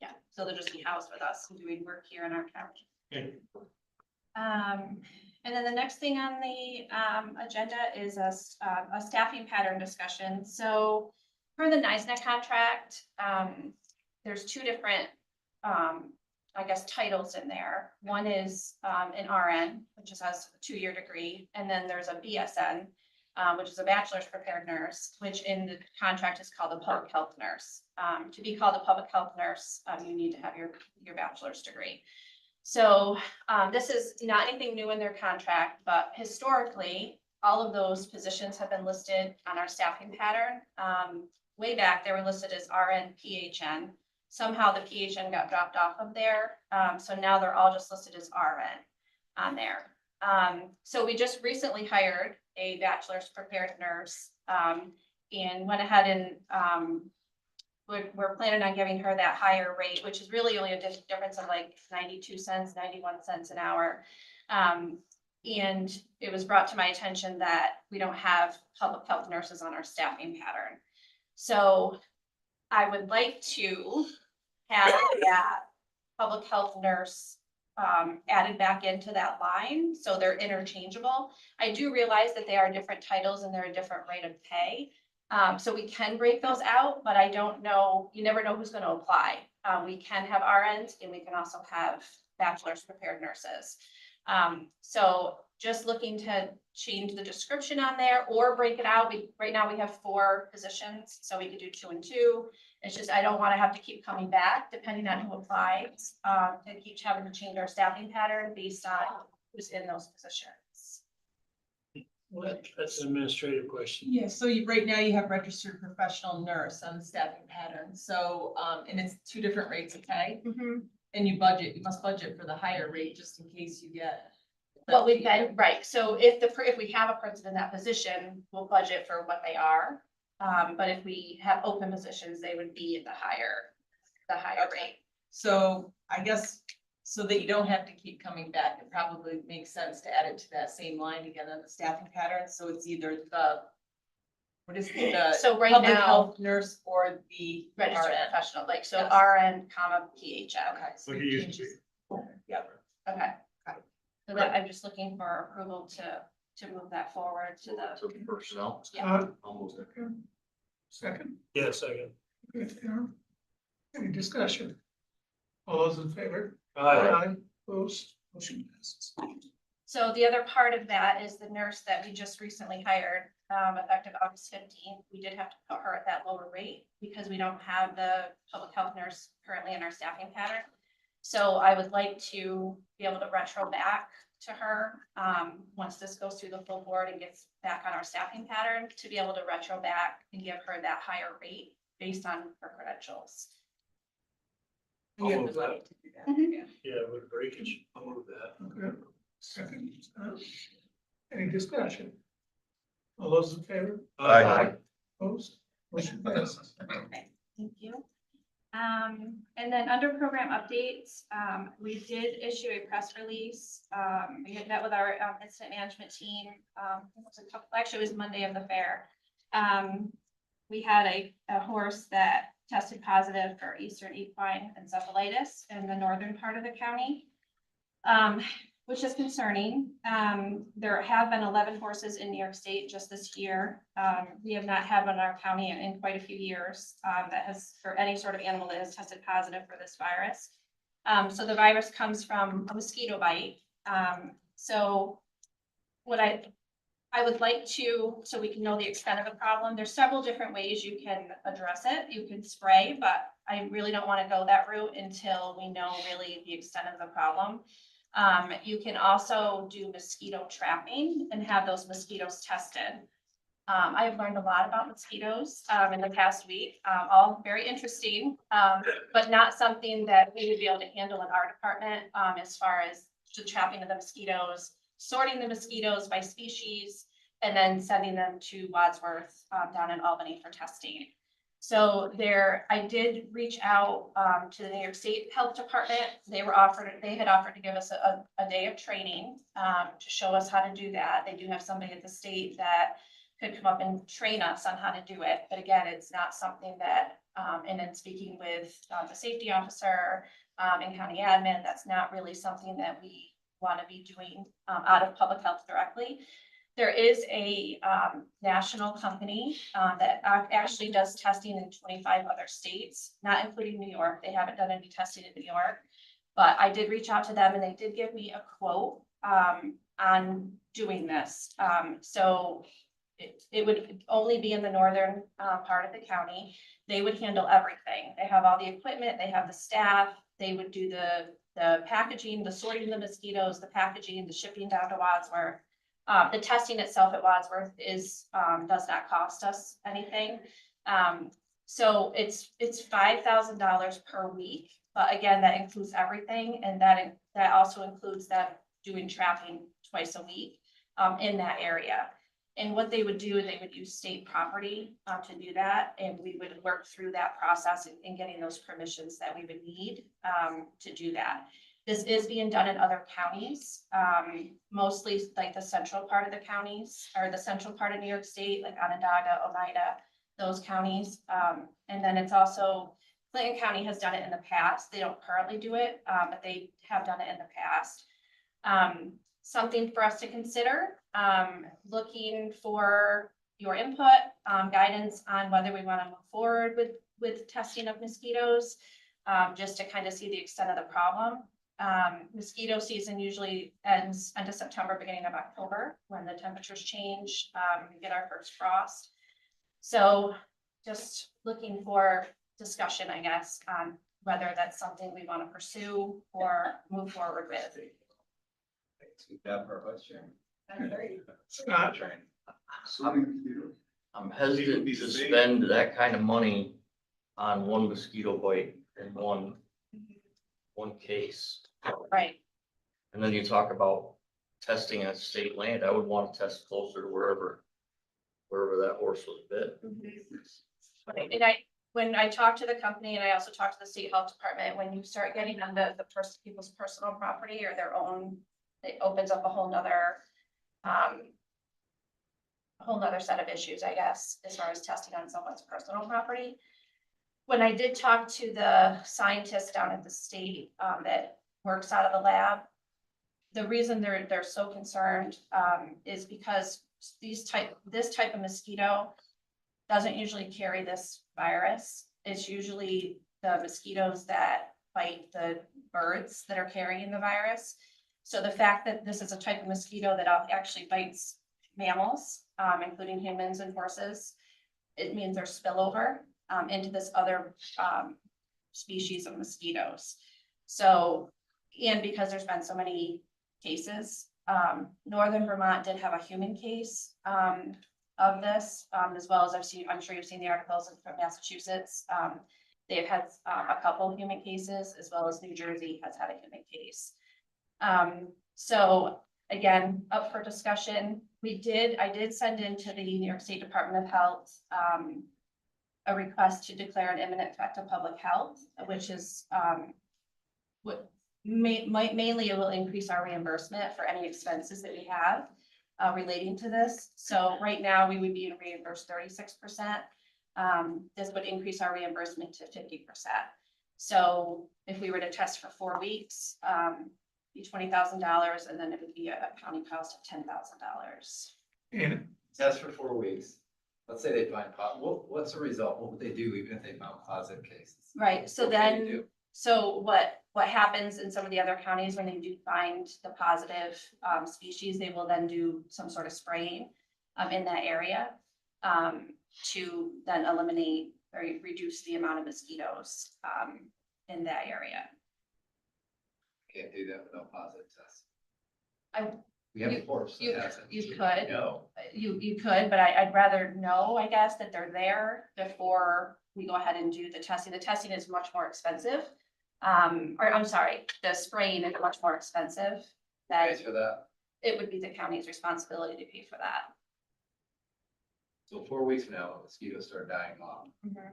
Yeah, so they'll just be housed with us and doing work here in our county. Okay. And then the next thing on the agenda is a staffing pattern discussion. So for the NISNEC contract, there's 2 different titles in there. One is an RN, which has a 2-year degree, and then there's a BSN, which is a bachelor's prepared nurse, which in the contract is called a public health nurse. To be called a public health nurse, you need to have your bachelor's degree. So this is not anything new in their contract, but historically, all of those positions have been listed on our staffing pattern. Way back, they were listed as RN, PHN. Somehow the PHN got dropped off of there. So now they're all just listed as RN on there. So we just recently hired a bachelor's prepared nurse and went ahead and we're planning on giving her that higher rate, which is really only a difference of like 92 cents, 91 cents an hour. And it was brought to my attention that we don't have public health nurses on our staffing pattern. So I would like to have that public health nurse added back into that line, so they're interchangeable. I do realize that they are different titles and they're a different rate of pay. So we can break those out, but I don't know, you never know who's gonna apply. We can have RNs and we can also have bachelor's prepared nurses. So just looking to change the description on there or break it out. Right now we have 4 positions, so we could do 2 and 2. It's just, I don't wanna have to keep coming back depending on who applies, to keep having to change our staffing pattern based on who's in those positions. Well, that's an administrative question. Yeah, so right now you have registered professional nurse on the staffing pattern, so, and it's 2 different rates of pay. And you must budget for the higher rate just in case you get. Well, we've been, right, so if we have a person in that position, we'll budget for what they are. But if we have open positions, they would be at the higher rate. So I guess, so that you don't have to keep coming back, it probably makes sense to add it to that same line again on the staffing pattern, so it's either what is the So right public now, health nurse or the registered RN. professional, like, so Yes. RN, comma, PHN. Okay. So Like it you used change to this. be. Yep. Okay. So that, I'm just looking for approval to move that forward to the. So personnel. Yeah. Almost. Second, Yeah, second. okay, Aaron. Any discussion? All those in favor? Aye. Opposed, motion passes. So the other part of that is the nurse that we just recently hired, effective August 15th. We did have to put her at that lower rate because we don't have the public health nurse currently in our staffing pattern. So I would like to be able to retro back to her, once this goes through the full board and gets back on our staffing pattern, to be able to retro back and give her that higher rate based on her credentials. You have the money to do that. Yeah, with breakage, I'll move that. Okay, second. Any discussion? All those in favor? Aye. Opposed, motion passes. Okay, thank you. And then under program updates, we did issue a press release. We had met with our incident management team. Actually, it was Monday of the fair. We had a horse that tested positive for Eastern equine encephalitis in the northern part of the county, which is concerning. There have been 11 horses in New York State just this year. We have not had one in our county in quite a few years that has, for any sort of animal that has tested positive for this virus. So the virus comes from a mosquito bite. So what I would like to, so we can know the extent of the problem, there's several different ways you can address it. You can spray, but I really don't want to go that route until we know really the extent of the problem. You can also do mosquito trapping and have those mosquitoes tested. I've learned a lot about mosquitoes in the past week, all very interesting, but not something that we would be able to handle in our department as far as the trapping of the mosquitoes, sorting the mosquitoes by species, and then sending them to Wadsworth down in Albany for testing. So I did reach out to the New York State Health Department. They had offered to give us a day of training to show us how to do that. They do have somebody at the state that could come up and train us on how to do it. But again, it's not something that, and then speaking with the safety officer and county admin, that's not really something that we want to be doing out of public health directly. There is a national company that actually does testing in 25 other states, not including New York. They haven't done any testing in New York, but I did reach out to them and they did give me a quote on doing this. So it would only be in the northern part of the county. They would handle everything. They have all the equipment, they have the staff, they would do the the packaging, the sorting the mosquitoes, the packaging, the shipping down to Wadsworth. The testing itself at Wadsworth is, does not cost us anything. So it's $5,000 per week, but again, that includes everything, and that also includes them doing trapping twice a week, in that area. And what they would do, they would use state property, to do that, and we would work through that process in getting those permissions that we would need, to do that. This is being done in other counties, mostly like the central part of the counties, or the central part of New York State, like Onondaga, Oneida, those counties. And then it's also, Clinton County has done it in the past. They don't currently do it, but they have done it in the past. Something for us to consider, looking for your input, guidance on whether we want to move forward with testing of mosquitoes, just to kind of see the extent of the problem. Mosquito season usually ends end of September, beginning of October, when the temperatures change, we get our first frost. So just looking for discussion, I guess, on whether that's something we want to pursue or move forward with. Speak up for vice chair. Scott? I'm hesitant to spend that kind of money on one mosquito bite in one case. Right. And then you talk about testing on state land. I would want to test closer to wherever that horse was bit. Right. And when I talked to the company, and I also talked to the state health department, when you start getting on people's personal property or their own, it opens up a whole nother set of issues, I guess, as far as testing on someone's personal property. When I did talk to the scientist down at the state, that works out of the lab, the reason they're so concerned, is because this type of mosquito doesn't usually carry this virus. It's usually the mosquitoes that bite the birds that are carrying the virus. So the fact that this is a type of mosquito that actually bites mammals, including humans and horses, it means there's spillover into this other species of mosquitoes. So, and because there's been so many cases, Northern Vermont did have a human case of this, as well as I'm sure you've seen the articles from Massachusetts. They've had a couple human cases, as well as New Jersey has had a human case. So again, up for discussion. I did send into the New York State Department of Health a request to declare an imminent threat to public health, which is what mainly it will increase our reimbursement for any expenses that we have relating to this. So right now we would be reimbursed 36%. This would increase our reimbursement to 50%. So if we were to test for 4 weeks, be $20,000, and then it would be a county cost of $10,000. And Test for 4 weeks. Let's say they find what's the result? What would they do even if they found positive cases? Right, so What would they then, do? so what happens in some of the other counties when they do find the positive species, they will then do some sort of spraying in that area to then eliminate or reduce the amount of mosquitoes in that area. Can't do that without positive tests. I- We have a force. You that has it. could, No. you could, but I'd rather know, I guess, that they're there before we go ahead and do the testing. The testing is much more expensive. Or I'm sorry, the spraying is much more expensive. Pays for that. It would be the county's responsibility to pay for that. So 4 weeks from now, when mosquitoes start dying off, Mhm.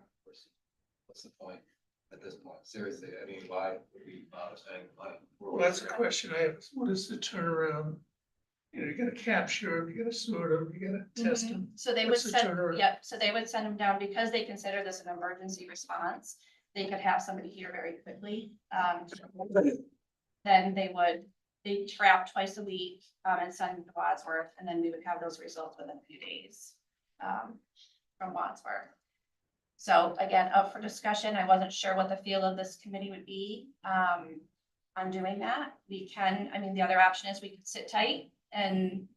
what's the point at this point? Seriously, I mean, why would we bother spending money? well, that's a question I have. What is the turnaround? You gotta capture them, you gotta sort them, you gotta test them. So they would What's the send, turnaround? yep, so they would send them down because they consider this an emergency response. They could have somebody here very quickly. Then they trap twice a week and send them to Wadsworth, and then we would have those results within a few days from Wadsworth. So again, up for discussion. I wasn't sure what the feel of this committee would be on doing that. We can, I mean, the other option is we could sit tight and,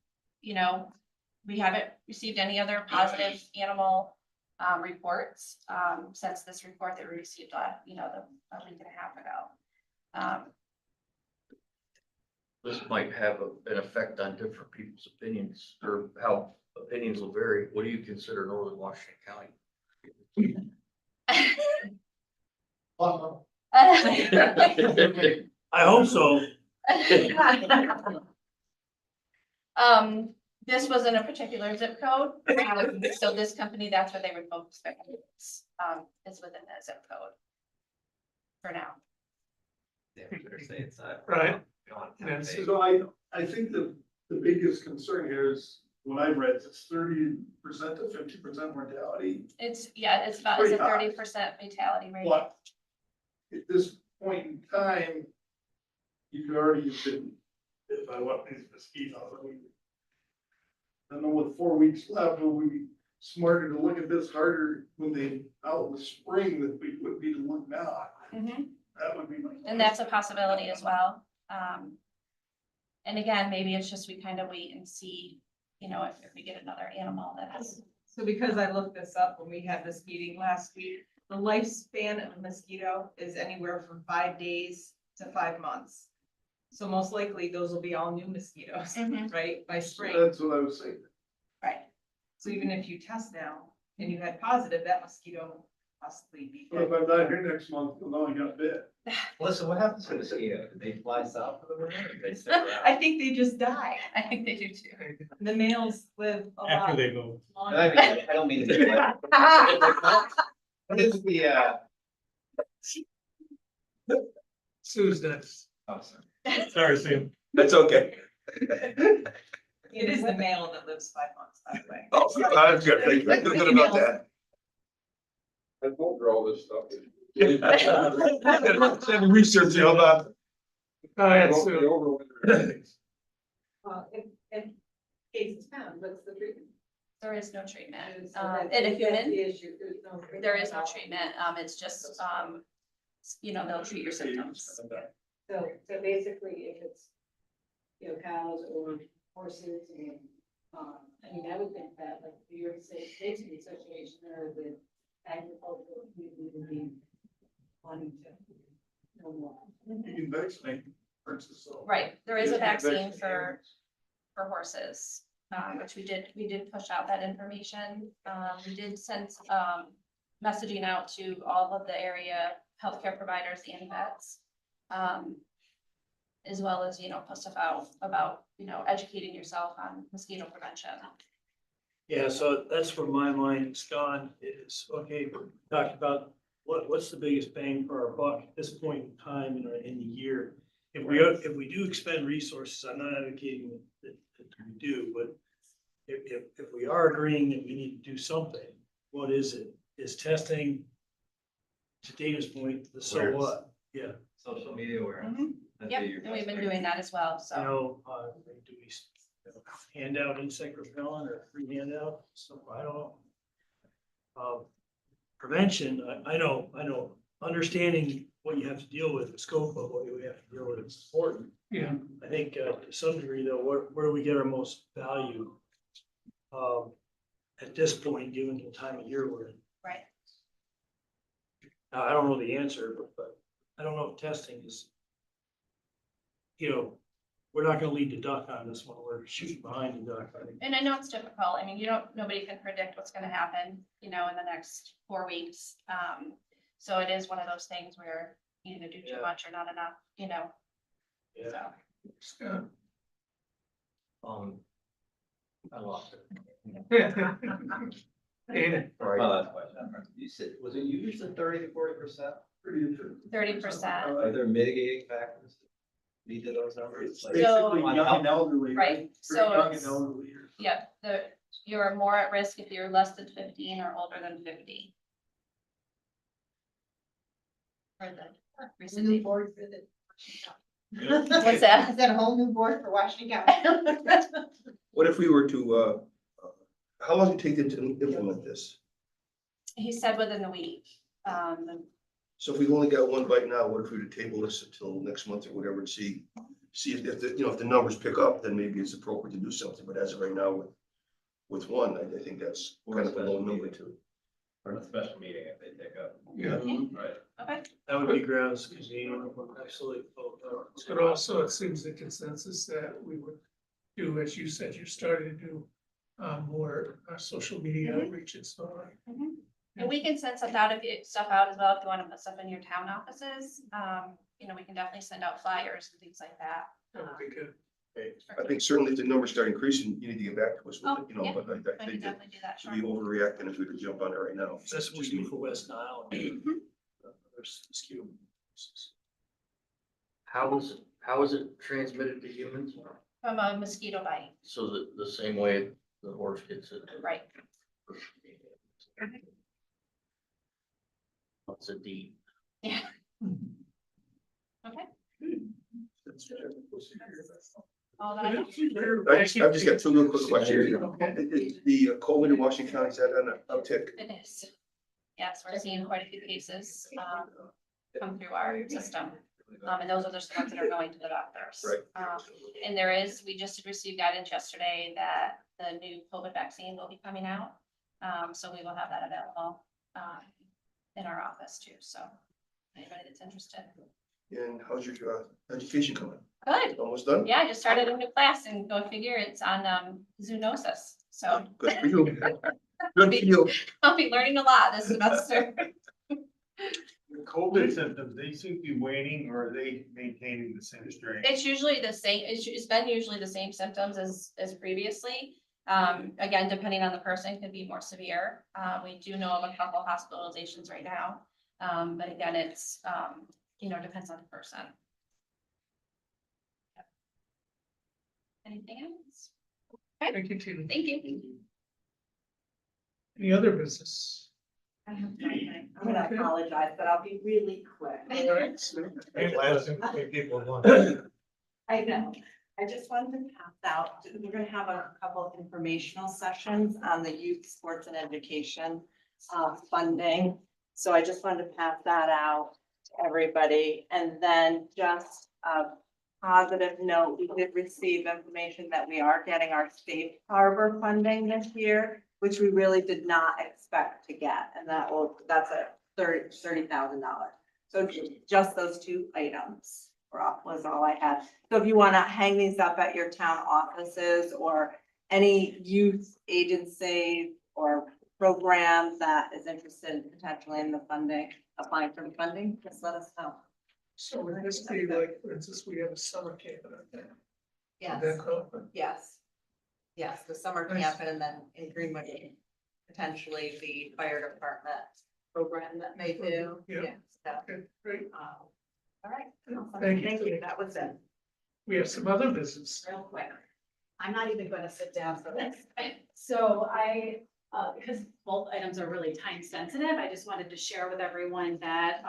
we haven't received any other positive animal reports since this report that we received, a week and a half ago. this might have an effect on different people's opinions or how opinions will vary. What do you consider Northern Washington County? I hope so. This was in a particular zip code, so this company, that's where they would focus their efforts, is within that zip code. For now. Yeah, better say it's not. Right. Gone. And so I think the biggest concern here is, when I read, it's 30% to 50% mortality. It's, yeah, it's about, it's a 30% fatality rate. But at this point in time, you could already have been, if I want these mosquitoes, I don't know, with 4 weeks left, will we be smarter to look at this harder when they out in the spring that we would be to look now? Mhm. That would be my. And that's a possibility as well. And again, maybe it's just we kind of wait and see, you know, if we get another animal that has. So because I looked this up when we had this meeting last week, the lifespan of a mosquito is anywhere from 5 days to 5 months. So most likely those will be all new mosquitoes, Mhm. right, by spring. That's what I was saying. Right. So even if you test now and you had positive, that mosquito will possibly be. But if I'm not here next month, we'll know I got bit. Listen, what happens to the mosquito? Did they fly south for the winter or they stick around? I think they just die. I think they do too. The males live a lot. After they move. longer. I don't mean to. What is the, Sue's next. oh, sorry. Sorry, Sue. That's okay. It is the male that lives 5 months, by the way. Oh, that's good. Thank you. I feel good about that. I won't draw all this stuff. Some research, you know, about. Go ahead, Won't be Sue. over winter. If cases found, what's the treatment? There is no treatment. So that's- In a that's human, the issue. There's no treatment there is at no all. treatment. It's just, you know, they'll treat your symptoms. So basically, if it's, you know, cows or horses and, I mean, I would think that like New York State takes the situation there with agricultural, community would be wanting to know more. You can vaccinate, for instance, so. Right, there is a You can vaccine vaccinate for animals. horses, which we did push out that information. We did send, messaging out to all of the area healthcare providers and vets. As well as, you know, put stuff out about, you know, educating yourself on mosquito prevention. Yeah, so that's where my mind's gone is, okay, we talked about what's the biggest bang for our buck at this point in time in the year? If we do expend resources, I'm not advocating that we do, but if we are agreeing that we need to do something, what is it? Is testing, to Dana's point, the so what? Yeah, Social media awareness. Mhm. That'd Yep, be your and we've best been bet. doing that as well, you so. know, do we hand out insect repellent or free handout? So I don't know. Prevention, I know, understanding what you have to deal with, the scope of what you have to deal with is important. Yeah. I think to some degree though, where do we get our most value? At this point, given the time of year we're in. Right. Now, I don't know the answer, but I don't know if testing is. You know, we're not gonna lead the duck on this one, we're shooting behind the duck, I think. And I know it's difficult. I mean, nobody can predict what's gonna happen, you know, in the next 4 weeks. So it is one of those things where you either do too Yeah. much or not enough, you know, Yeah. so. I lost it. Dana. Sorry. My last question. You said, was it usually 30 to 40%? 30%. Are there mitigating factors? Lead to those numbers? It's Like- basically On young health? and elderly. Right, so Very young and it's- elderly. Yeah, you're more at risk if you're less than 15 or older than 50. For the New recent. board for the. What's that? Is that a whole new board for Washington County? What if we were to, how long does it take to implement this? He said within the week. So if we've only got one bite now, what if we were to table this until next month or whatever and see if the, you know, if the numbers pick up, then maybe it's appropriate to do something, but as of right now with one, I think that's kind of a low number too. For a special meeting if they take up. Yeah. Right. Okay. That would be grounds, because you absolutely. But also, it seems the consensus that we would do, as you said, you're starting to do more social media outreach and so on. Mhm. And we can send stuff out as well, if you want to put stuff in your town offices. You know, we can definitely send out flyers and things like that. That would be good. I think certainly if the numbers start increasing, you need to get back to us with Oh, it, you know, yeah. but I I can think that definitely do that, sure. we overreacting if we could jump on it right now. That's what we do for West Nile. There's mosquito. How is it transmitted to humans? From a mosquito bite, So the same way the horse gets it. right? What's a D? Yeah. Okay. All that I have. I've just got two little quick questions. The COVID in Washington County, is that on an uptick? It is. Yes, we're seeing quite a few cases come through our system. And those are the ones that are going to the doctors. Right. And we just received guidance yesterday that the new COVID vaccine will be coming out. So we will have that available in our office too. So anybody that's interested. And how's your education coming? Good. Almost done? Yeah, I just started a new class and go figure it's on zoonosis. So Good for you. Good for you. I'll be learning a lot this semester. The COVID symptoms, they seem to be waning, or are they maintaining the same strength? It's usually the same, it's been usually the same symptoms as previously. Again, depending on the person, could be more severe. We do know of a couple hospitalizations right now. But again, it's, depends on the person. Anything else? Thank you, Tina. Thank you. Any other business? I have something. I'm gonna apologize, but I'll be really quick. All right. I know. I just wanted to pass out, we're gonna have a couple of informational sessions on the youth sports and education funding. So I just wanted to pass that out to everybody. And then just a positive note, we did receive information that we are getting our safe harbor funding this year, which we really did not expect to get. And that's a $30,000. So just those two items was all I had. So if you want to hang these up at your town offices or any youth agency or program that is interested potentially in the funding, applying for the funding, just let us know. So would this be like, for instance, we have a summer camp and everything? Yes, Would that qualify? yes. Yes, the summer camp and then in Greenwood, potentially the fire department program that may do. Yeah. Yeah, so, Okay, great. all right. Awesome. Thank you. Thank you. That was it. We have some other business. Real quick. I'm not even gonna sit down for this. So because both items are really time sensitive, I just wanted to share with everyone that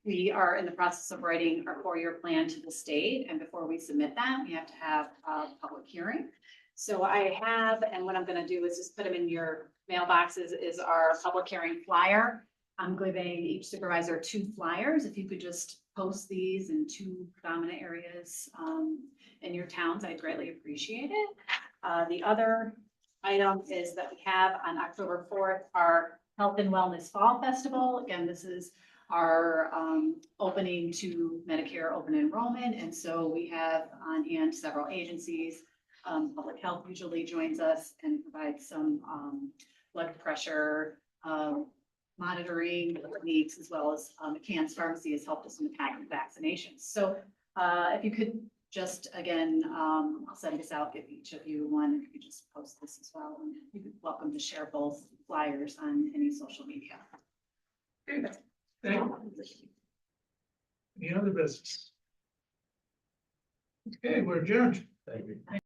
we are in the process of writing our 4-year plan to the state. And before we submit that, we have to have a public hearing. So I have, and what I'm gonna do is just put them in your mailboxes, is our public hearing flyer. I'm giving each supervisor 2 flyers. If you could just post these in 2 predominant areas in your towns, I'd greatly appreciate it. The other item is that we have on October 4th, our Health and Wellness Fall Festival. Again, this is our opening to Medicare open enrollment. And so we have on hand several agencies. Public Health usually joins us and provides some blood pressure monitoring needs, as well as McCann's Pharmacy has helped us in the packet vaccinations. So if you could just, again, I'll send this out, give each of you one, if you could just post this as well. And you're welcome to share both flyers on any social media. Thank you. Any other business? Okay, we're adjourned. Thank you.